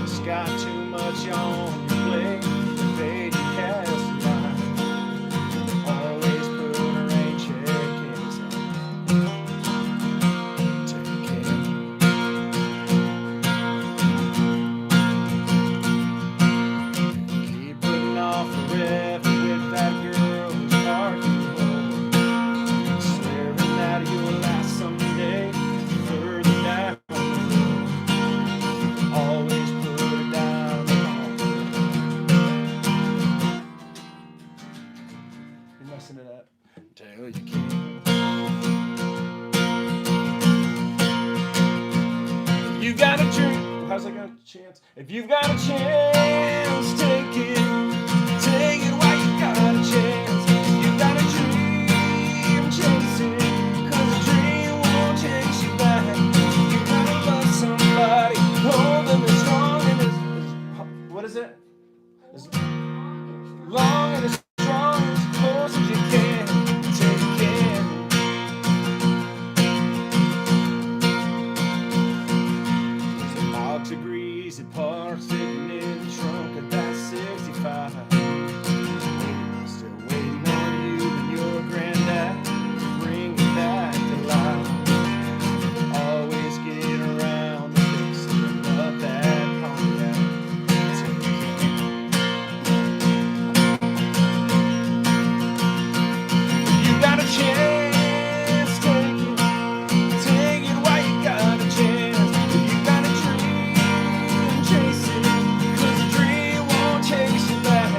It's got too much on your plate to fade your cast line. Always put a rain check in his hand. Take care. Keep putting off forever with that girl who's hard to hold. Swearing that you'll last someday further down the road. Always put her down the hall. You're messing it up. Tell you can. You got a drink. How's that got a chance? If you've got a chance, take it. Take it while you got a chance. You got a dream, chase it. Cause a dream won't chase you back. You gotta love somebody. Hold them as strong and as what is it? As long and as strong as close as you can. Take care. There's a box of greasy parts sitting in the trunk of that 65. Still waiting on you and your granddad to bring it back to life. Always get around to fixing up that cognac. Take care. You got a chance, take it. Take it while you got a chance. If you got a dream, chase it. Cause a dream won't chase you back.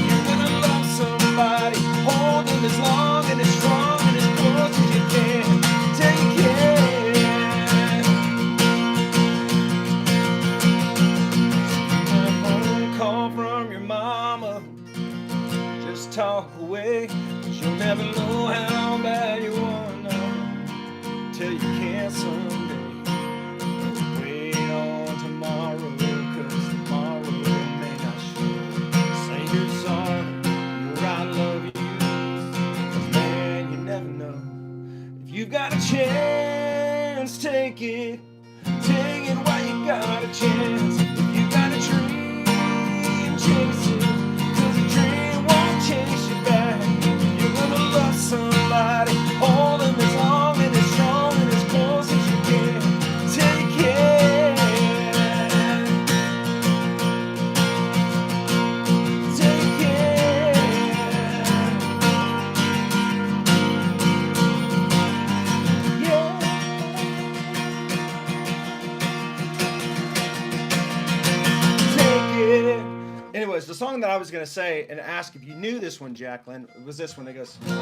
You're gonna love somebody. Hold them as long and as strong and as close as you can. Take care. A phone call from your mama. Just talk away. Cause you'll never know how bad you wanna till you can someday. Wait on tomorrow, cause tomorrow may not show. Say you're sorry, you're I love you. Cause man, you never know. If you got a chance, take it. Take it while you got a chance. If you got a dream, chase it. Cause a dream won't chase you back. You're gonna love somebody. Hold them as long and as strong and as close as you can. Take care. Take care. Yeah. Take it. Anyways, the song that I was gonna say and ask if you knew this one, Jacqueline, was this one. It goes. How's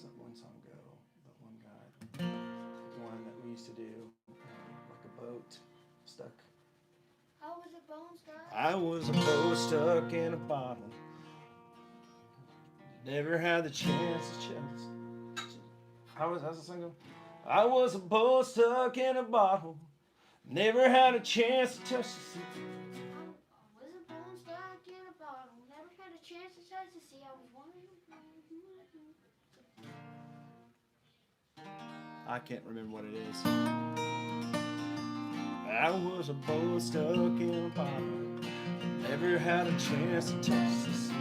that one song go? That one guy, the one that we used to do, like a boat stuck. I was a bone stuck. I was a boat stuck in a bottle. Never had the chance to chance. How's the song go? I was a boat stuck in a bottle. Never had a chance to touch the sea. I was a bone stuck in a bottle. Never had a chance to touch the sea. I was wondering. I can't remember what it is. I was a boat stuck in a bottle. Never had a chance to touch the sea.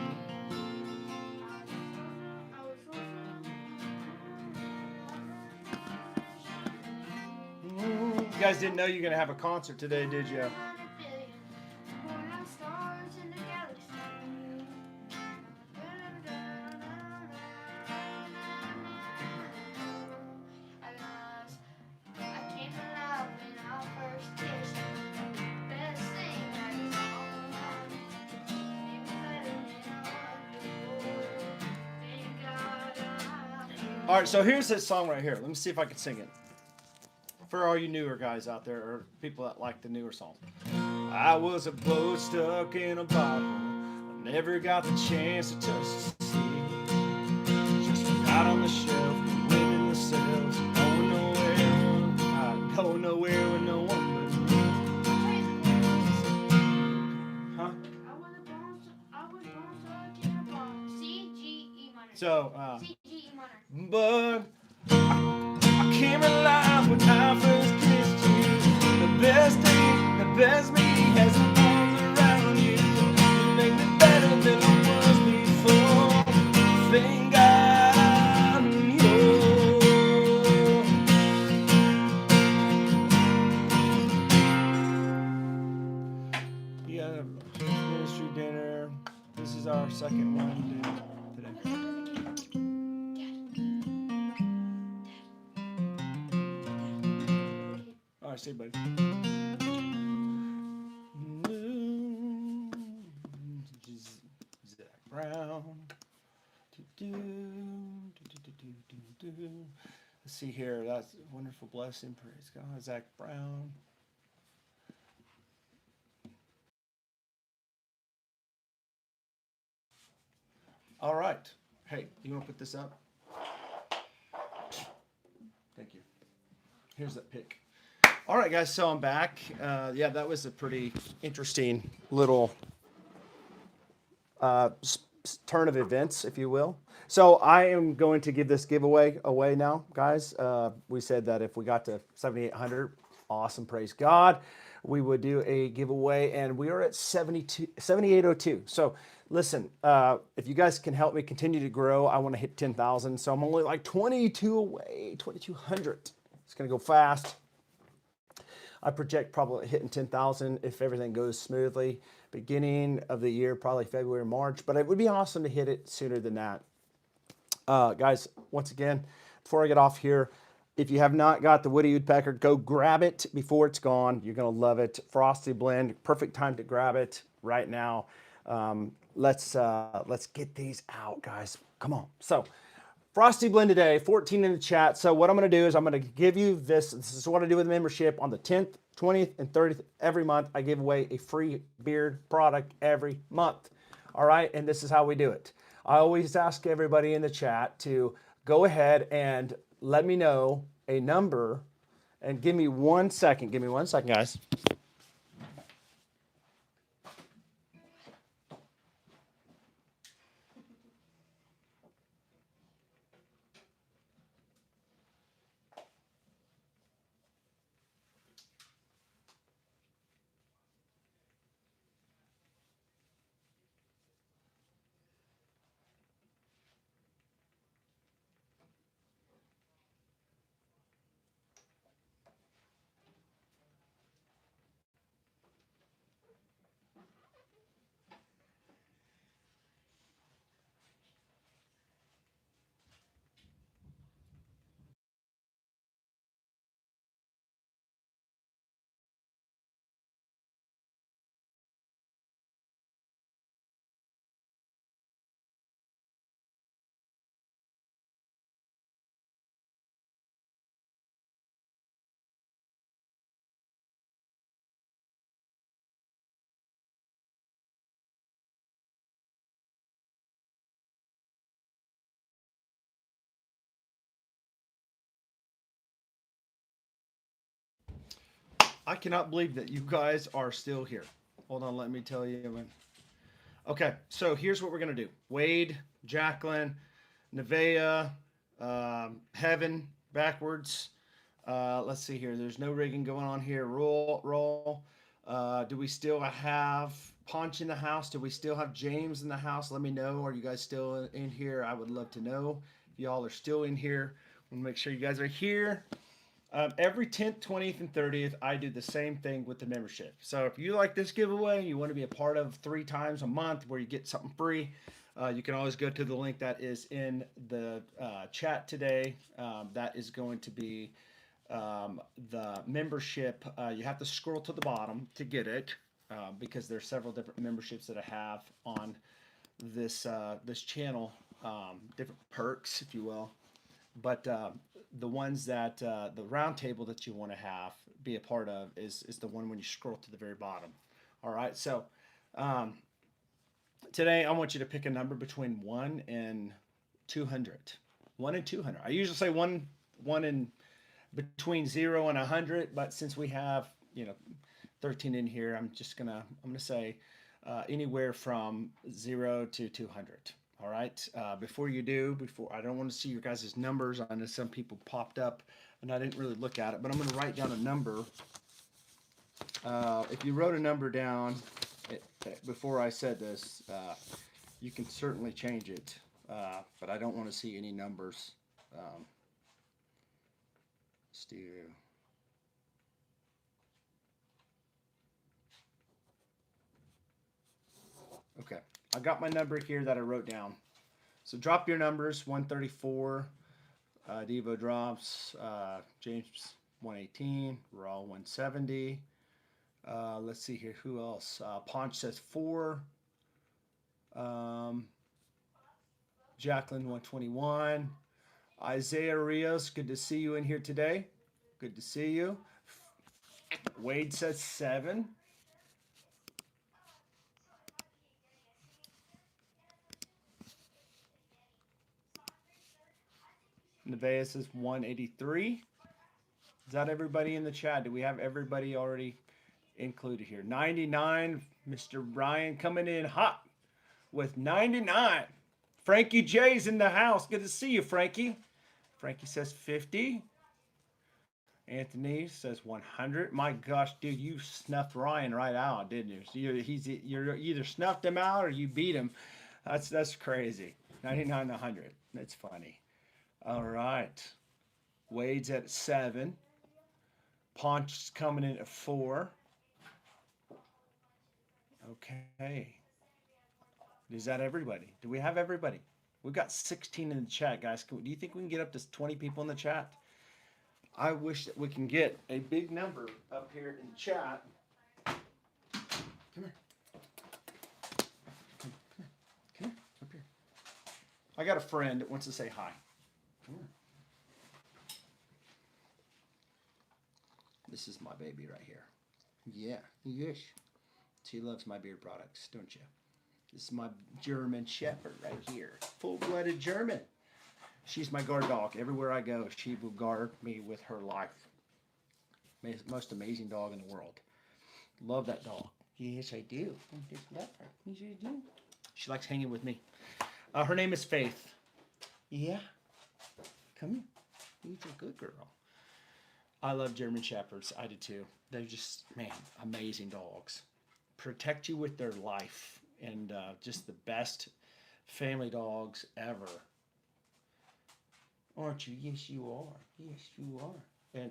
You guys didn't know you were gonna have a concert today, did you? All right, so here's this song right here. Let me see if I can sing it. For all you newer guys out there, or people that like the newer songs. I was a boat stuck in a bottle. I never got the chance to touch the sea. Just out on the shelf, wind in the sails, going nowhere. I go nowhere with no one but me. Huh? I was born stuck in a bottle. C, G, E minor. So, C, G, E minor. but I came alive when I first kissed you. The best me has its arms around you. You make me better than I was before. Thank God I'm yours. Yeah, ministry dinner. This is our second one today. All right, see you, buddy. Zach Brown. Let's see here. That's a wonderful blessing. Praise God. Zach Brown. All right. Hey, you want to put this up? Thank you. Here's that pick. All right, guys. So I'm back. Yeah, that was a pretty interesting little turn of events, if you will. So I am going to give this giveaway away now, guys. We said that if we got to 7,800, awesome, praise God, we would do a giveaway, and we are at 7,802. So listen, if you guys can help me continue to grow, I want to hit 10,000. So I'm only like 22 away, 2,200. It's going to go fast. I project probably hitting 10,000 if everything goes smoothly. Beginning of the year, probably February, March, but it would be awesome to hit it sooner than that. Guys, once again, before I get off here, if you have not got the Woody Woodpecker, go grab it before it's gone. You're going to love it. Frosty blend, perfect time to grab it right now. Let's get these out, guys. Come on. So, Frosty blend today, 14 in the chat. So what I'm going to do is I'm going to give you this. This is what I do with membership on the 10th, 20th, and 30th every month. I give away a free beard product every month. All right, and this is how we do it. I always ask everybody in the chat to go ahead and let me know a number, and give me 1 second. Give me 1 second, guys. I cannot believe that you guys are still here. Hold on, let me tell you. Okay, so here's what we're going to do. Wade, Jacqueline, Nevea, Heaven, backwards. Let's see here. There's no rigging going on here. Roll. Do we still have Punch in the house? Do we still have James in the house? Let me know. Are you guys still in here? I would love to know if y'all are still in here. We'll make sure you guys are here. Every 10th, 20th, and 30th, I do the same thing with the membership. So if you like this giveaway, you want to be a part of 3 times a month where you get something free, you can always go to the link that is in the chat today. That is going to be the membership. You have to scroll to the bottom to get it because there's several different memberships that I have on this channel, different perks, if you will. But the ones that the round table that you want to have be a part of is the one when you scroll to the very bottom. All right. So um, today I want you to pick a number between 1 and 200. 1 and 200. I usually say one in between 0 and 100, but since we have 13 in here, I'm gonna say anywhere from 0 to 200. All right. Before I don't want to see your guys' numbers. I know some people popped up, and I didn't really look at it, but I'm going to write down a number. If you wrote a number down before I said this, you can certainly change it, but I don't want to see any numbers. Um, let's do. Okay, I got my number here that I wrote down. So drop your numbers. 134. Devo drops. James 118. Raw 170. Let's see here. Who else? Ponch says 4. Um, Jacqueline 121. Isaiah Rios, good to see you in here today. Good to see you. Wade says 7. Nevaeh says 183. Is that everybody in the chat? Do we have everybody already included here? 99. Mr. Ryan coming in hot with 99. Frankie J's in the house. Good to see you, Frankie. Frankie says 50. Anthony says 100. My gosh, dude, you snuffed Ryan right out, didn't you? You're either snuffed him out or you beat him. That's crazy. 99 to 100. That's funny. All right. Wade's at 7. Ponch's coming in at 4. Okay. Is that everybody? Do we have everybody? We've got 16 in the chat, guys. Do you think we can get up to 20 people in the chat? I wish that we can get a big number up here in the chat. Come here. Come here. Up here. I got a friend that wants to say hi. Come here. This is my baby right here. Yeah. Yes. She loves my beard products, don't you? This is my German Shepherd right here. Full-blooded German. She's my guard dog. Everywhere I go, she will guard me with her life. Most amazing dog in the world. Love that dog. Yes, I do. I just love her. Yes, I do. She likes hanging with me. Her name is Faith. Yeah. Come here. You're a good girl. I love German Shepherds. I do too. They're just, man, amazing dogs. Protect you with their life. And just the best family dogs ever. Aren't you? Yes, you are. Yes, you are.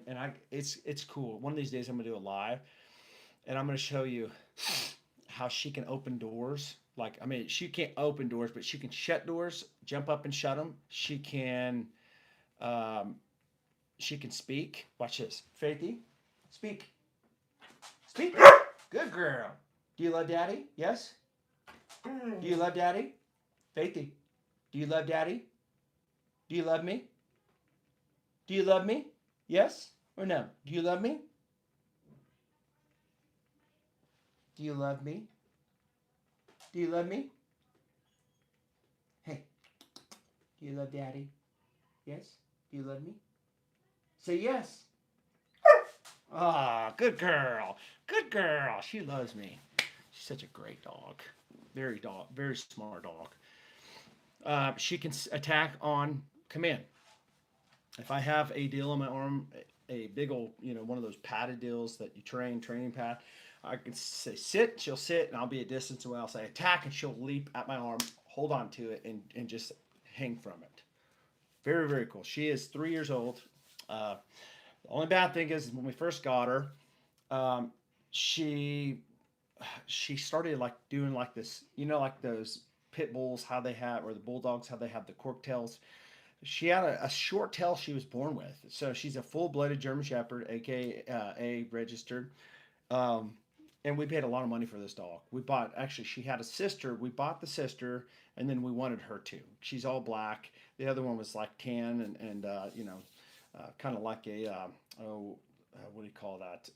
And it's cool. One of these days I'm gonna do a live, and I'm gonna show you how she can open doors. Like, I mean, she can't open doors, but she can shut doors, jump up and shut them. Um, she can speak. Watch this, Faithy, speak, speak. Good girl. Do you love Daddy? Yes. Do you love Daddy? Faithy, do you love Daddy? Do you love me? Do you love me? Yes or no? Do you love me? Do you love me? Do you love me? Hey, do you love Daddy? Yes? Do you love me? Say yes. Ah, good girl. Good girl. She loves me. She's such a great dog. Very smart dog. She can attack on command. If I have a deal on my arm, a big old, one of those padded deals that you training pad, I can say sit, she'll sit, and I'll be a distance away. I'll say attack, and she'll leap at my arm, hold on to it, and just hang from it. Very, very cool. She is 3 years old. The only bad thing is when we first got her, um, she started like doing like this, like those pit bulls, how they have, or the bulldogs, how they have the cork tails. She had a short tail she was born with. So she's a full-blooded German Shepherd, aka registered. Um, and we paid a lot of money for this dog. We bought, actually, she had a sister. We bought the sister, and then we wanted her too. She's all black. The other one was like tan and kind of like a what do you call that?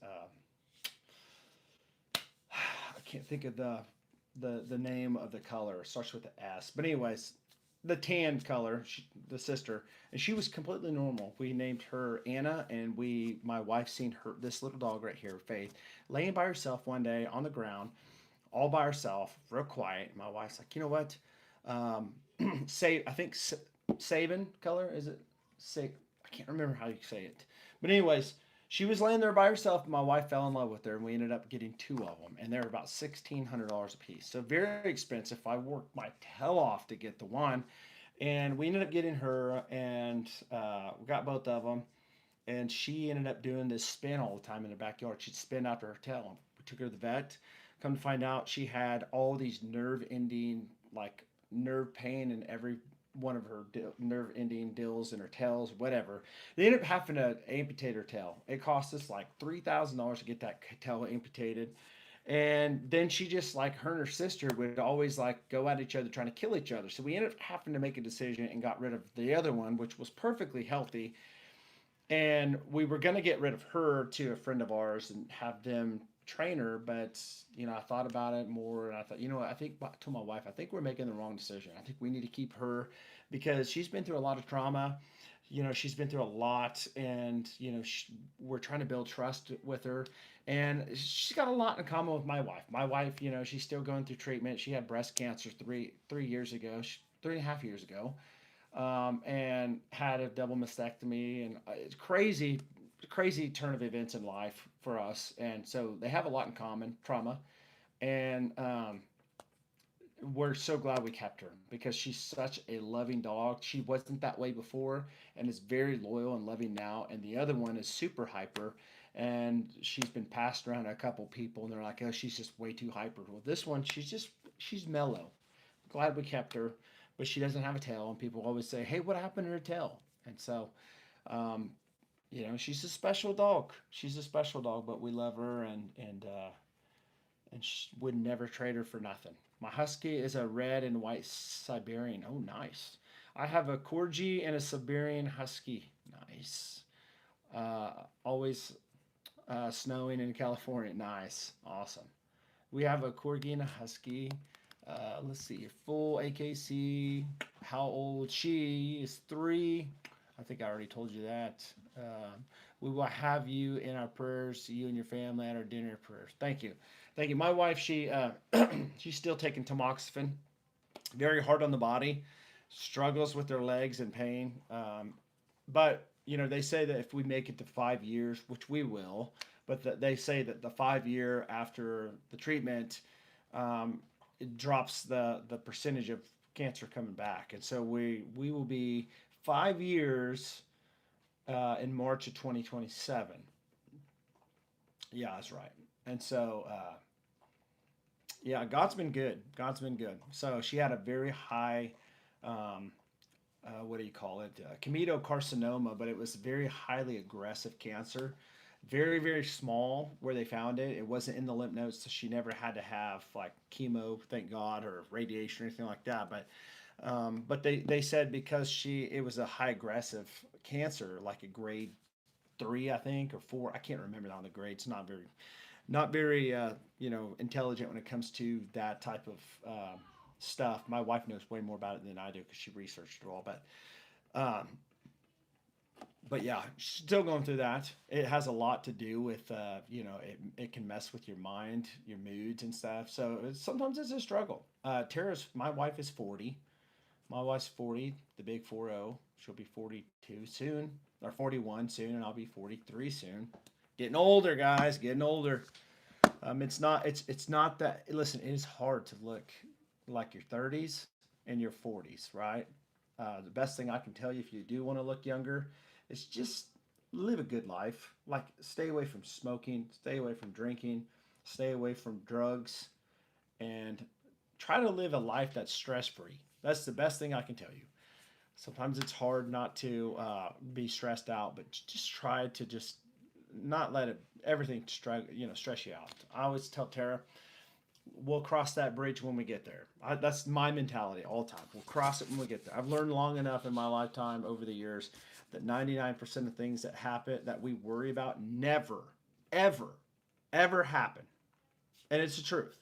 I can't think of the name of the color. It starts with the S. But anyways, the tan color, the sister, and she was completely normal. We named her Anna, and my wife seen her, this little dog right here, Faith, laying by herself one day on the ground, all by herself, real quiet. My wife's like, you know what? Um, say, I think Sabin color is it? Say, I can't remember how you say it. But anyways, she was laying there by herself. My wife fell in love with her, and we ended up getting two of them, and they were about $1,600 a piece. So very expensive. I worked my tail off to get the one, and we ended up getting her, and we got both of them. And she ended up doing this spin all the time in the backyard. She'd spin after her tail. We took her to the vet. Come to find out, she had all these nerve ending, like nerve pain in every one of her nerve ending dills in her tails, whatever. They ended up having to amputate her tail. It cost us like $3,000 to get that tail amputated. And then she just, like, her and her sister would always like go at each other trying to kill each other. So we ended up having to make a decision and got rid of the other one, which was perfectly healthy. And we were going to get rid of her to a friend of ours and have them train her, but I thought about it more, and I thought, I think, I told my wife, I think we're making the wrong decision. I think we need to keep her because she's been through a lot of trauma. She's been through a lot, and we're trying to build trust with her, and she's got a lot in common with my wife. My wife, she's still going through treatment. She had breast cancer 3 years ago, 3.5 years ago, and had a double mastectomy, and it's crazy turn of events in life for us, and so they have a lot in common, trauma, and we're so glad we kept her because she's such a loving dog. She wasn't that way before, and is very loyal and loving now. And the other one is super hyper, and she's been passed around to a couple people, and they're like, "Oh, she's just way too hyper." Well, this one, she's mellow. Glad we kept her, but she doesn't have a tail, and people always say, "Hey, what happened to her tail?" And so, um, she's a special dog. She's a special dog, but we love her, and would never trade her for nothing. My husky is a red and white Siberian. Oh, nice. I have a Corgi and a Siberian husky. Nice. Always snowing in California. Nice. Awesome. We have a Corgi and a husky. Let's see. Full AKC. How old? She is 3. I think I already told you that. We will have you in our prayers, you and your family at our dinner prayers. Thank you. Thank you. My wife, she's still taking tamoxifen. Very hard on the body. Struggles with their legs and pain. But they say that if we make it to 5 years, which we will, but they say that the 5 year after the treatment, it drops the percentage of cancer coming back, and so we will be 5 years in March of 2027. Yeah, that's right. And so, yeah, God's been good. God's been good. So she had a very high, um, what do you call it? Cometocarcinoma, but it was very highly aggressive cancer. Very, very small where they found it. It wasn't in the lymph nodes, so she never had to have like chemo, thank God, or radiation or anything like that. But they said because it was a high aggressive cancer, like a grade 3, I think, or 4. I can't remember on the grades. Not very intelligent when it comes to that type of stuff. My wife knows way more about it than I do because she researched it all. Um, but yeah, still going through that. It has a lot to do with it can mess with your mind, your moods and stuff. So sometimes it's a struggle. My wife is 40. My wife's 40, the big 40. She'll be 42 soon, or 41 soon, and I'll be 43 soon. Getting older, guys, getting older. It's not that. Listen, it is hard to look like your 30s and your 40s, right? The best thing I can tell you if you do want to look younger is just live a good life. Like, stay away from smoking, stay away from drinking, stay away from drugs, and try to live a life that's stress free. That's the best thing I can tell you. Sometimes it's hard not to be stressed out, but just try to just not let everything stress you out. I always tell Tara, we'll cross that bridge when we get there. That's my mentality all the time. We'll cross it when we get there. I've learned long enough in my lifetime over the years that 99% of things that happen that we worry about never, ever, ever happen. And it's the truth.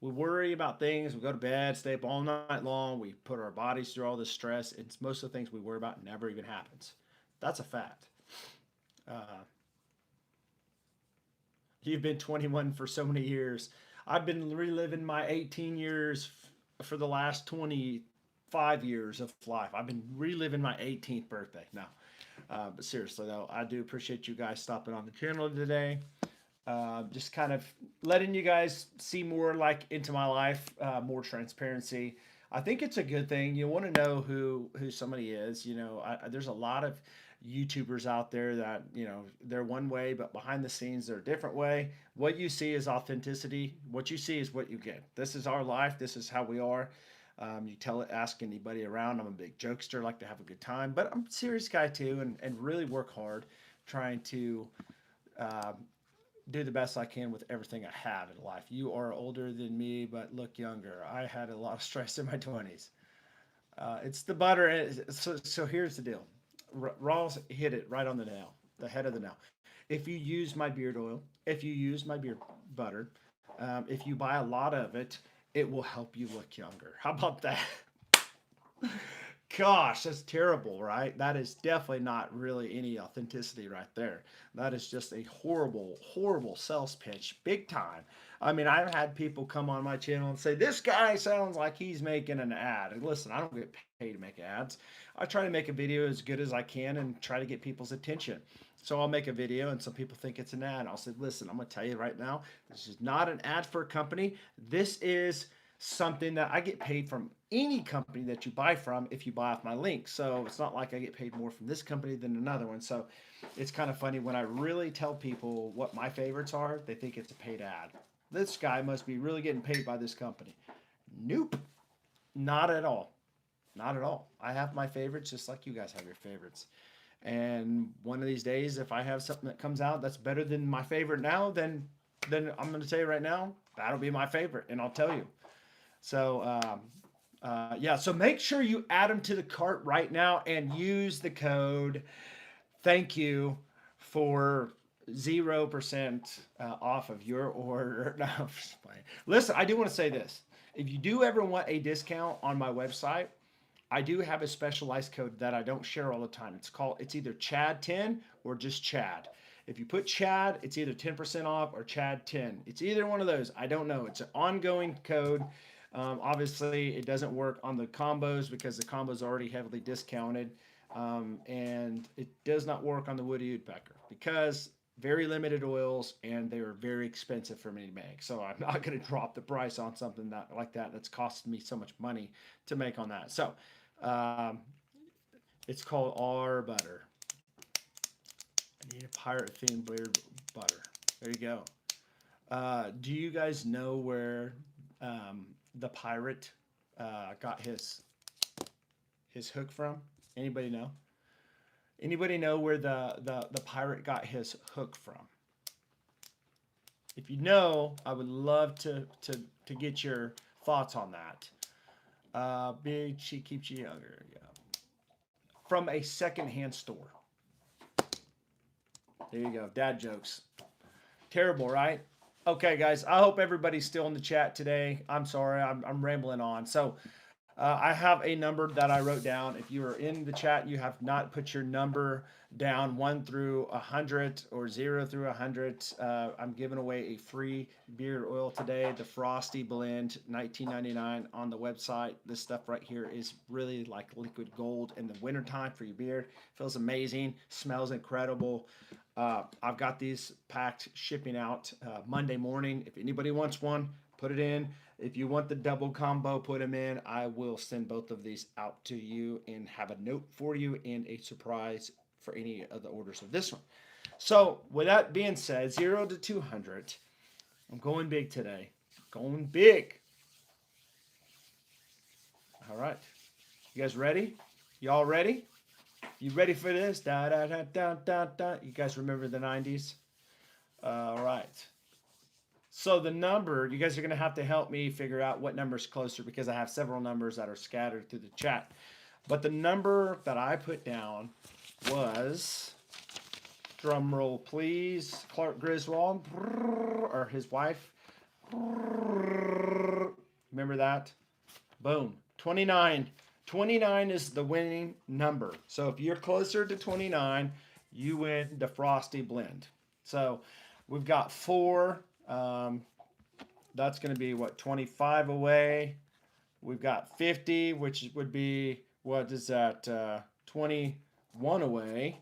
We worry about things. We go to bed, stay up all night long. We put our bodies through all this stress. It's most of the things we worry about never even happens. That's a fact. Uh, you've been 21 for so many years. I've been reliving my 18 years for the last 25 years of life. I've been reliving my 18th birthday now. But seriously, though, I do appreciate you guys stopping on the channel today. Just kind of letting you guys see more like into my life, more transparency. I think it's a good thing. You want to know who somebody is. There's a lot of YouTubers out there that they're one way, but behind the scenes they're a different way. What you see is authenticity. What you see is what you get. This is our life. This is how we are. You tell it, ask anybody around. I'm a big jokester, like to have a good time, but I'm a serious guy too, and really work hard, trying to uh, do the best I can with everything I have in life. You are older than me, but look younger. I had a lot of stress in my 20s. It's the butter. So here's the deal. Rawls hit it right on the nail, the head of the nail. If you use my beard oil, if you use my beard butter, if you buy a lot of it, it will help you look younger. How about that? Gosh, that's terrible, right? That is definitely not really any authenticity right there. That is just a horrible, horrible sales pitch, big time. I mean, I've had people come on my channel and say, this guy sounds like he's making an ad. And listen, I don't get paid to make ads. I try to make a video as good as I can and try to get people's attention. So I'll make a video and some people think it's an ad. I'll say, listen, I'm going to tell you right now, this is not an ad for a company. This is something that I get paid from any company that you buy from if you buy off my link. So it's not like I get paid more from this company than another one. So it's kind of funny when I really tell people what my favorites are, they think it's a paid ad. This guy must be really getting paid by this company. Nope, not at all. Not at all. I have my favorites just like you guys have your favorites. And one of these days, if I have something that comes out that's better than my favorite now, then I'm going to tell you right now, that'll be my favorite, and I'll tell you. So, yeah, so make sure you add them to the cart right now and use the code. Thank you for 0% off of your order. No, I'm just playing. Listen, I do want to say this. If you do ever want a discount on my website, I do have a specialized code that I don't share all the time. It's either Chad10 or just Chad. If you put Chad, it's either 10% off or Chad10. It's either one of those. I don't know. It's an ongoing code. Obviously, it doesn't work on the combos because the combo's already heavily discounted. And it does not work on the woody woodpecker because very limited oils and they are very expensive for me to make. So I'm not going to drop the price on something like that that's costing me so much money to make on that. So um, it's called R butter. I need a pirate themed beard butter. There you go. Do you guys know where the pirate got his hook from? Anybody know? Anybody know where the pirate got his hook from? If you know, I would love to get your thoughts on that. BHT keeps you younger. Yeah. From a secondhand store. There you go. Dad jokes. Terrible, right? Okay, guys. I hope everybody's still in the chat today. I'm sorry. I'm rambling on. So I have a number that I wrote down. If you are in the chat and you have not put your number down 1 through 100 or 0 through 100, I'm giving away a free beard oil today, the Frosty Blend, $19.99 on the website. This stuff right here is really like liquid gold in the wintertime for your beard. Feels amazing, smells incredible. I've got these packed shipping out Monday morning. If anybody wants one, put it in. If you want the double combo, put them in. I will send both of these out to you and have a note for you and a surprise for any of the orders of this one. So with that being said, 0 to 200, I'm going big today. Going big. All right. You guys ready? Y'all ready? You ready for this? Da da da da da da. You guys remember the 90s? All right. So the number, you guys are going to have to help me figure out what number is closer because I have several numbers that are scattered through the chat. But the number that I put down was, drum roll please, Clark Griswold or his wife. Remember that? Boom. 29. 29 is the winning number. So if you're closer to 29, you win the Frosty blend. So we've got 4. That's going to be what, 25 away. We've got 50, which would be, what is that, 21 away.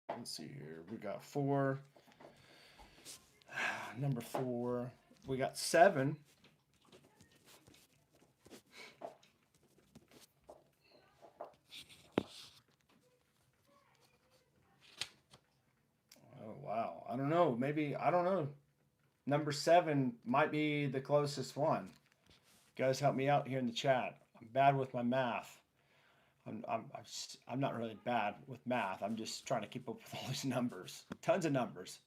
Let's see here. We got 4. Number 4. We got 7. Oh, wow. I don't know. Maybe, I don't know. Number 7 might be the closest one. You guys help me out here in the chat. I'm bad with my math. I'm not really bad with math. I'm just trying to keep up with all these numbers. Tons of numbers.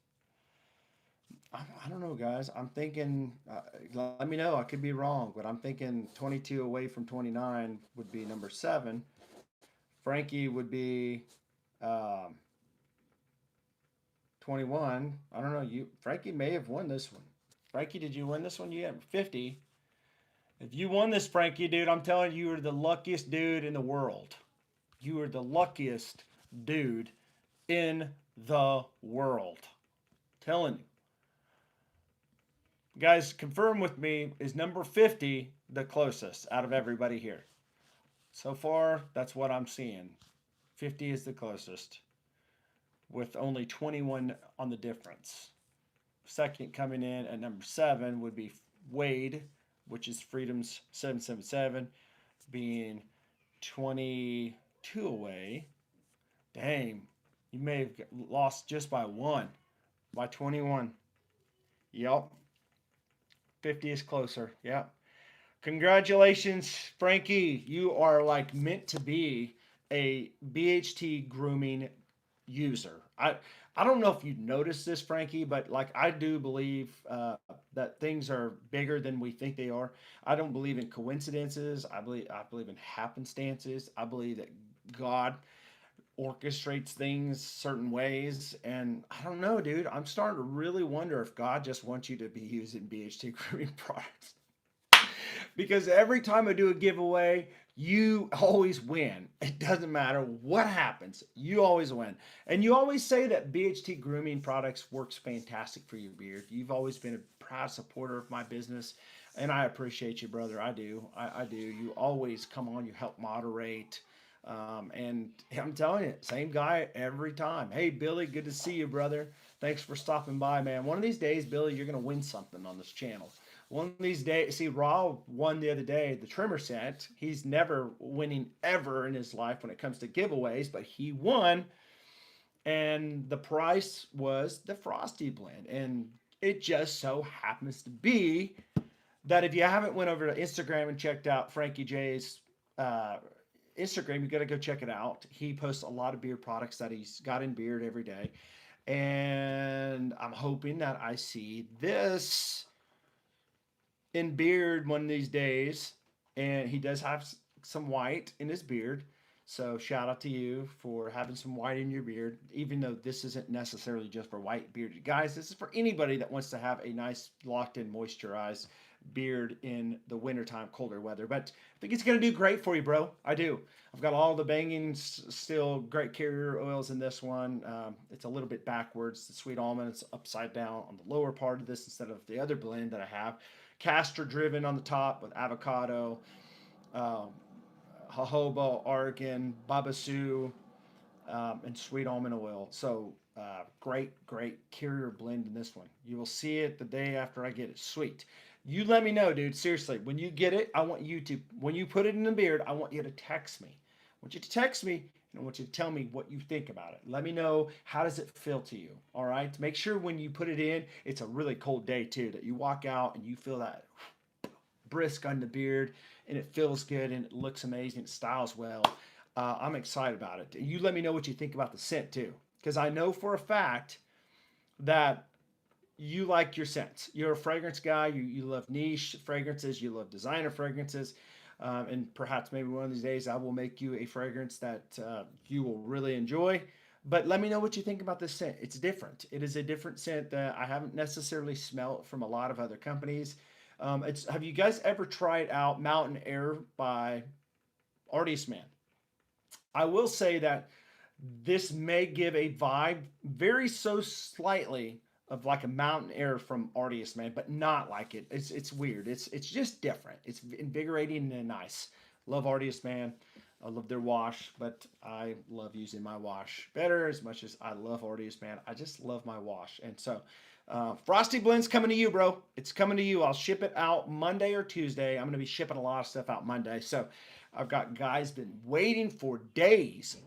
I don't know, guys. I'm thinking, let me know. I could be wrong, but I'm thinking 22 away from 29 would be number 7. Frankie would be 21. I don't know. Frankie may have won this one. Frankie, did you win this one? You got 50. If you won this, Frankie, dude, I'm telling you, you're the luckiest dude in the world. You are the luckiest dude in the world. I'm telling you. Guys, confirm with me, is number 50 the closest out of everybody here? So far, that's what I'm seeing. 50 is the closest, with only 21 on the difference. Second coming in at number 7 would be Wade, which is Freedom's 777, being 22 away. Dang, you may have lost just by 1, by 21. Yep. 50 is closer. Yep. Congratulations, Frankie. You are like meant to be a BHT grooming user. I don't know if you noticed this, Frankie, but like I do believe that things are bigger than we think they are. I don't believe in coincidences. I believe in happenstances. I believe that God orchestrates things certain ways, and I don't know, dude. I'm starting to really wonder if God just wants you to be using BHT grooming products because every time I do a giveaway, you always win. It doesn't matter what happens, you always win. And you always say that BHT grooming products works fantastic for your beard. You've always been a proud supporter of my business, and I appreciate you, brother. I do. I do. You always come on, you help moderate. And I'm telling you, same guy every time. Hey, Billy, good to see you, brother. Thanks for stopping by, man. One of these days, Billy, you're going to win something on this channel. One of these days, see, Raw won the other day, the trimmer set. He's never winning ever in his life when it comes to giveaways, but he won. And the price was the Frosty blend. And it just so happens to be that if you haven't went over to Instagram and checked out Frankie J's Instagram, you got to go check it out. He posts a lot of beard products that he's got in beard every day. And I'm hoping that I see this in beard one of these days. And he does have some white in his beard. So shout out to you for having some white in your beard, even though this isn't necessarily just for white bearded guys. This is for anybody that wants to have a nice locked in moisturized beard in the wintertime, colder weather. But I think it's going to do great for you, bro. I do. I've got all the banging, still great carrier oils in this one. It's a little bit backwards. The sweet almond is upside down on the lower part of this instead of the other blend that I have. Castor driven on the top with avocado, jojoba, argan, babassu, and sweet almond oil. So great carrier blend in this one. You will see it the day after I get it. Sweet. You let me know, dude. Seriously, when you get it, I want you to, when you put it in the beard, I want you to text me. I want you to text me, and I want you to tell me what you think about it. Let me know, how does it feel to you, all right? Make sure when you put it in, it's a really cold day, too, that you walk out and you feel that brisk on the beard, and it feels good and it looks amazing. It styles well. I'm excited about it. You let me know what you think about the scent too, because I know for a fact that you like your scents. You're a fragrance guy. You love niche fragrances. You love designer fragrances. And perhaps maybe one of these days I will make you a fragrance that you will really enjoy. But let me know what you think about this scent. It's different. It is a different scent that I haven't necessarily smelled from a lot of other companies. Have you guys ever tried out Mountain Air by Artist Man? I will say that this may give a vibe very so slightly of like a mountain air from Artist Man, but not like it. It's weird. It's just different. It's invigorating and nice. Love Artist Man. I love their wash, but I love using my wash better as much as I love Artist Man. I just love my wash. And so Frosty Blend's coming to you, bro. It's coming to you. I'll ship it out Monday or Tuesday. I'm going to be shipping a lot of stuff out Monday. So I've got guys been waiting for days,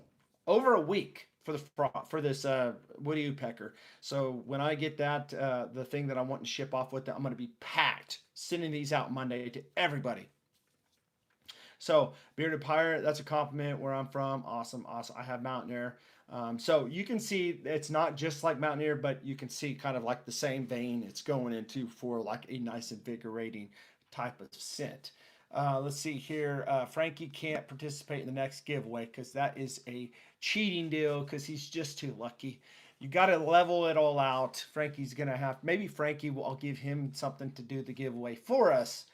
over a week for this woody woodpecker. So when I get that the thing that I want to ship off with, I'm going to be packed sending these out Monday to everybody. So bearded pirate, that's a compliment where I'm from. Awesome, awesome. I have mountain air. So you can see it's not just like mountain air, but you can see kind of like the same vein it's going into for like a nice invigorating type of scent. Let's see here. Frankie can't participate in the next giveaway because that is a cheating deal because he's just too lucky. You got to level it all out. Frankie's going to have, maybe Frankie will, I'll give him something to do the giveaway for us.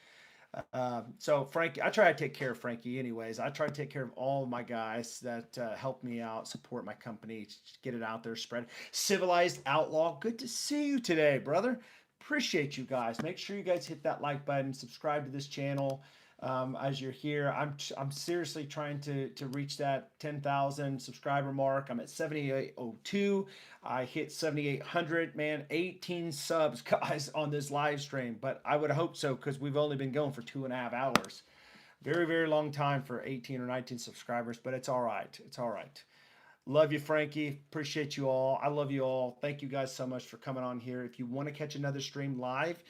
So Frankie, I try to take care of Frankie anyways. I try to take care of all of my guys that help me out, support my company, get it out there, spread it. Civilized Outlaw, good to see you today, brother. Appreciate you guys. Make sure you guys hit that like button, subscribe to this channel. As you're here, I'm seriously trying to reach that 10,000 subscriber mark. I'm at 7802. I hit 7,800. Man, 18 subs, guys, on this live stream. But I would hope so because we've only been going for 2.5 hours. Very, very long time for 18 or 19 subscribers, but it's all right. It's all right. Love you, Frankie. Appreciate you all. I love you all. Thank you guys so much for coming on here. If you want to catch another stream live,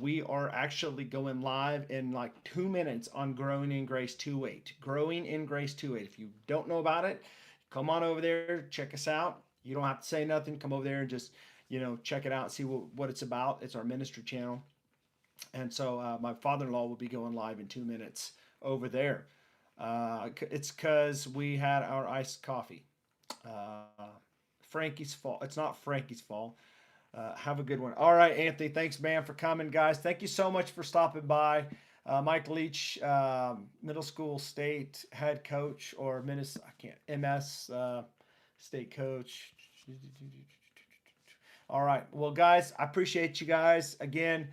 we are actually going live in like 2 minutes on Growing in Grace 2.8. Growing in Grace 2.8. If you don't know about it, come on over there, check us out. You don't have to say nothing. Come over there and just, check it out, see what it's about. It's our ministry channel. And so my father-in-law will be going live in 2 minutes over there. It's because we had our iced coffee. Frankie's fault. It's not Frankie's fault. Have a good one. All right, Anthony. Thanks, man, for coming, guys. Thank you so much for stopping by. Mike Leach, middle school state head coach, or MS state coach. All right. Well, guys, I appreciate you guys. Again,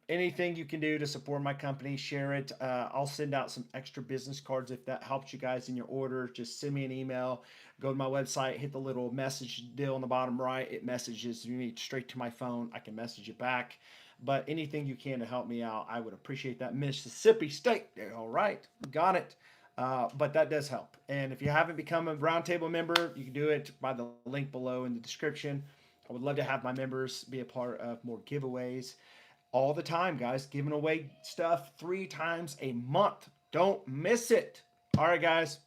anything you can do to support my company, share it. I'll send out some extra business cards if that helps you guys in your order. Just send me an email. Go to my website, hit the little message deal on the bottom right. It messages me straight to my phone. I can message it back. But anything you can to help me out, I would appreciate that. Mississippi State. All right. Got it. But that does help. And if you haven't become a roundtable member, you can do it by the link below in the description. I would love to have my members be a part of more giveaways all the time, guys. Giving away stuff 3 times a month. Don't miss it. All right, guys.